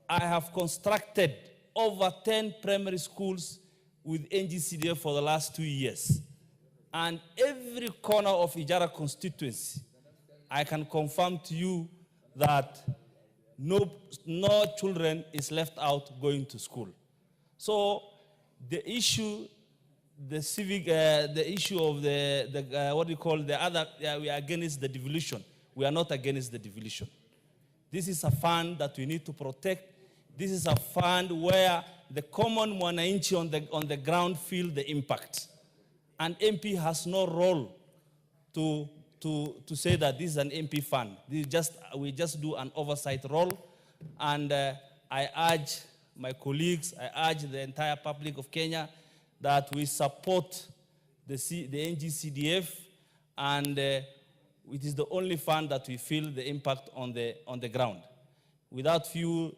I have constructed over 10 primary schools with NGCDF for the last 2 years. And every corner of Ijara constituency, I can confirm to you that no children is left out going to school. So the issue, the issue of what do you call the other, we are against the devolution. We are not against the devolution. This is a fund that we need to protect. This is a fund where the common mwananchi on the ground feel the impact. And MP has no role to say that this is an MP fund. We just do an oversight role. And I urge my colleagues, I urge the entire public of Kenya that we support the NGCDF, and it is the only fund that we feel the impact on the ground. Without few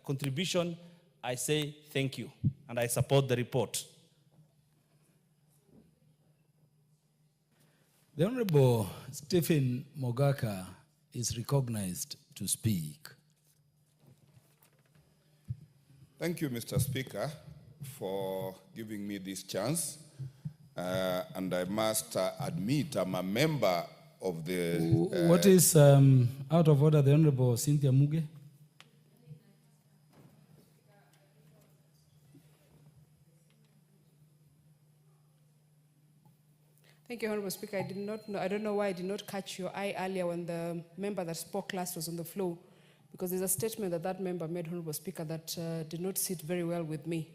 contribution, I say thank you, and I support the report. The Honorable Stephen Mogaka is recognized to speak. Thank you, Mr. Speaker, for giving me this chance. And I must admit I'm a member of the... What is out of order, the Honorable Cynthia Muge? Thank you, Honorable Speaker. I did not know, I don't know why I did not catch your eye earlier when the member that spoke last was on the floor, because there's a statement that member made, Honorable Speaker, that did not sit very well with me.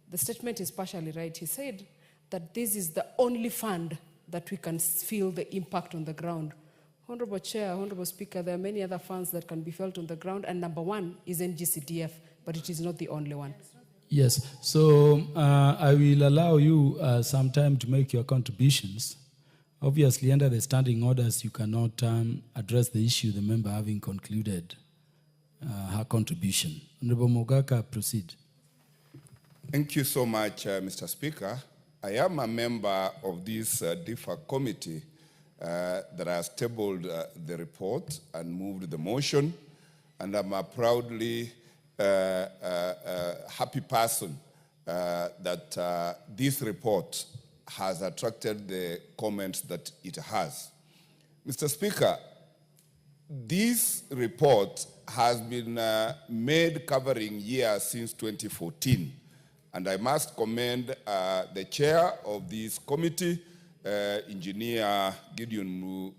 The statement is partially right. He said that this is the only fund that we can feel the impact on the ground. Honorable Chair, Honorable Speaker, there are many other funds that can be felt on the ground, and number one is NGCDF, but it is not the only one. Yes, so I will allow you some time to make your contributions. Obviously, under the standing orders, you cannot address the issue, the member having concluded her contribution. Honorable Mogaka, proceed. Thank you so much, Mr. Speaker. I am a member of this DIFA committee that has tabled the report and moved the motion, and I'm a proudly happy person that this report has attracted the comments that it has. Mr. Speaker, this report has been made covering years since 2014, and I must commend the chair of this committee, Engineer Gideon,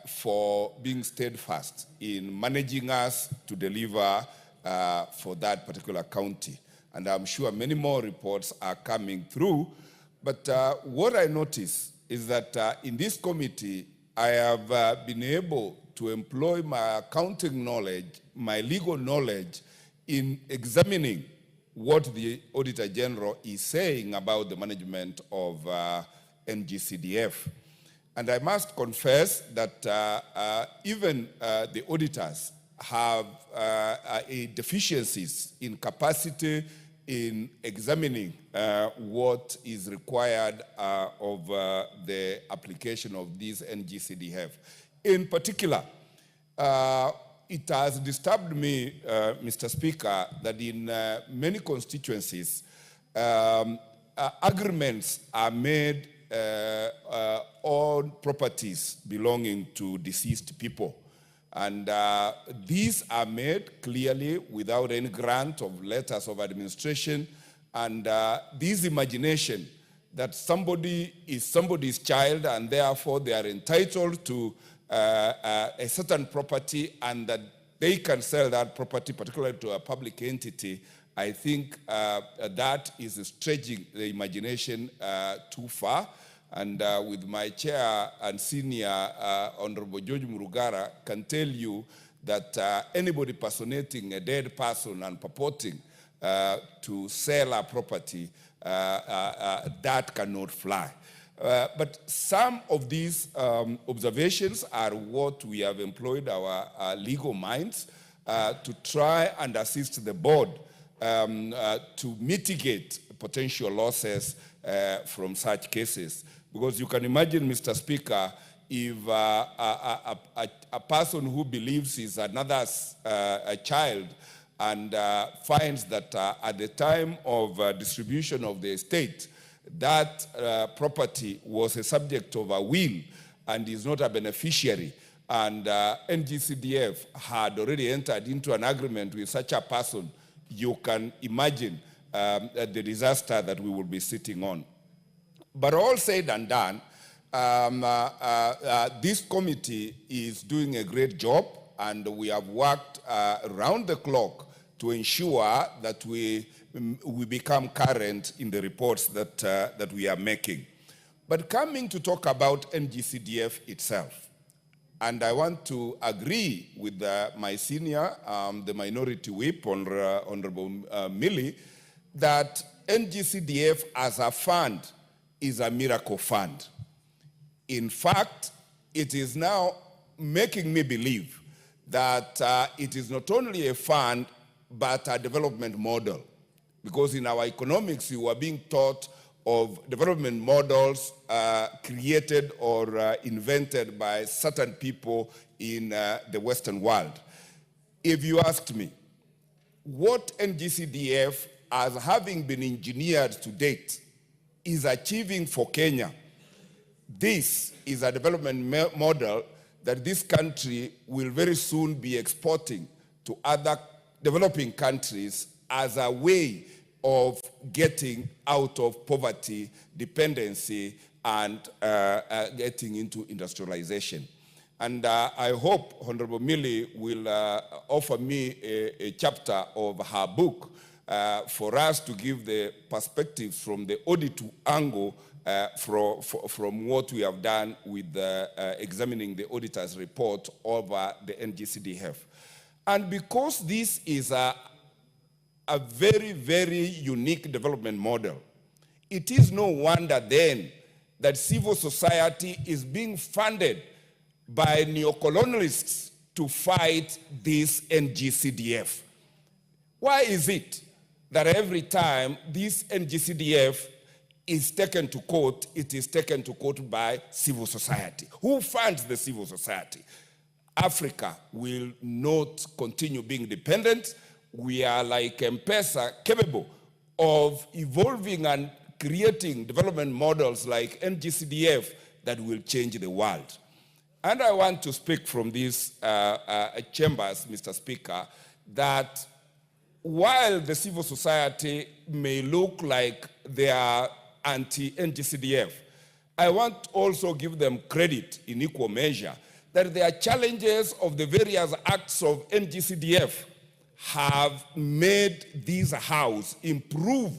for being steadfast in managing us to deliver for that particular county. And I'm sure many more reports are coming through. But what I notice is that in this committee, I have been able to employ my accounting knowledge, my legal knowledge, in examining what the Auditor General is saying about the management of NGCDF. And I must confess that even the auditors have deficiencies in capacity in examining what is required of the application of this NGCDF. In particular, it has disturbed me, Mr. Speaker, that in many constituencies, agreements are made on properties belonging to deceased people. And these are made clearly without any grant of letters of administration. And this imagination that somebody is somebody's child and therefore they are entitled to a certain property and that they can sell that property, particularly to a public entity, I think that is stretching the imagination too far. And with my chair and senior, Honorable George Murugara, can tell you that anybody personating a dead person and purporting to sell a property, that cannot fly. But some of these observations are what we have employed our legal minds to try and assist the board to mitigate potential losses from such cases. Because you can imagine, Mr. Speaker, if a person who believes he's another's child and finds that at the time of distribution of the estate, that property was a subject of a will and is not a beneficiary, and NGCDF had already entered into an agreement with such a person, you can imagine the disaster that we will be sitting on. But all said and done, this committee is doing a great job, and we have worked round the clock to ensure that we become current in the reports that we are making. But coming to talk about NGCDF itself, and I want to agree with my senior, the Minority Whip, Honorable Millie, that NGCDF as a fund is a miracle fund. In fact, it is now making me believe that it is not only a fund, but a development model. Because in our economics, we were being taught of development models created or invented by certain people in the Western world. If you asked me, what NGCDF, as having been engineered to date, is achieving for Kenya, this is a development model that this country will very soon be exporting to other developing countries as a way of getting out of poverty, dependency, and getting into industrialization. And I hope Honorable Millie will offer me a chapter of her book for us to give the perspectives from the audit angle from what we have done with examining the auditor's report over the NGCDF. And because this is a very, very unique development model, it is no wonder then that civil society is being funded by neocolonialists to fight this NGCDF. Why is it that every time this NGCDF is taken to court, it is taken to court by civil society? Who funds the civil society? Africa will not continue being dependent. We are like M-Pesa, capable of evolving and creating development models like NGCDF that will change the world. And I want to speak from these chambers, Mr. Speaker, that while the civil society may look like they are anti-NGCDF, I want also give them credit in equal measure that their challenges of the various acts of NGCDF have made this house improve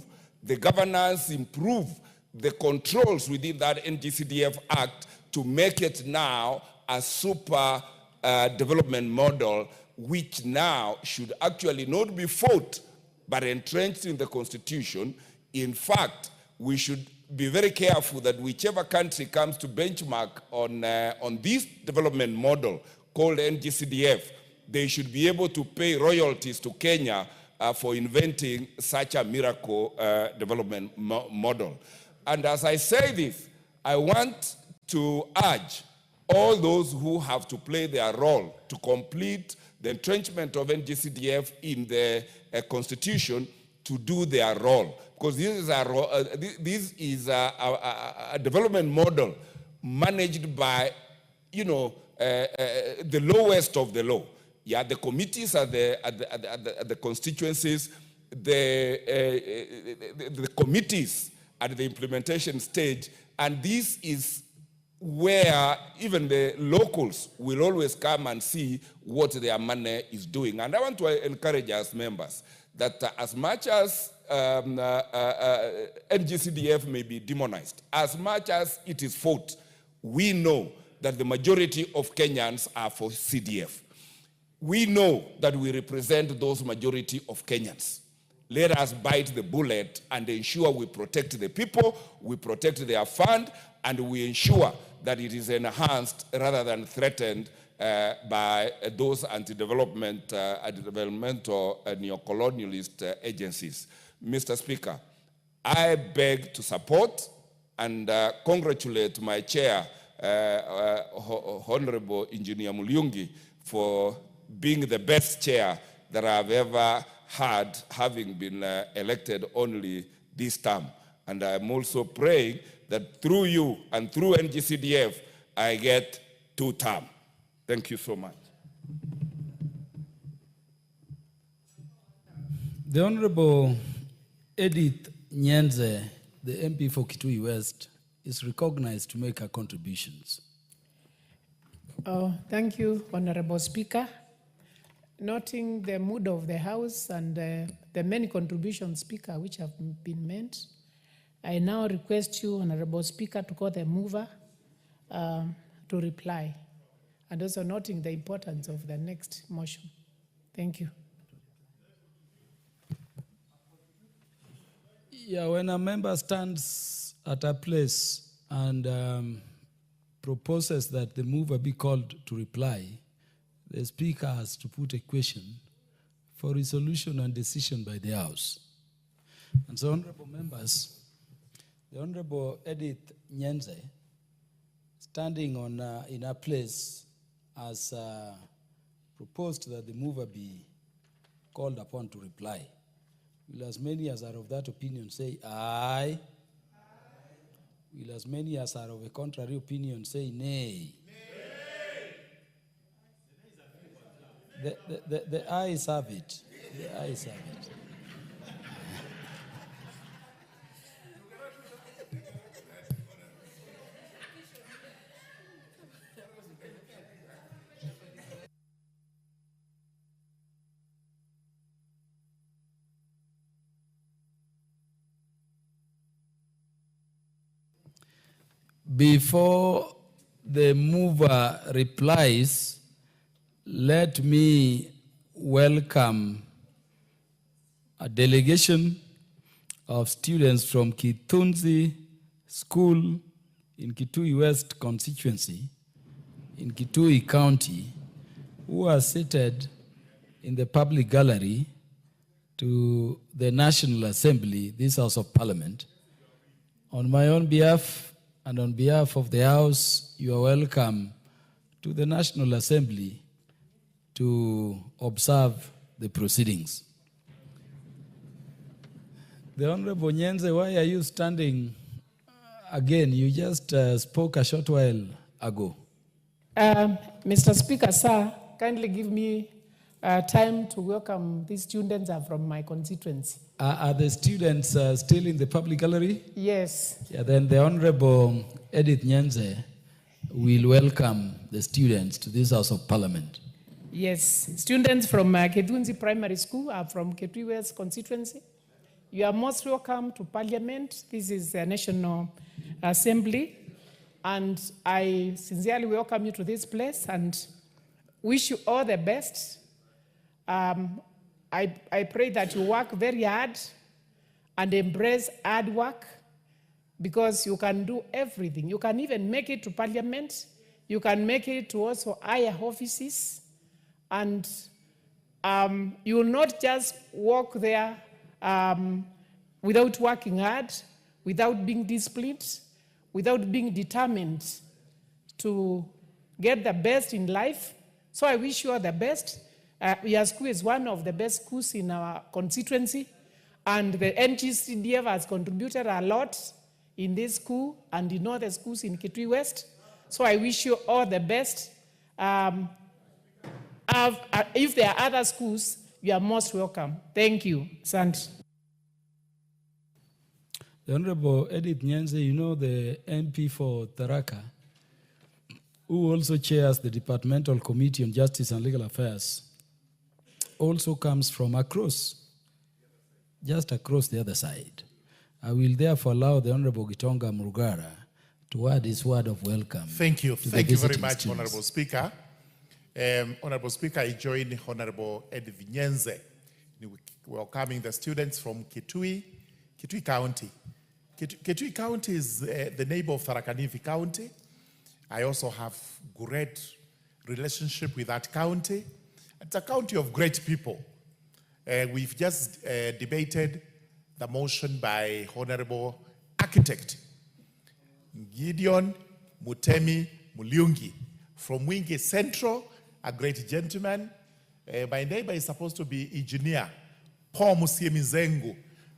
the governance, improve the controls within that NGCDF Act to make it now a super development model, which now should actually not be fought, but entrenched in the Constitution. In fact, we should be very careful that whichever country comes to benchmark on this development model called NGCDF, they should be able to pay royalties to Kenya for inventing such a miracle development model. And as I say this, I want to urge all those who have to play their role to complete the entrenchment of NGCDF in the Constitution to do their role. Because this is a development model managed by, the lowest of the low. Yeah, the committees at the constituencies, the committees at the implementation stage, and this is where even the locals will always come and see what their money is doing. And I want to encourage us members that as much as NGCDF may be demonized, as much as it is fought, we know that the majority of Kenyans are for CDF. We know that we represent those majority of Kenyans. Let us bite the bullet and ensure we protect the people, we protect their fund, and we ensure that it is enhanced rather than threatened by those anti-development, developmental neo-colonialist agencies. Mr. Speaker, I beg to support and congratulate my chair, Honorable Engineer Mulyungi for being the best chair that I've ever had, having been elected only this term. And I'm also praying that through you and through NGCDF, I get 2 terms. Thank you so much. The Honorable Edith Nyenze, the MP for Kitui West, is recognized to make her contributions. Oh, thank you, Honorable Speaker. Noting the mood of the House and the many contributions, Speaker, which have been made, I now request you, Honorable Speaker, to call the mover to reply, and also noting the importance of the next motion. Thank you. Yeah, when a member stands at a place and proposes that the mover be called to reply, the Speaker has to put a question for resolution and decision by the House. And so, honorable members, the Honorable Edith Nyenze, standing in a place, has proposed that the mover be called upon to reply. Will as many as are of that opinion say aye? Will as many as are of a contrary opinion say nay? The ayes have it. The ayes have it. Before the mover replies, let me welcome a delegation of students from Kitunzi School in Kitui West constituency in Kitui County, who are seated in the public gallery to the National Assembly, this House of Parliament. On my own behalf and on behalf of the House, you are welcome to the National Assembly to observe the proceedings. The Honorable Nyenze, why are you standing again? You just spoke a short while ago. Mr. Speaker, sir, kindly give me time to welcome these students from my constituency. Are the students still in the public gallery? Yes. Yeah, then the Honorable Edith Nyenze will welcome the students to this House of Parliament. Yes, students from Kedunzi Primary School are from Kitui West constituency. You are most welcome to Parliament. This is the National Assembly, and I sincerely welcome you to this place and wish you all the best. I pray that you work very hard and embrace hard work, because you can do everything. You can even make it to Parliament. You can make it to also higher offices. And you will not just walk there without working hard, without being disciplined, without being determined to get the best in life. So I wish you all the best. Your school is one of the best schools in our constituency, and the NGCDF has contributed a lot in this school and in other schools in Kitui West. So I wish you all the best. If there are other schools, you are most welcome. Thank you. Sant. The Honorable Edith Nyenze, you know the MP for Tharaka, who also chairs the Departmental Committee on Justice and Legal Affairs, also comes from across, just across the other side. I will therefore allow the Honorable Gitonga Murugara to add his word of welcome. Thank you. Thank you very much, Honorable Speaker. Honorable Speaker, I join Honorable Edith Nyenze in welcoming the students from Kitui County. Kitui County is the neighbor of Tharaka Nithi County. I also have great relationship with that county. It's a county of great people. We've just debated the motion by Honorable Architect Gideon Mutemi Muliungi from Wingi Central, a great gentleman. My neighbor is supposed to be engineer Paul Musiemizengu,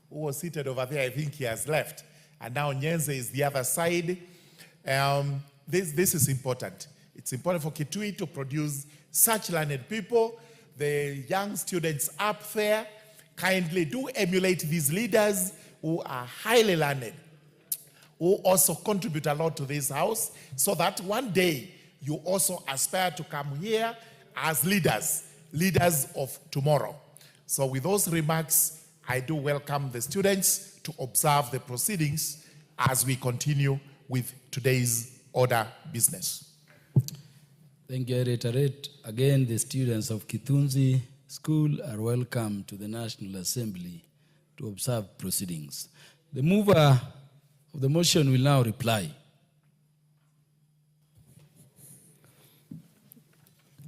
who was seated over there. I think he has left. And now Nyenze is the other side. This is important. It's important for Kitui to produce such learned people. The young students up there, kindly do emulate these leaders who are highly learned, who also contribute a lot to this house, so that one day you also aspire to come here as leaders of tomorrow. So with those remarks, I do welcome the students to observe the proceedings as we continue with today's order business. Thank you. I reiterate again, the students of Kitunzi School are welcome to the National Assembly to observe proceedings. The mover of the motion will now reply.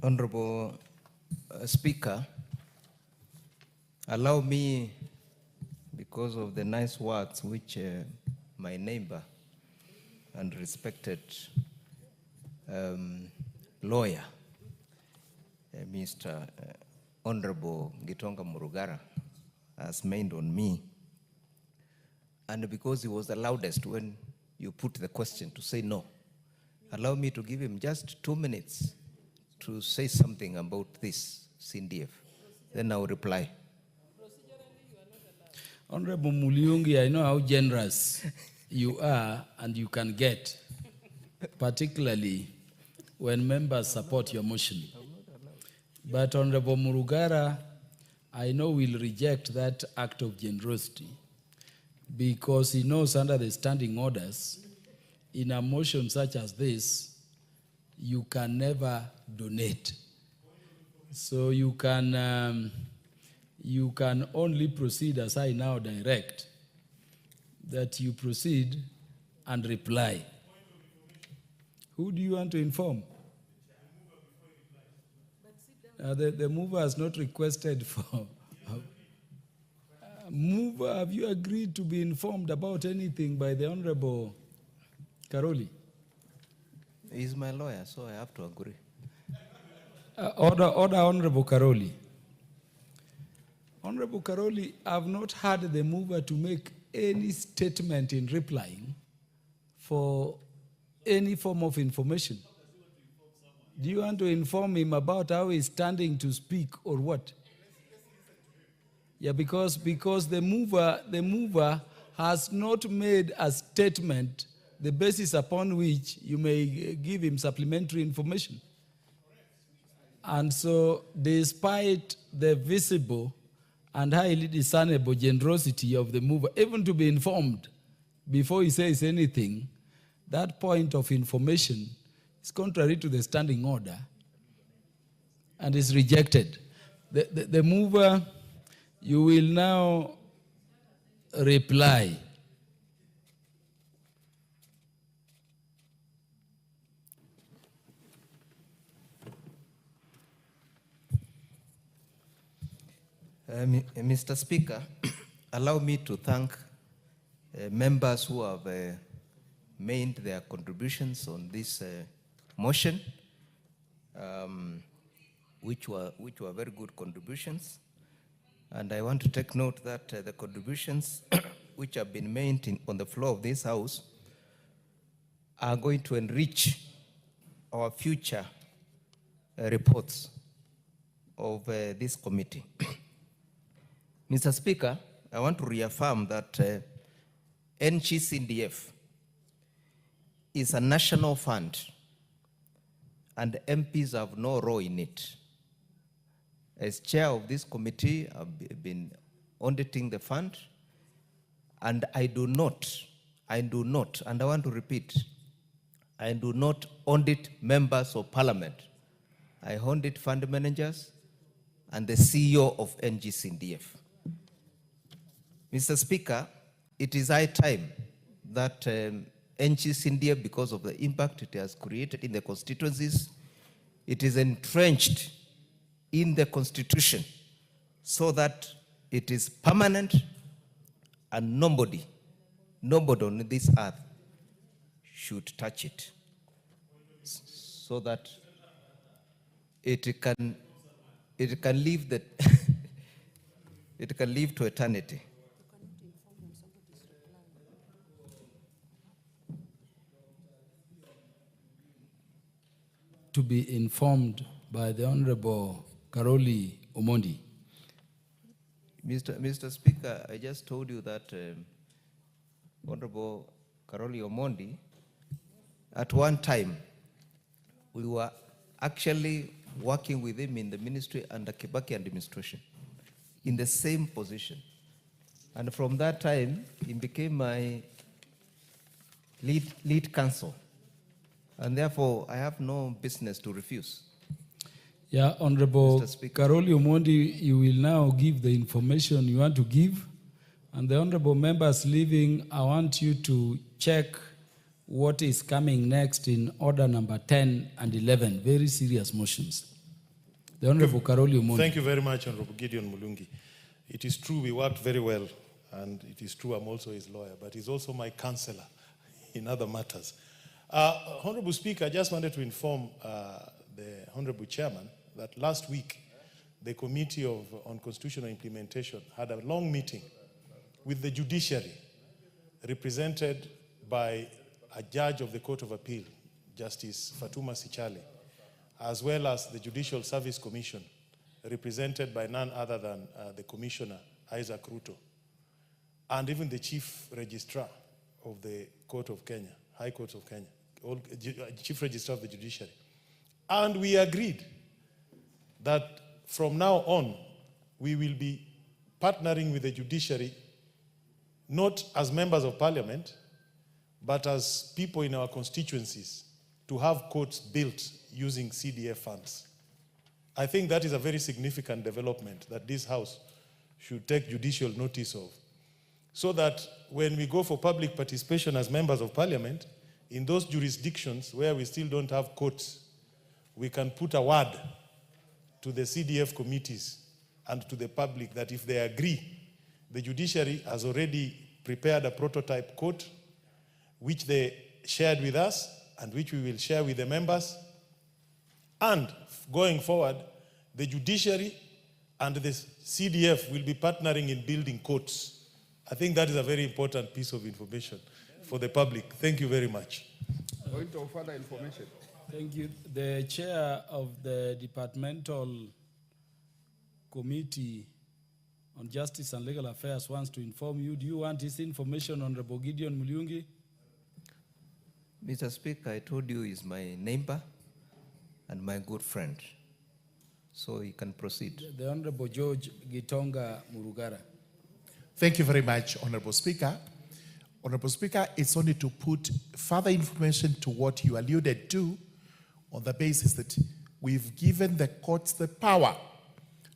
Honorable Speaker, allow me, because of the nice words which my neighbor and respected lawyer, Mr. Honorable Gitonga Murugara, has made on me, and because he was the loudest when you put the question to say no, allow me to give him just 2 minutes to say something about this CNDF. Then I will reply. Honorable Muliungi, I know how generous you are and you can get, particularly when members support your motion. But Honorable Murugara, I know will reject that act of generosity because he knows under the standing orders, in a motion such as this, you can never donate. So you can only proceed as I now direct, that you proceed and reply. Who do you want to inform? The mover has not requested for. Mover, have you agreed to be informed about anything by the Honorable Karoli? He's my lawyer, so I have to agree. Order, Honorable Karoli. Honorable Karoli, I have not heard the mover to make any statement in replying for any form of information. Do you want to inform him about how he's standing to speak or what? Yeah, because the mover has not made a statement, the basis upon which you may give him supplementary information. And so, despite the visible and highly discernible generosity of the mover, even to be informed before he says anything, that point of information is contrary to the standing order and is rejected. The mover, you will now reply. Mr. Speaker, allow me to thank members who have made their contributions on this motion, which were very good contributions. And I want to take note that the contributions which have been made on the floor of this House are going to enrich our future reports of this committee. Mr. Speaker, I want to reaffirm that NGCDF is a national fund and MPs have no role in it. As chair of this committee, I've been auditing the fund, and I do not, and I want to repeat, I do not audit members of parliament. I audit fund managers and the CEO of NGCDF. Mr. Speaker, it is high time that NGCDF, because of the impact it has created in the constituencies, it is entrenched in the Constitution so that it is permanent and nobody on this earth should touch it. so that it can live the it can live to eternity. To be informed by the Honorable Karoli Omondi. Mr. Speaker, I just told you that Honorable Karoli Omondi, at one time, we were actually working with him in the ministry under Kibaki administration, in the same position. And from that time, he became my lead counsel. And therefore, I have no business to refuse. Yeah, Honorable Karoli Omondi, you will now give the information you want to give. And the Honorable members leaving, I want you to check what is coming next in order number 10 and 11, very serious motions. The Honorable Karoli Omondi. Thank you very much, Honorable Gideon Mulungi. It is true we worked very well, and it is true I'm also his lawyer, but he's also my counselor in other matters. Honorable Speaker, I just wanted to inform the Honorable Chairman that last week, the Committee on Constitutional Implementation had a long meeting with the judiciary, represented by a judge of the Court of Appeal, Justice Fatuma Sichale, as well as the Judicial Service Commission, represented by none other than the Commissioner, Isaac Ruto, and even the Chief Registrar of the Court of Kenya, High Court of Kenya, Chief Registrar of the Judiciary. And we agreed that from now on, we will be partnering with the judiciary, not as members of parliament, but as people in our constituencies, to have courts built using CDF funds. I think that is a very significant development that this House should take judicial notice of, so that when we go for public participation as members of parliament, in those jurisdictions where we still don't have courts, we can put a word to the CDF committees and to the public that if they agree, the judiciary has already prepared a prototype court which they shared with us and which we will share with the members. And going forward, the judiciary and the CDF will be partnering in building courts. I think that is a very important piece of information for the public. Thank you very much. Point of further information. Thank you. The chair of the Departmental Committee on Justice and Legal Affairs wants to inform you. Do you want this information, Honorable Gideon Mulungi? Mr. Speaker, I told you he's my neighbor and my good friend. So you can proceed. The Honorable George Gitonga Murugara. Thank you very much, Honorable Speaker. Honorable Speaker, it's only to put further information to what you alluded to on the basis that we've given the courts the power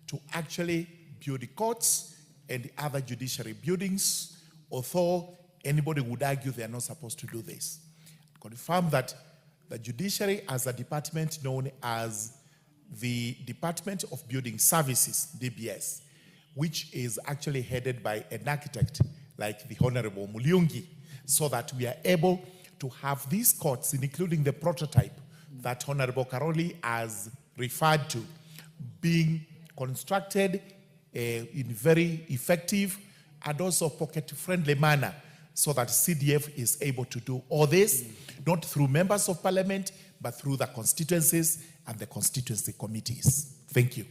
to actually build the courts and other judiciary buildings, although anybody would argue they are not supposed to do this. Confirm that the judiciary as a department known as the Department of Building Services, DBS, which is actually headed by an architect like the Honorable Mulungi, so that we are able to have these courts, including the prototype that Honorable Karoli has referred to, being constructed in very effective and also pocket-friendly manner, so that CDF is able to do all this, not through members of parliament, but through the constituencies and the constituency committees. Thank you.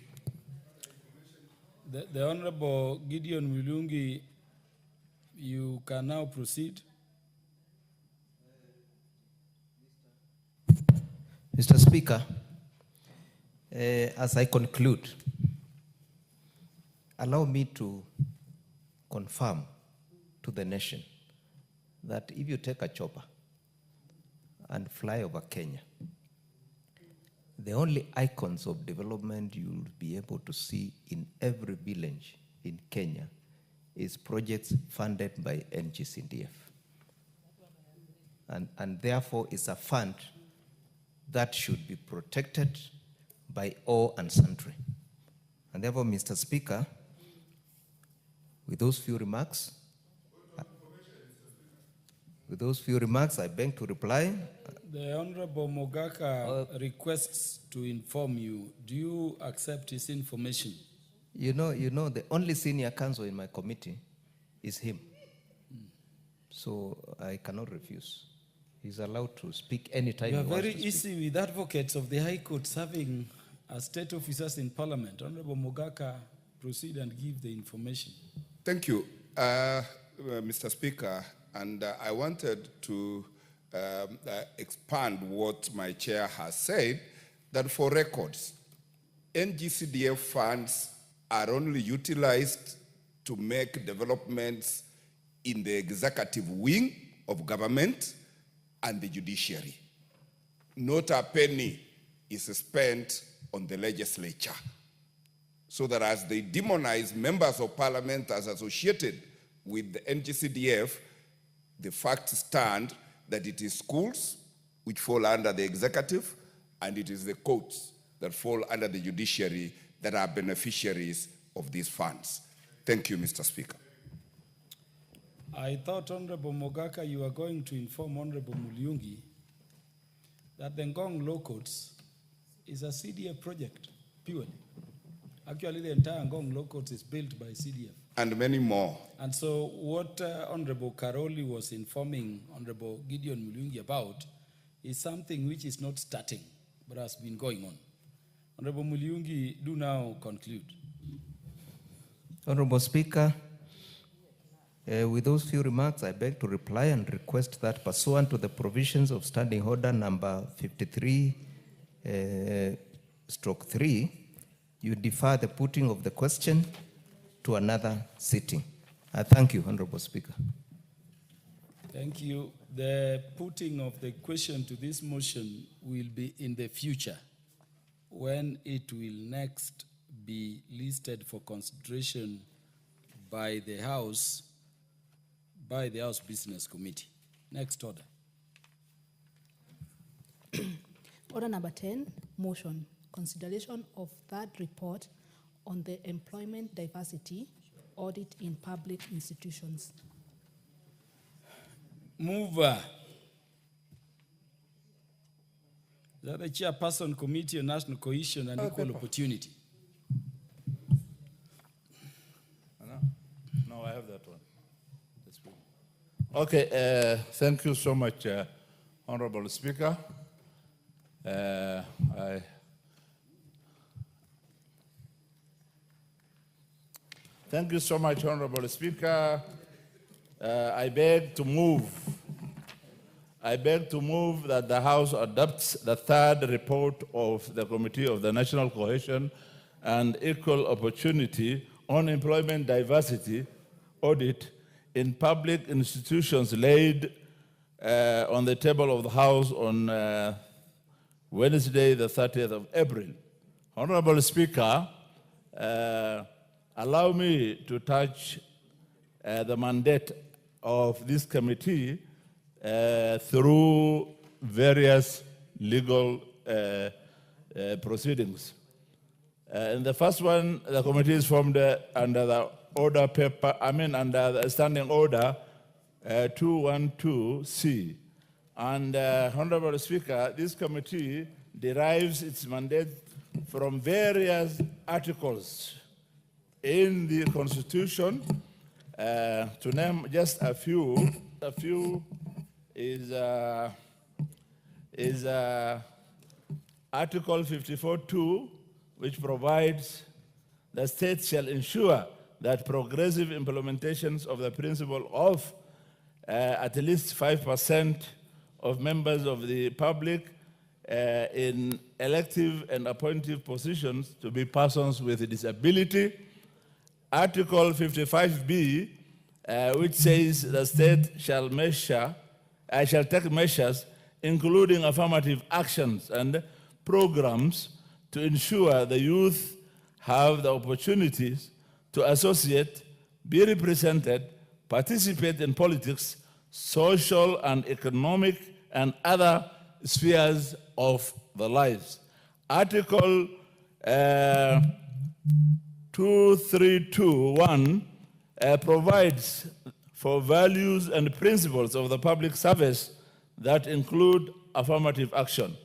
The Honorable Gideon Mulungi, you can now proceed. Mr. Speaker, as I conclude, allow me to confirm to the nation that if you take a chopper and fly over Kenya, the only icons of development you'll be able to see in every village in Kenya is projects funded by NGCDF. And therefore is a fund that should be protected by all and sundry. And therefore, Mr. Speaker, with those few remarks, With those few remarks, I beg to reply. The Honorable Mogaka requests to inform you. Do you accept his information? You know, the only senior counsel in my committee is him. So I cannot refuse. He's allowed to speak anytime You are he wants very to speak. easy with advocates of the High Court serving as state officers in Parliament. Honorable Mogaka, proceed and give the information. Thank you, Mr. Speaker. And I wanted to expand what my chair has said, that for records, NGCDF funds are only utilized to make developments in the executive wing of government and the judiciary. Not a penny is spent on the legislature. So that as they demonize members of parliament as associated with the NGCDF, the facts stand that it is schools which fall under the executive, and it is the courts that fall under the judiciary that are beneficiaries of these funds. Thank you, Mr. Speaker. I thought, Honorable Mogaka, you were going to inform Honorable Muliungi that the Ngong Law Courts is a CDF project, purely. Actually, the entire Ngong Law Courts is built by CDF. And many more. And so what Honorable Karoli was informing Honorable Gideon Muliungi about is something which is not starting, but has been going on. Honorable Muliungi, do now conclude. Honorable Speaker, with those few remarks, I beg to reply and request that pursuant to the provisions of Standing Order number 53/3, you defer the putting of the question to another sitting. I thank you, Honorable Speaker. Thank you. The putting of the question to this motion will be in the future when it will next be listed for consideration by the House Business Committee. Next order. Order number 10, motion. Consideration of third report on the employment diversity audit in public institutions. Mover. That the chairperson, Committee on National Cohesion and Equal Opportunity. No, I have that one. Okay, thank you so much, Honorable Speaker. Thank you so much, Honorable Speaker. I beg to move that the House adopts the third report of the Committee of the National Cohesion and Equal Opportunity on Employment Diversity Audit in public institutions laid on the table of the House on Wednesday, the 30th of April. Honorable Speaker, allow me to touch the mandate of this committee through various legal proceedings. In the first one, the committee is formed under the order paper, under the standing order 212C. And Honorable Speaker, this committee derives its mandate from various articles in the Constitution. To name just a few is Article 54(2), which provides the state shall ensure that progressive implementations of the principle of at least 5% of members of the public in elective and appointive positions to be persons with disability. Article 55B, which says the state shall take measures including affirmative actions and programs to ensure the youth have the opportunities to associate, be represented, participate in politics, social and economic and other spheres of their lives. Article 2321 provides for values and principles of the public service that include affirmative action.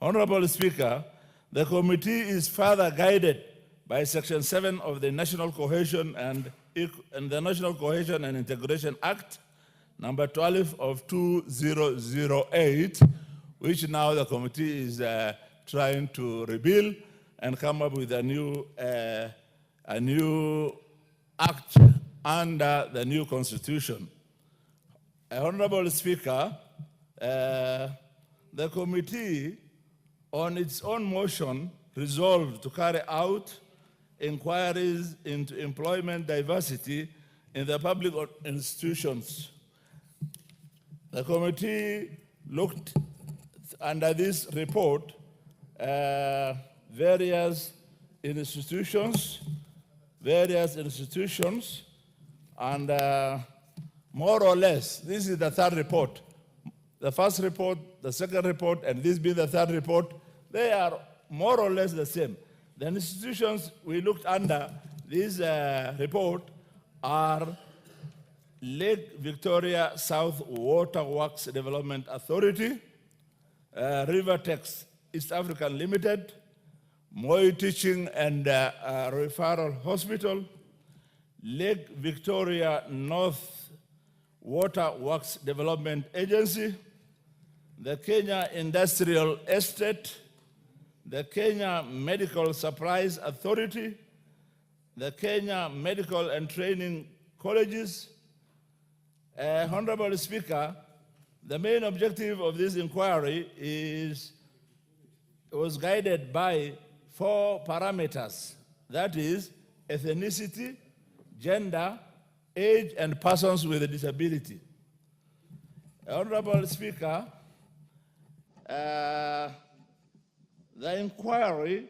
Honorable Speaker, the committee is further guided by Section 7 of the National Cohesion and the National Cohesion and Integration Act, number 12 of 2008, which now the committee is trying to rebuild and come up with a new act under the new constitution. Honorable Speaker, the committee on its own motion resolved to carry out inquiries into employment diversity in the public institutions. The committee looked under this report various institutions, and more or less, this is the third report. The first report, the second report, and this being the third report, they are more or less the same. The institutions we looked under this report are Lake Victoria South Water Works Development Authority, Rivertex East African Limited, Moi Teaching and Referral Hospital, Lake Victoria North Water Works Development Agency, the Kenya Industrial Estate, the Kenya Medical Supplies Authority, the Kenya Medical and Training Colleges. Honorable Speaker, the main objective of this inquiry was guided by 4 parameters, that is, ethnicity, gender, age, and persons with a disability. Honorable Speaker, the inquiry,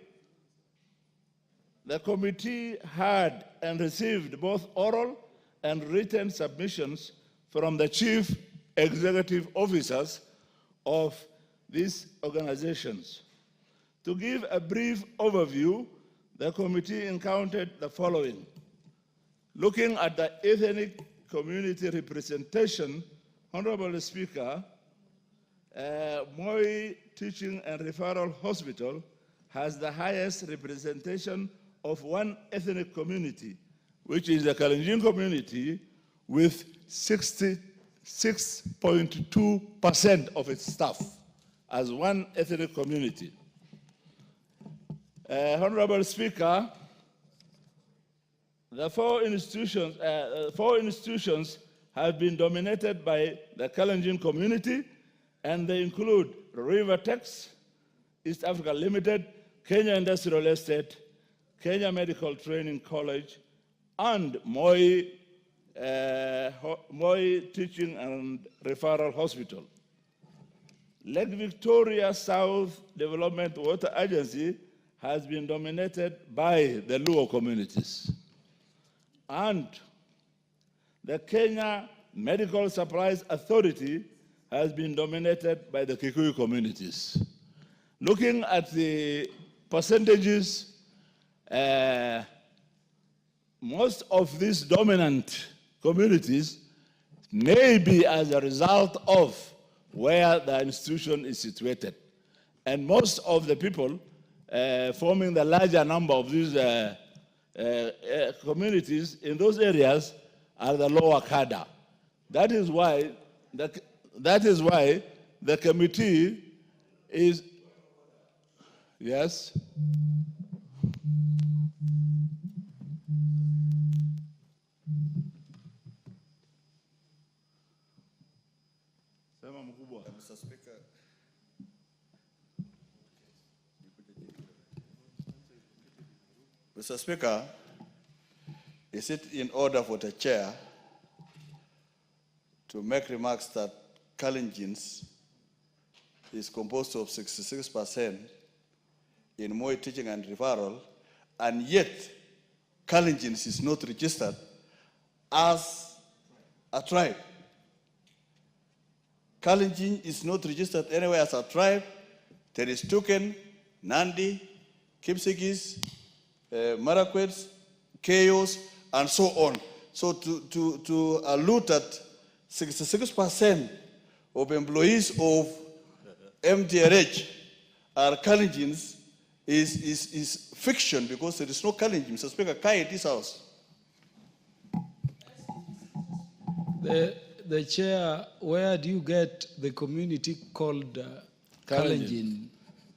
the committee had and received both oral and written submissions from the chief executive officers of these organizations. To give a brief overview, the committee encountered the following. Looking at the ethnic community representation, Honorable Speaker, Moi Teaching and Referral Hospital has the highest representation of one ethnic community, which is the Kalenjin community, with 66.2% of its staff as one ethnic community. Honorable Speaker, the 4 institutions have been dominated by the Kalenjin community, and they include Rivertex, East Africa Limited, Kenya Industrial Estate, Kenya Medical Training College, and Moi Teaching and Referral Hospital. Lake Victoria South Development Water Agency has been dominated by the Luo communities. And the Kenya Medical Supplies Authority has been dominated by the Kikuyu communities. Looking at the percentages, most of these dominant communities may be as a result of where the institution is situated. And most of the people forming the larger number of these communities in those areas are the lower cadre. That is why the committee is, yes? Mr. Speaker. Mr. Speaker, is it in order for the chair to make remarks that Kalenjins is composed of 66% in Moi Teaching and Referral, and yet Kalenjins is not registered as a tribe? Kalenjin is not registered anywhere as a tribe. There is Tuken, Nandi, Kipsigis, Marakwets, Keos, and so on. So to allude that 66% of employees of MTRH are Kalenjins is fiction, because there is no Kalenjin. Mr. Speaker, Kai at this house. The chair, where do you get the community called Kalenjin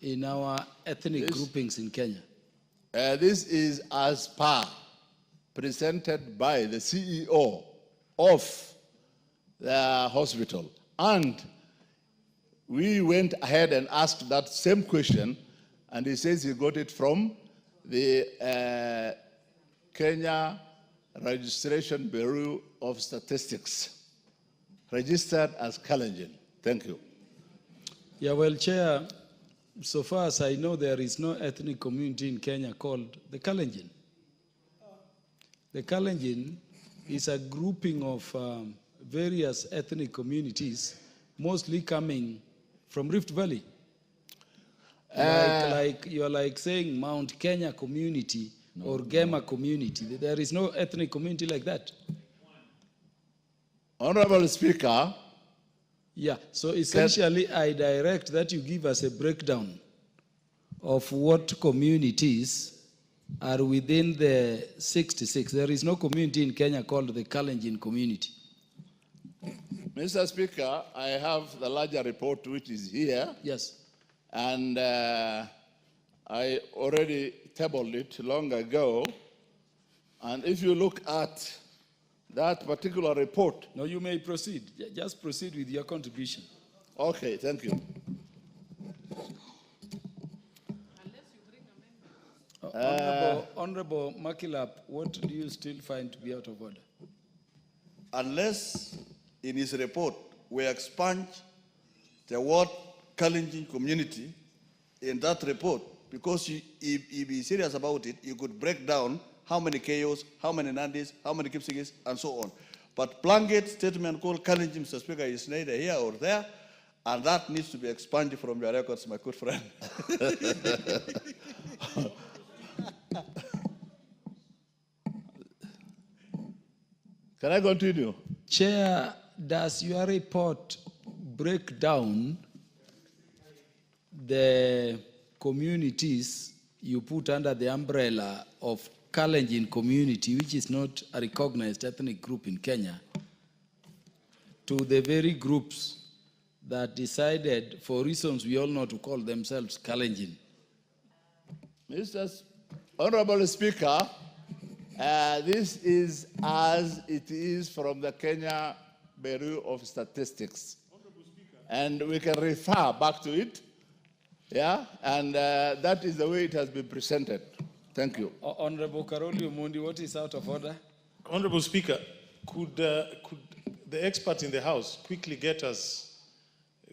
in our ethnic groupings in Kenya? This is as per presented by the CEO of the hospital. And we went ahead and asked that same question, and he says he got it from the Kenya Registration Bureau of Statistics, registered as Kalenjin. Thank you. Yeah, well, Chair, so far as I know, there is no ethnic community in Kenya called the Kalenjin. The Kalenjin is a grouping of various ethnic communities, mostly coming from Rift Valley. Like you're like saying Mount Kenya community or Gema community. There is no ethnic community like that. Honorable Speaker. Yeah, so essentially I direct that you give us a breakdown of what communities are within the 66. There is no community in Kenya called the Kalenjin community. Mr. Speaker, I have the larger report which is here. Yes. And I already tabled it long ago. And if you look at that particular report. No, you may proceed. Just proceed with your contribution. Okay, thank you. Honorable Makilap, what do you still find to be out of order? Unless in his report we expunge the word Kalenjin community in that report, because if he's serious about it, you could break down how many KOs, how many Nandis, how many Kipsigis, and so on. But blanket statement called Kalenjin, Mr. Speaker, is neither here or there, and that needs to be expunged from your records, my good friend. Can I continue? Chair, does your report break down the communities you put under the umbrella of Kalenjin community, which is not a recognized ethnic group in Kenya, to the very groups that decided, for reasons we all know, to call themselves Kalenjin? Mr. Honorable Speaker, this is as it is from the Kenya Bureau of Statistics. And we can refer back to it. Yeah, and that is the way it has been presented. Thank you. Honorable Karoli Omondi, what is out of order? Honorable Speaker, could the experts in the House quickly get us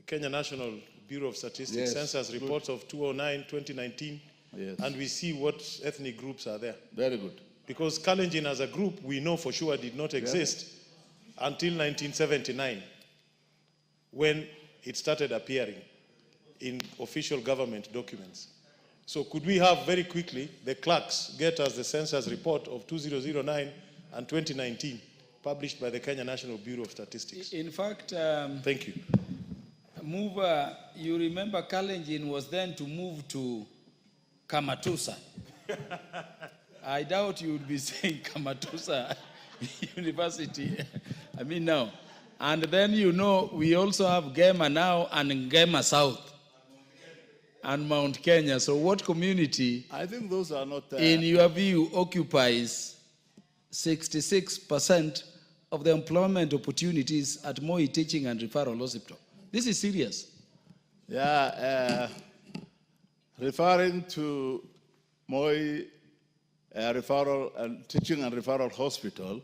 Kenya National Bureau of Statistics Yes, census good. reports of 2009, 2019, Yes. and we see what ethnic groups are there? Very good. Because Kalenjin as a group, we know for sure did not exist until 1979, when it started appearing in official government documents. So could we have very quickly the clerks get us the census report of 2009 and 2019 published by the Kenya National Bureau of Statistics? In fact, thank you. You remember Kalenjin was then to move to Kamatusa. I doubt you would be saying Kamatusa University. I mean, no. And then, you know, we also have Gema now and Gema South and Mount Kenya. So what community, I think those are not... in your view, occupies 66% of the employment opportunities at Moi Teaching and Referral Hospital? This is serious. Yeah, referring to Moi Referral and Teaching and Referral Hospital,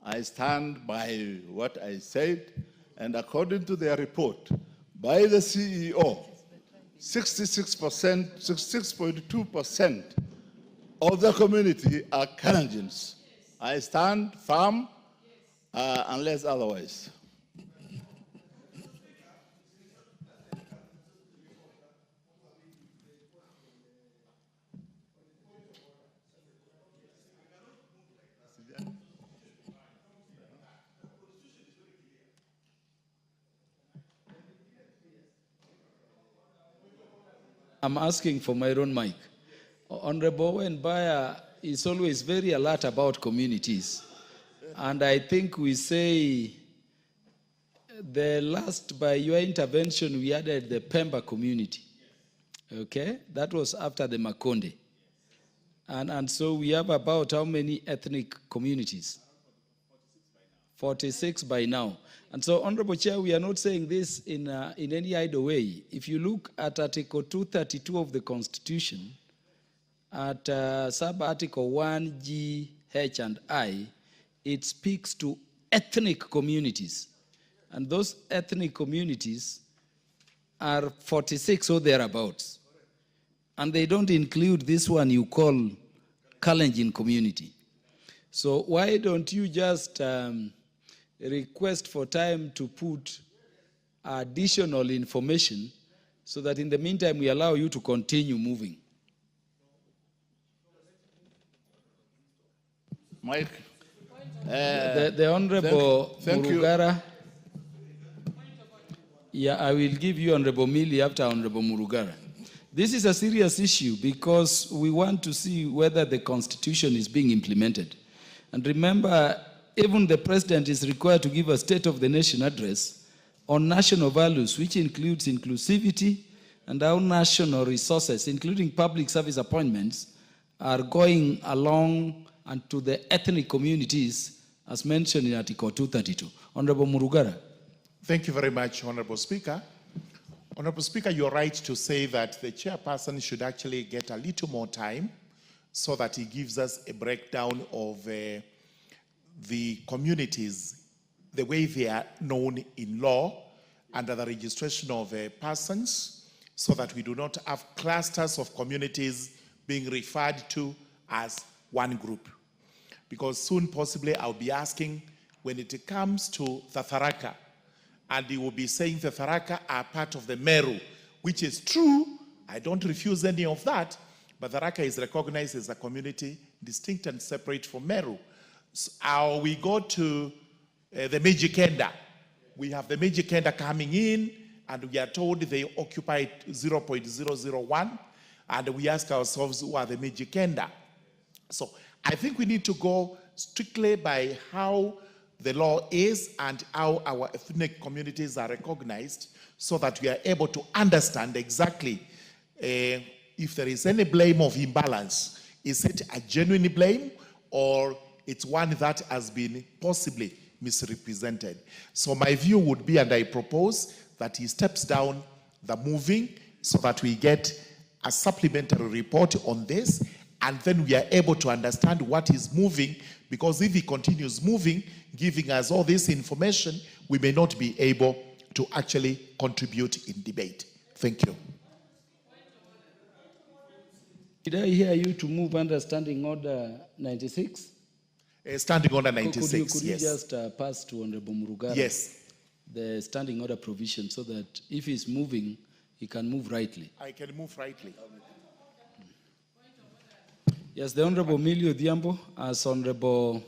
I stand by what I said, and according to their report by the CEO, 66%, 66.2% of the community are Kalenjins. I stand firm unless otherwise. I'm asking for my own mic. Honorable Owen Baya is always very alert about communities. And I think we say the last, by your intervention, we added the Pemba community. Okay? That was after the Makonde. And so we have about how many ethnic communities? 46 by now. And so, Honorable Chair, we are not saying this in any idle way. If you look at Article 232 of the Constitution, at sub-article 1G, H, and I, it speaks to ethnic communities. And those ethnic communities are 46 or thereabouts. And they don't include this one you call Kalenjin community. So why don't you just request for time to put additional information so that in the meantime we allow you to continue moving? Mike. The Honorable thank you. Murugara. Yeah, I will give you Honorable Mili after Honorable Murugara. This is a serious issue because we want to see whether the Constitution is being implemented. And remember, even the President is required to give a State of the Nation address on national values, which includes inclusivity and how national resources, including public service appointments, are going along and to the ethnic communities as mentioned in Article 232. Honorable Murugara. Thank you very much, Honorable Speaker. Honorable Speaker, you're right to say that the chairperson should actually get a little more time so that he gives us a breakdown of the communities, the way they are known in law under the registration of persons, so that we do not have clusters of communities being referred to as one group. Because soon, possibly, I'll be asking when it comes to the Tharaka, and he will be saying the Tharaka are part of the Meru, which is true. I don't refuse any of that, but Tharaka is recognized as a community distinct and separate from Meru. So, we go to the Mijikenda. We have the Mijikenda coming in, and we are told they occupy 0.001, and we ask ourselves, who are the Mijikenda? So I think we need to go strictly by how the law is and how our ethnic communities are recognized so that we are able to understand exactly if there is any blame of imbalance. Is it a genuine blame or it's one that has been possibly misrepresented? So my view would be, and I propose, that he steps down the moving so that we get a supplementary report on this, and then we are able to understand what is moving, because if he continues moving, giving us all this information, we may not be able to actually contribute in debate. Thank you. Did I hear you to move under Standing Order 96? Standing Order 96, could yes. you just pass to Honorable Murugara? Yes. The Standing Order provision so that if he's moving, he can move rightly. I can move rightly. Yes, the Honorable Millie Odhiambo as Honorable.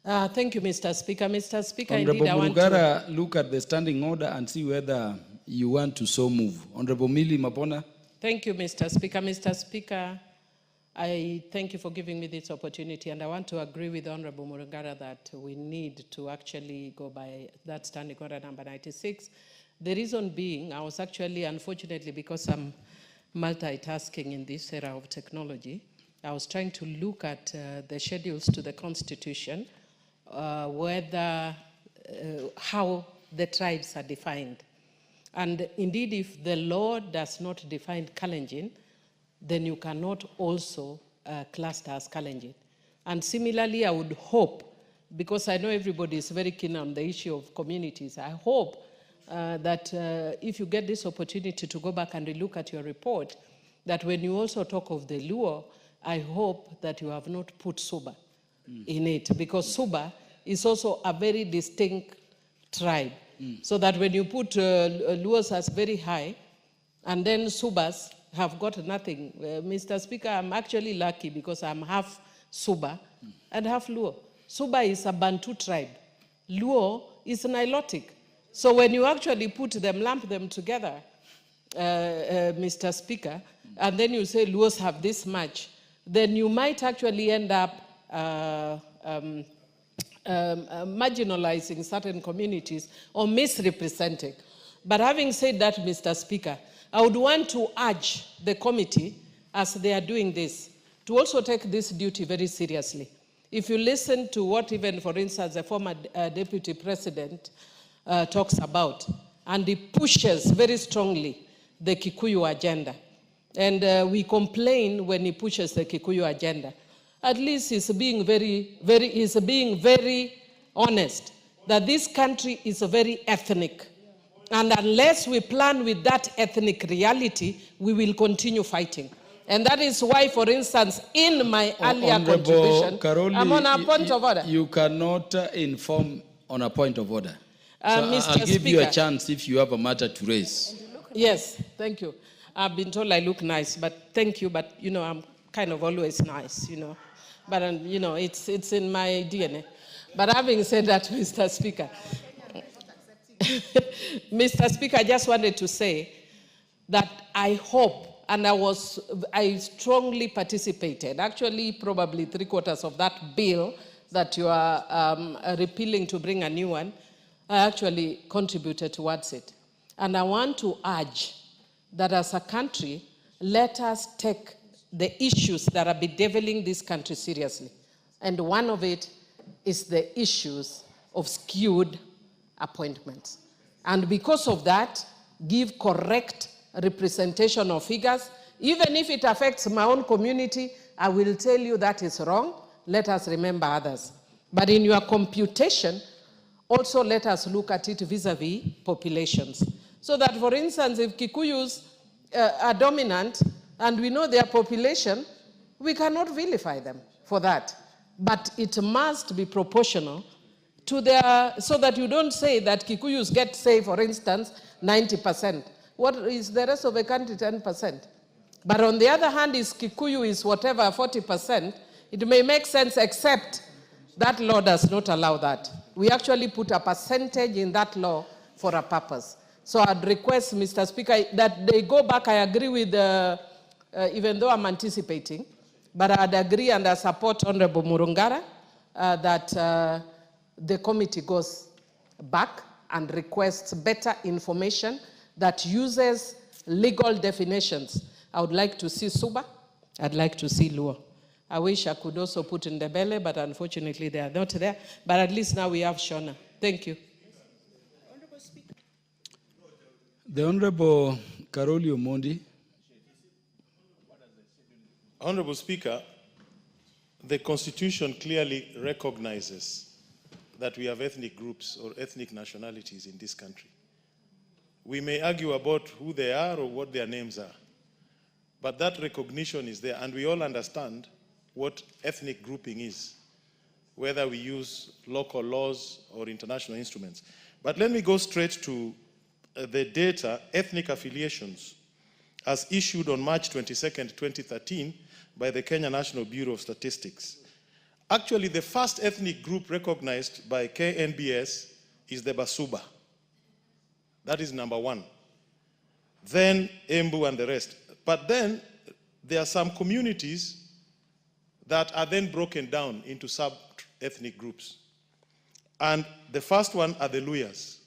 Thank you, Mr. Speaker. Mr. Speaker, Honorable indeed, I want Murugara, to... look at the standing order and see whether you want to so move. Honorable Millie Mabona. Thank you, Mr. Speaker. Mr. Speaker, I thank you for giving me this opportunity, and I want to agree with Honorable Murugara that we need to actually go by that Standing Order number 96. The reason being, I was actually, unfortunately, because I'm multitasking in this era of technology, I was trying to look at the schedules to the Constitution, how the tribes are defined. And indeed, if the law does not define Kalenjin, then you cannot also cluster as Kalenjin. And similarly, I would hope, because I know everybody is very keen on the issue of communities, I hope that if you get this opportunity to go back and look at your report, that when you also talk of the Luo, I hope that you have not put Suba in it, because Suba is also a very distinct tribe. So that when you put Luos as very high, and then Subas have got nothing. Mr. Speaker, I'm actually lucky because I'm half Suba and half Luo. Suba is a Bantu tribe. Luo is Nilotic. So when you actually put them, lump them together, Mr. Speaker, and then you say Luos have this much, then you might actually end up marginalizing certain communities or misrepresenting. But having said that, Mr. Speaker, I would want to urge the committee, as they are doing this, to also take this duty very seriously. If you listen to what even, for instance, the former deputy president talks about, and he pushes very strongly the Kikuyu agenda. And we complain when he pushes the Kikuyu agenda. At least he's being very honest that this country is very ethnic. And unless we plan with that ethnic reality, we will continue fighting. And that is why, for instance, in my earlier contribution, Karoli, I'm on a point of order. You cannot inform on a point of order. So Mr. I'll give you a Speaker. chance if you have a matter to raise. Yes, thank you. I've been told I look nice, but thank you. But, you know, I'm kind of always nice, you know. But, you know, it's in my DNA. But having said that, Mr. Speaker, Mr. Speaker, I just wanted to say that I hope, and I strongly participated, actually probably 3/4 of that bill that you are repealing to bring a new one, I actually contributed towards it. And I want to urge that as a country, let us take the issues that are bedeviling this country seriously. And one of it is the issues of skewed appointments. And because of that, give correct representation of figures. Even if it affects my own community, I will tell you that is wrong. Let us remember others. But in your computation, also let us look at it vis-a-vis populations. So that, for instance, if Kikuyus are dominant and we know their population, we cannot vilify them for that. But it must be proportional to their, so that you don't say that Kikuyus get, say, for instance, 90%. What is the rest of the country, 10%? But on the other hand, is Kikuyu is whatever, 40%, it may make sense, except that law does not allow that. We actually put a percentage in that law for a purpose. So I'd request, Mr. Speaker, that they go back. I agree with, even though I'm anticipating, but I'd agree and I support Honorable Murungara that the committee goes back and requests better information that uses legal definitions. I would like to see Suba. I'd like to see Luo. I wish I could also put in the belly, but unfortunately they are not there. But at least now we have Shona. Thank you. The Honorable Karoli Omondi. Honorable Speaker, the Constitution clearly recognizes that we have ethnic groups or ethnic nationalities in this country. We may argue about who they are or what their names are, but that recognition is there, and we all understand what ethnic grouping is, whether we use local laws or international instruments. But let me go straight to the data, ethnic affiliations, as issued on March 22nd, 2013 by the Kenya National Bureau of Statistics. Actually, the first ethnic group recognized by KNBS is the Basuba. That is number one. Then Embu and the rest. But then there are some communities that are then broken down into sub-ethnic groups. And the first one are the Luyas.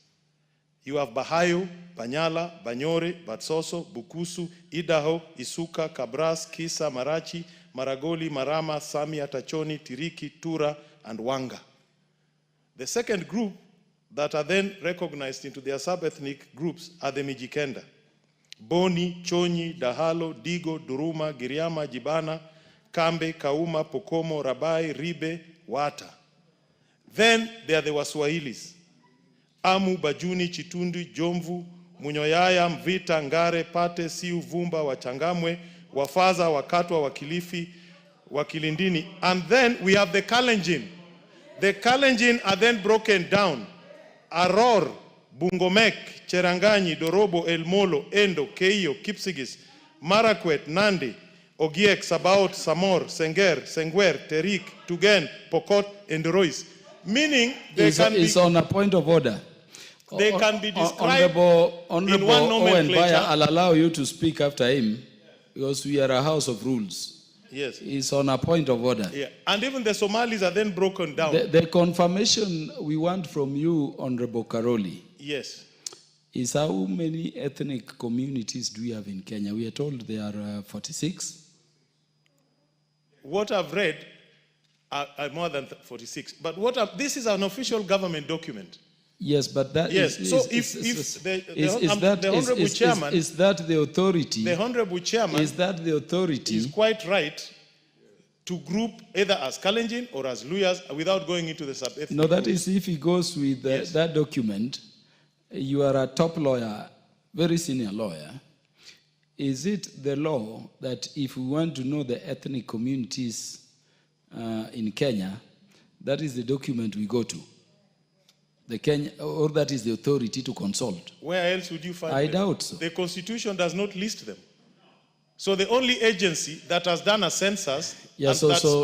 You have Bahayo, Banyala, Banyore, Batsoso, Bukusu, Idaho, Isuka, Kabras, Kisa, Marachi, Maragoli, Marama, Samia, Tachoni, Tiriki, Tura, and Wanga. The second group that are then recognized into their sub-ethnic groups are the Mijikenda. Boni, Chonyi, Dahalo, Digo, Duruma, Giriama, Jibana, Kambe, Kauma, Pokomo, Rabai, Ribe, Wata. Then there are the Waswahilis. Amu, Bajuni, Chitundi, Jomvu, Munyoyaya, Mvita, Ngare, Pate, Siu, Vumba, Wachangamwe, Wafaza, Wakatwa, Wakilifi, Wakilindini. And then we have the Kalenjin. The Kalenjin are then broken down. Aror, Bungomek, Cheranganyi, Dorobo, El Molo, Endo, Keio, Kipsigis, Marakwet, Nandi, Ogiek, Sabaot, Samor, Senger, Sengwer, Terik, Tugen, Pokot, and Rois. Meaning they can It's be... on a point of order. they can be described Honorable in one Owen nomenclature. Baya, I'll allow you to speak after him because we are a house of rules. Yes. He's on a point of order. Yeah. And even the Somalis are then broken down. The confirmation we want from you, Honorable Karoli, Yes. is how many ethnic communities do we have in Kenya? We are told there are 46. What I've read are more than 46. But this is an official government document. Yes, but that yes. is... So is the Honorable Chairman... Is that the authority... The Honorable Chairman... Is that the authority... is quite right to group either as Kalenjin or as Luyas without going into the sub-ethnic No, that groups. is if he goes with that document, you are a top lawyer, very senior lawyer. Is it the law that if we want to know the ethnic communities in Kenya, that is the document we go to? The Kenya, or that is the authority to consult? Where else would you find I them? doubt so. The Constitution does not list them. So the only agency that has done a census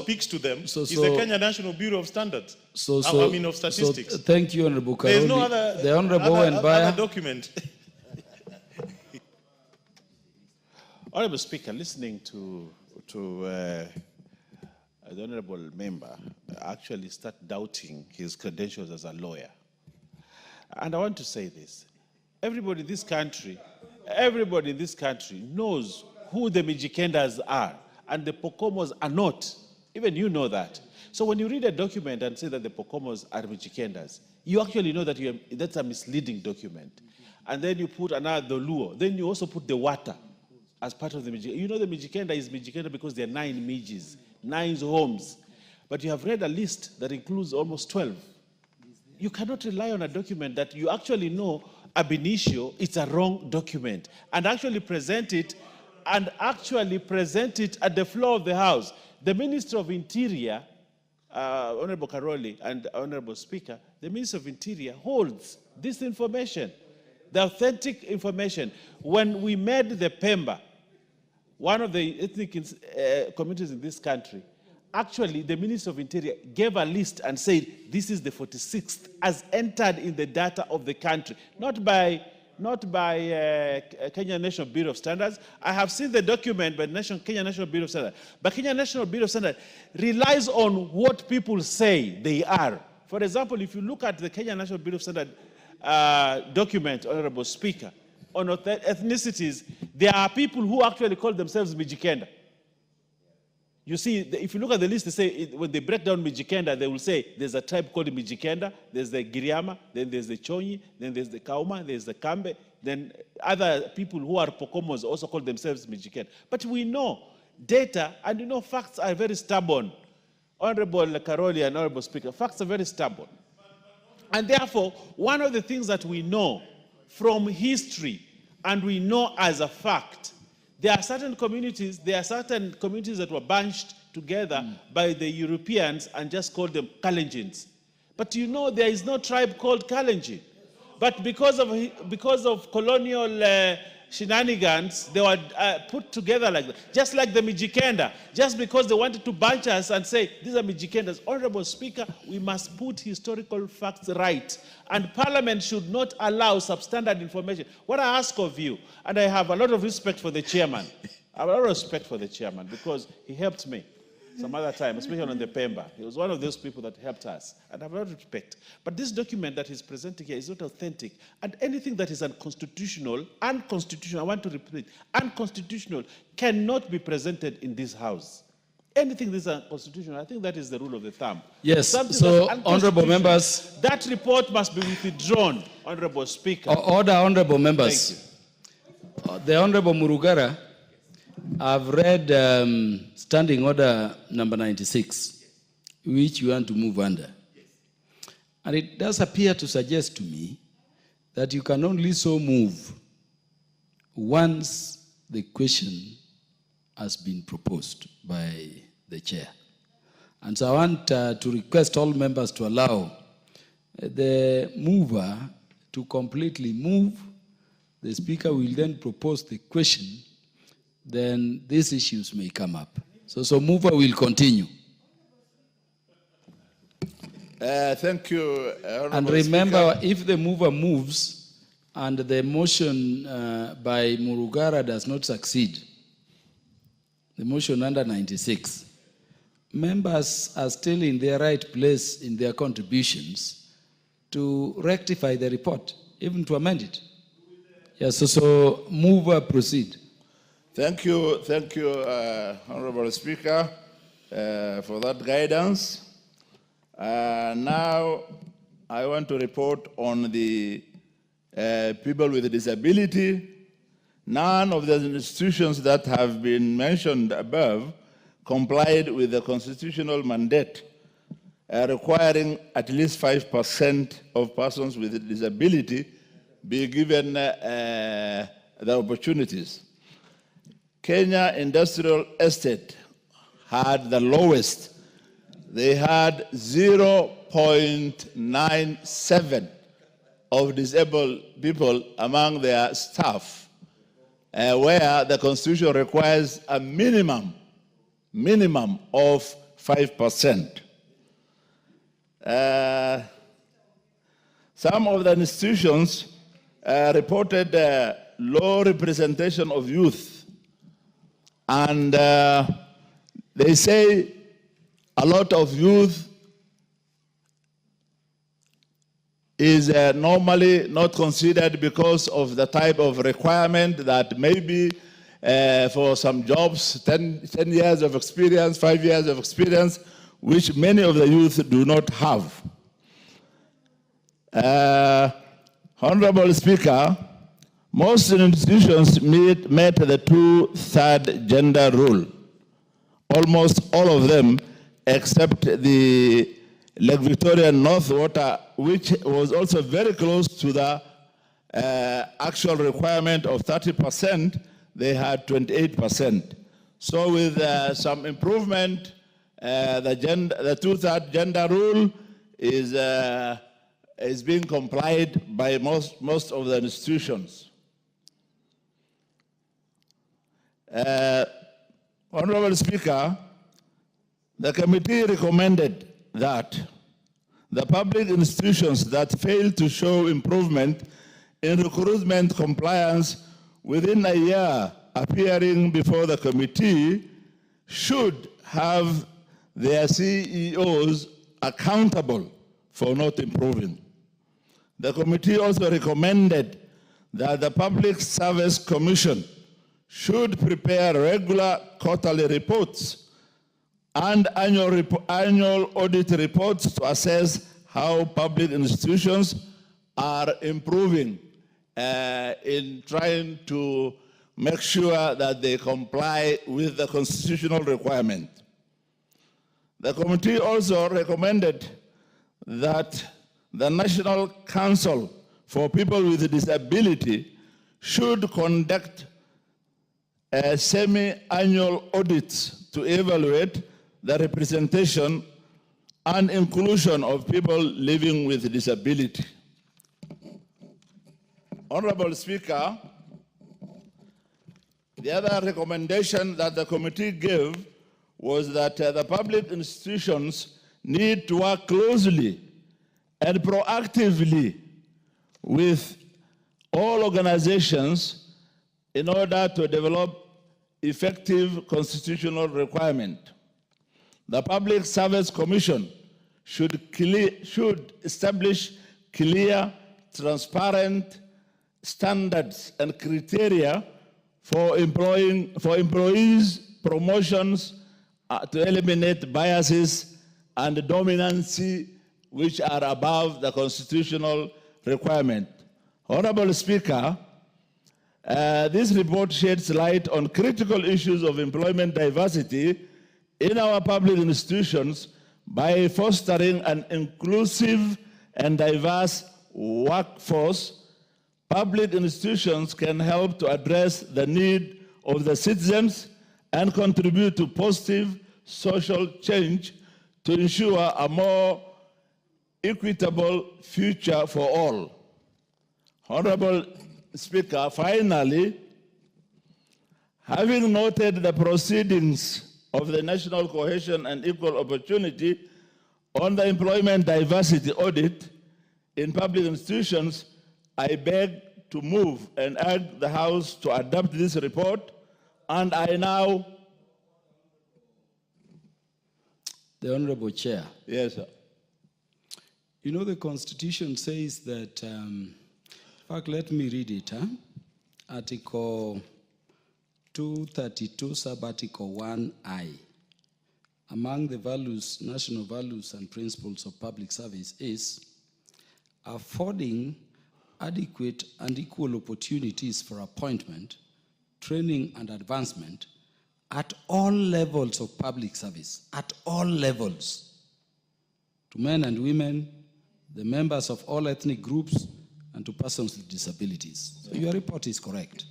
speaks to them is the Kenya National Bureau of Standards. Of Statistics. Thank you, Honorable Karoli. There is no other, the Honorable other document. Honorable Speaker, listening to the Honorable Member, I actually start doubting his credentials as a lawyer. And I want to say this. Everybody in this country knows who the Mijikendas are, and the Pokomos are not. Even you know that. So when you read a document and say that the Pokomos are Mijikendas, you actually know that that's a misleading document. And then you put another Luo. Then you also put the Wata as part of the Mijikenda. You know the Mijikenda is Mijikenda because there are 9 Mijis, 9 homes. But you have read a list that includes almost 12. You cannot rely on a document that you actually know ab initio it's a wrong document and actually present it at the floor of the House. The Minister of Interior, Honorable Karoli and Honorable Speaker, the Minister of Interior holds this information, the authentic information. When we made the Pemba, one of the ethnic communities in this country, actually the Minister of Interior gave a list and said, this is the 46th as entered in the data of the country, not by Kenya National Bureau of Standards. I have seen the document by Kenya National Bureau of Standards. But Kenya National Bureau of Standards relies on what people say they are. For example, if you look at the Kenya National Bureau of Standards document, Honorable Speaker, on ethnicities, there are people who actually call themselves Mijikenda. You see, if you look at the list, they say, when they break down Mijikenda, they will say there's a tribe called Mijikenda, there's the Giriama, then there's the Chonyi, then there's the Kauma, there's the Kambe, then other people who are Pokomos also call themselves Mijikenda. But we know data, and you know facts are very stubborn. Honorable Karoli and Honorable Speaker, facts are very stubborn. And therefore, one of the things that we know from history, and we know as a fact, there are certain communities that were bunched together by the Europeans and just called them Kalenjins. But you know there is no tribe called Kalenjin. But because of colonial shenanigans, they were put together like that. Just like the Mijikenda, just because they wanted to bunch us and say, these are Mijikendas. Honorable Speaker, we must put historical facts right. And Parliament should not allow substandard information. What I ask of you, and I have a lot of respect for the chairman, I have a lot of respect for the chairman because he helped me some other time, especially on the Pemba. He was one of those people that helped us, and I have a lot of respect. But this document that he's presenting here is not authentic, and anything that is unconstitutional, I want to repeat, unconstitutional, cannot be presented in this House. Anything that is unconstitutional, I think that is the rule of the thumb. Yes, so honorable members. That report must be withdrawn, Honorable Speaker. Order, honorable members. Thank you. The Honorable Murugara, I've read Standing Order number 96, which you want to move under. And it does appear to suggest to me that you can only so move once the question has been proposed by the chair. And so I want to request all members to allow the mover to completely move. The speaker will then propose the question. Then these issues may come up. So mover will continue. Thank you, Honorable And remember, Speaker. if the mover moves and the motion by Murugara does not succeed, the motion under 96, members are still in their right place in their contributions to rectify the report, even to amend it. Yes, so mover, proceed. Thank you, Honorable Speaker, for that guidance. Now, I want to report on the people with disability. None of the institutions that have been mentioned above complied with the constitutional mandate requiring at least 5% of persons with disability be given the opportunities. Kenya Industrial Estate had the lowest. They had 0.97 of disabled people among their staff, where the Constitution requires a minimum of 5%. Some of the institutions reported low representation of youth, and they say a lot of youth is normally not considered because of the type of requirement that maybe for some jobs, 10 years of experience, 5 years of experience, which many of the youth do not have. Honorable Speaker, most institutions met the 2/3 gender rule. Almost all of them, except the Lake Victoria North Water, which was also very close to the actual requirement of 30%, they had 28%. So with some improvement, the 2/3 gender rule is being complied by most of the institutions. Honorable Speaker, the committee recommended that the public institutions that fail to show improvement in recruitment compliance within a year appearing before the committee should have their CEOs accountable for not improving. The committee also recommended that the Public Service Commission should prepare regular quarterly reports and annual audit reports to assess how public institutions are improving in trying to make sure that they comply with the constitutional requirement. The committee also recommended that the National Council for People with Disability should conduct semi-annual audits to evaluate the representation and inclusion of people living with disability. Honorable Speaker, the other recommendation that the committee gave was that the public institutions need to work closely and proactively with all organizations in order to develop effective constitutional requirement. The Public Service Commission should establish clear, transparent standards and criteria for employees' promotions to eliminate biases and dominancy which are above the constitutional requirement. Honorable Speaker, this report sheds light on critical issues of employment diversity in our public institutions by fostering an inclusive and diverse workforce. Public institutions can help to address the need of the citizens and contribute to positive social change to ensure a more equitable future for all. Honorable Speaker, finally, having noted the proceedings of the National Cohesion and Equal Opportunity On the employment diversity audit in public institutions, I beg to move and urge the House to adopt this report, and I now... The Honorable Chair. Yes, sir. You know, the Constitution says that, in fact, let me read it. Article 232, sub-article 1I. Among the values, national values and principles of public service is affording adequate and equal opportunities for appointment, training, and advancement at all levels of public service, at all levels, to men and women, the members of all ethnic groups, and to persons with disabilities. So your report is correct.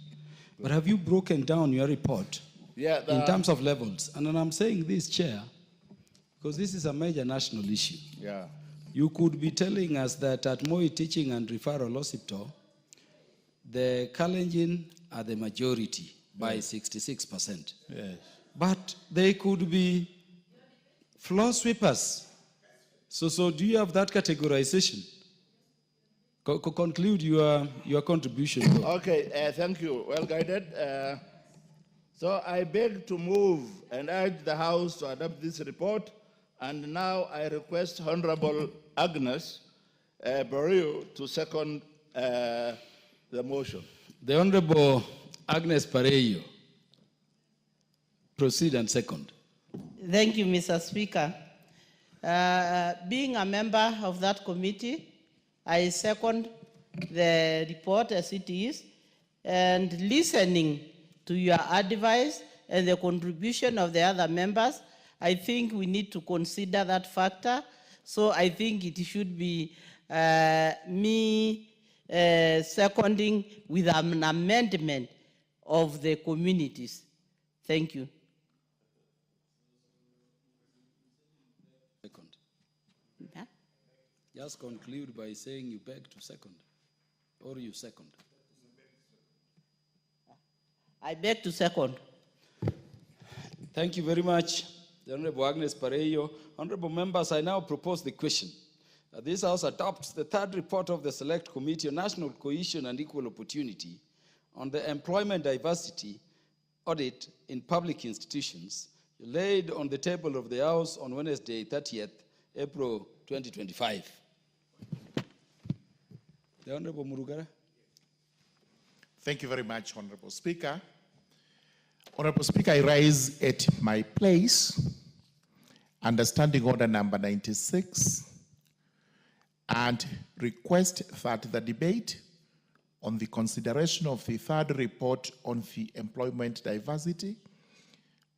But have you broken down your report in terms of levels? And I'm saying this, Chair, because this is a major national issue. Yeah. You could be telling us that at Moi Teaching and Referral Hospital, the Kalenjin are the majority by 66%. Yes. But they could be floor sweepers. So do you have that categorization? Conclude your contribution. Okay, thank you. Well guided. So I beg to move and urge the House to adopt this report. And now I request Honorable Agnes Bahari to second the motion. The Honorable Agnes Pareyo, proceed and second. Thank you, Mr. Speaker. Being a member of that committee, I second the report as it is, and listening to your advice and the contribution of the other members, I think we need to consider that factor. So I think it should be me seconding with an amendment of the communities. Thank you. Second. Yeah? Just conclude by saying you beg to second, or you second. I beg to second. Thank you very much, the Honorable Agnes Pareyo. Honorable members, I now propose the question. This House adopts the third report of the Select Committee on National Cohesion and Equal Opportunity on the employment diversity audit in public institutions, laid on the table of the House on Wednesday, 30th April 2025. The Honorable Murugara. Thank you very much, Honorable Speaker. Honorable Speaker, I rise at my place, understanding order number 96, and request that the debate on the consideration of the third report on the employment diversity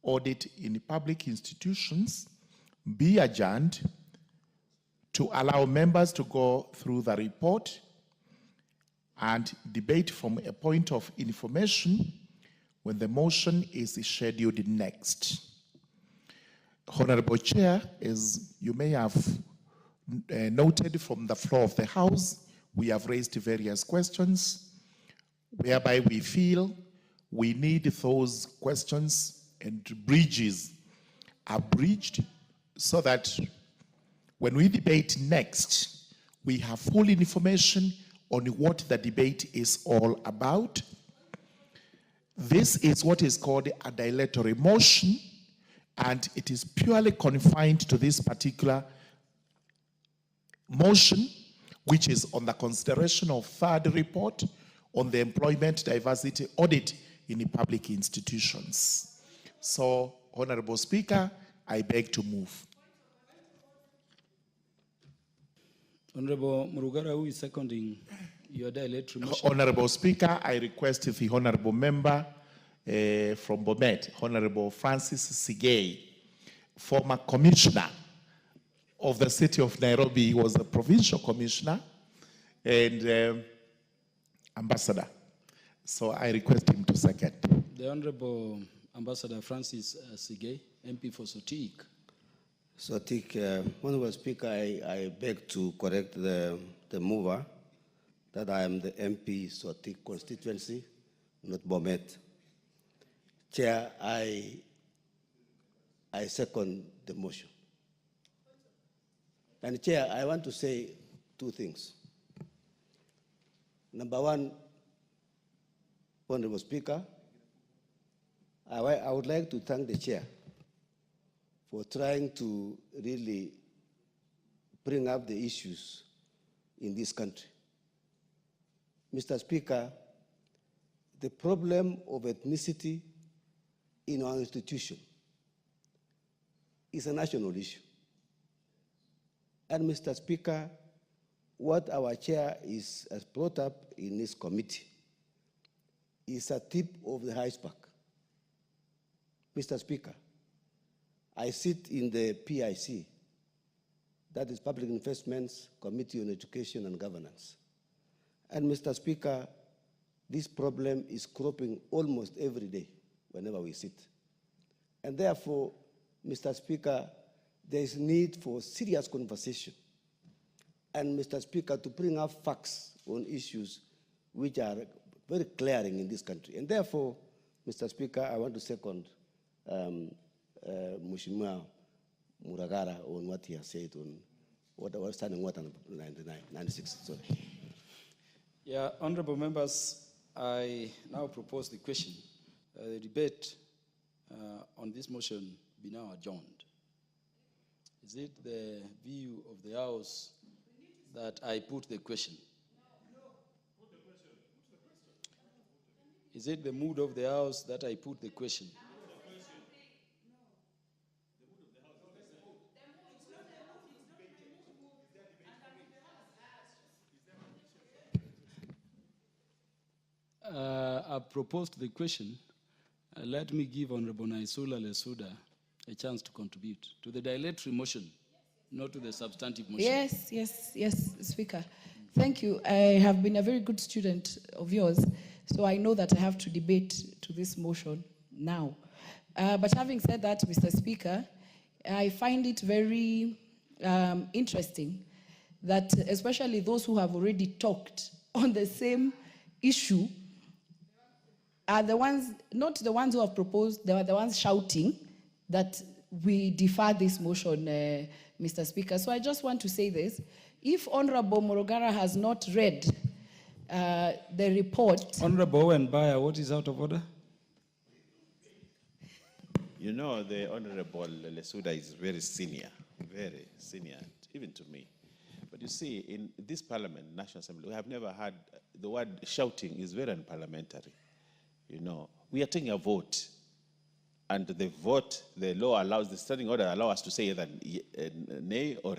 audit in public institutions be adjourned to allow members to go through the report and debate from a point of information when the motion is scheduled next. Honorable Chair, as you may have noted from the floor of the House, we have raised various questions whereby we feel we need those questions and bridges are bridged so that when we debate next, we have full information on what the debate is all about. This is what is called a dilatory motion, and it is purely confined to this particular motion, which is on the consideration of third report on the employment diversity audit in the public institutions. So, Honorable Speaker, I beg to move. Honorable Murugara, who is seconding your dilatory motion? Honorable Speaker, I request the Honorable Member from Bomet, Honorable Francis Sigei, former Commissioner of the City of Nairobi. He was a Provincial Commissioner and Ambassador. So I request him to second. The Honorable Ambassador Francis Sigei, MP for Sotik. Sotik, Honorable Speaker, I beg to correct the mover that I am the MP Sotik constituency, not Bomet. Chair, I second the motion. And Chair, I want to say two things. Number one, Honorable Speaker, I would like to thank the Chair for trying to really bring up the issues in this country. Mr. Speaker, the problem of ethnicity in our institution is a national issue. And Mr. Speaker, what our chair has brought up in this committee is a tip of the iceberg. Mr. Speaker, I sit in the PIC, that is Public Investments Committee on Education and Governance. And Mr. Speaker, this problem is cropping almost every day whenever we sit. And therefore, Mr. Speaker, there is need for serious conversation. And Mr. Speaker, to bring up facts on issues which are very glaring in this country. And therefore, Mr. Speaker, I want to second Mheshimiwa Muragara on what he has said on what was standing what 96. Sorry. Yeah, honorable members, I now propose the question. The debate on this motion be now adjourned. Is it the view of the House that I put the question? Is it the mood of the House that I put the question? I've proposed the question. Let me give Honorable Naisula Lesuda a chance to contribute to the dilatory motion, not to the substantive motion. Yes, Speaker. Thank you. I have been a very good student of yours, so I know that I have to debate to this motion now. But having said that, Mr. Speaker, I find it very interesting that especially those who have already talked on the same issue are the ones, not the ones who have proposed, they are the ones shouting that we defer this motion, Mr. Speaker. So I just want to say this. If Honorable Morogara has not read the report... Honorable Owen Baya, what is out of order? You know, the Honorable Lesuda is very senior, even to me. But you see, in this parliament, National Assembly, we have never had, the word shouting is very unparliamentary. You know, we are taking a vote, and the vote, the law allows, the standing order allows us to say either nay or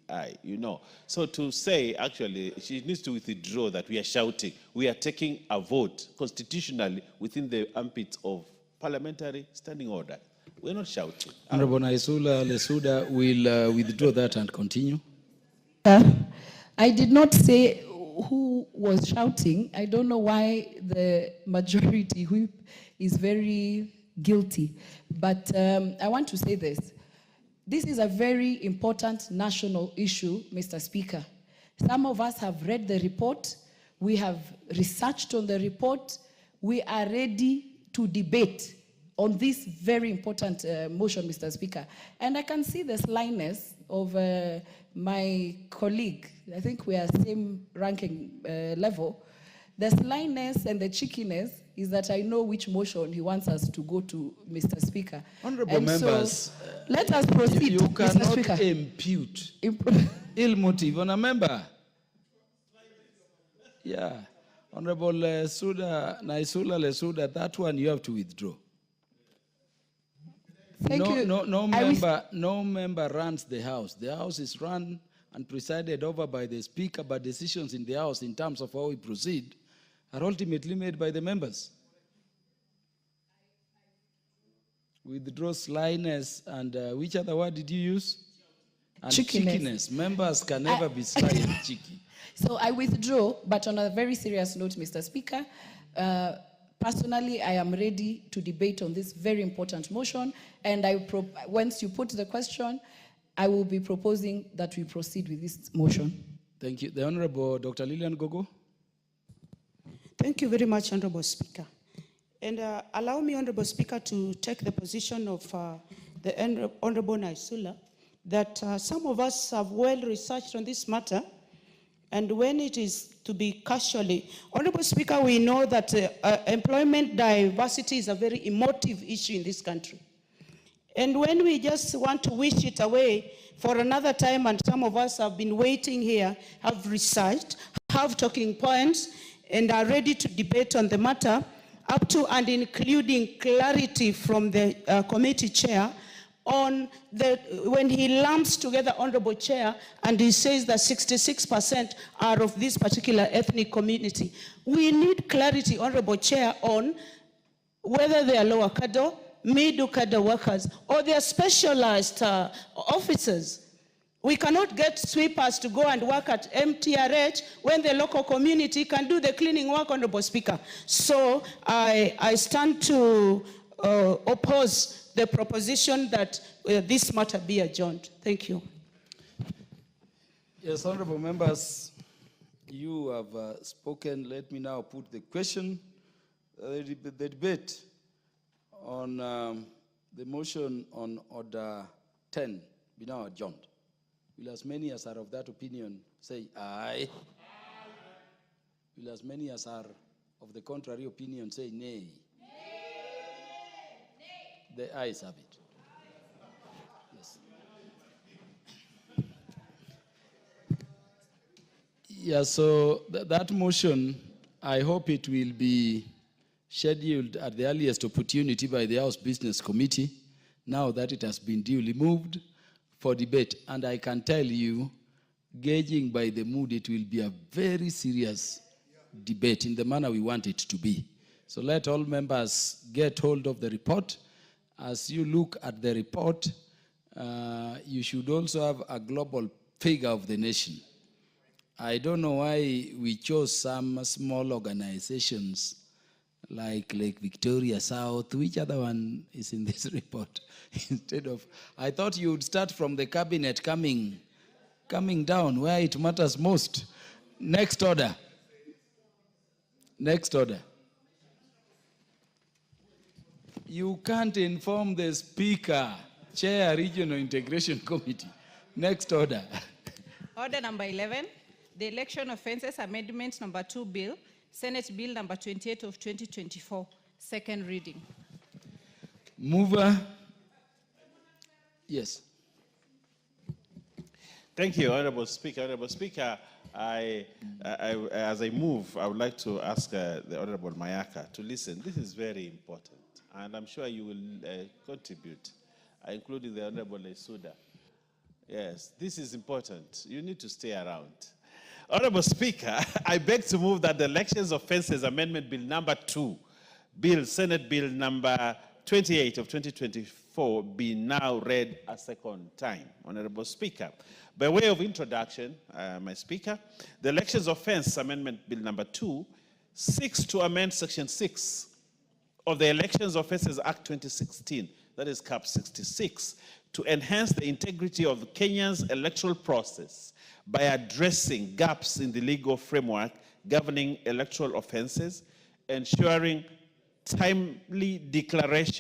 aye, you know. So to say, actually, she needs to withdraw that we are shouting. We are taking a vote constitutionally within the ambit of parliamentary standing order. We're not shouting. Honorable Naisula Lesuda will withdraw that and continue. I did not say who was shouting. I don't know why the majority whip is very guilty. But I want to say this. This is a very important national issue, Mr. Speaker. Some of us have read the report. We have researched on the report. We are ready to debate on this very important motion, Mr. Speaker. And I can see the slyness of my colleague. I think we are same ranking level. The slyness and the cheekiness is that I know which motion he wants us to go to, Mr. Speaker. Honorable members, so, let us proceed. You cannot impute ill motive on a member. Yeah. Honorable Naisula Lesuda, that one you have to withdraw. Thank you. No member runs the House. The House is run and presided over by the Speaker, but decisions in the House in terms of how we proceed are ultimately made by the members. Withdraw slyness and which other word did you use? And cheekiness. Members can never be sly and cheeky. So I withdraw, but on a very serious note, Mr. Speaker, personally, I am ready to debate on this very important motion, and once you put the question, I will be proposing that we proceed with this motion. Thank you. The Honorable Dr. Lillian Gogo. Thank you very much, Honorable Speaker. And allow me, Honorable Speaker, to take the position of the Honorable Naisula, that some of us have well researched on this matter, and when it is to be casually, Honorable Speaker, we know that employment diversity is a very emotive issue in this country. And when we just want to wish it away for another time, and some of us have been waiting here, have researched, have talking points, and are ready to debate on the matter, up to and including clarity from the committee chair on when he lumps together, Honorable Chair, and he says that 66% are of this particular ethnic community. We need clarity, Honorable Chair, on whether they are lower cadre, middle cadre workers, or they are specialized officers. We cannot get sweepers to go and work at MTRH when the local community can do the cleaning work, Honorable Speaker. So I stand to oppose the proposition that this matter be adjourned. Thank you. Yes, honorable members, you have spoken. Let me now put the question, the debate on the motion on Order 10 be now adjourned. Will as many as are of that opinion say aye? Will as many as are of the contrary opinion say nay? The ayes have it. Yes. Yeah, so that motion, I hope it will be scheduled at the earliest opportunity by the House Business Committee, now that it has been duly moved for debate. And I can tell you, gauging by the mood, it will be a very serious debate in the manner we want it to be. So let all members get hold of the report. As you look at the report, you should also have a global figure of the nation. I don't know why we chose some small organizations like Lake Victoria South. Which other one is in this report? Instead of, I thought you would start from the cabinet coming down where it matters most. Next order. Next order. You can't inform the Speaker, Chair, Regional Integration Committee. Next order. Order number 11, the Election Offences Amendment number 2 Bill, Senate Bill number 28 of 2024, second reading. Mover. Yes. Thank you, Honorable Speaker. Honorable Speaker, as I move, I would like to ask the Honorable Mayaka to listen. This is very important, and I'm sure you will contribute, including the Honorable Esuda. Yes, this is important. You need to stay around. Honorable Speaker, I beg to move that the Elections Offences Amendment Bill number 2, Senate Bill number 28 of 2024, be now read a second time. Honorable Speaker, by way of introduction, my Speaker, the Elections Offence Amendment Bill number 2 seeks to amend Section 6 of the Elections Offences Act 2016, that is Cap 66, to enhance the integrity of Kenya's electoral process by addressing gaps in the legal framework governing electoral offenses, ensuring timely declaration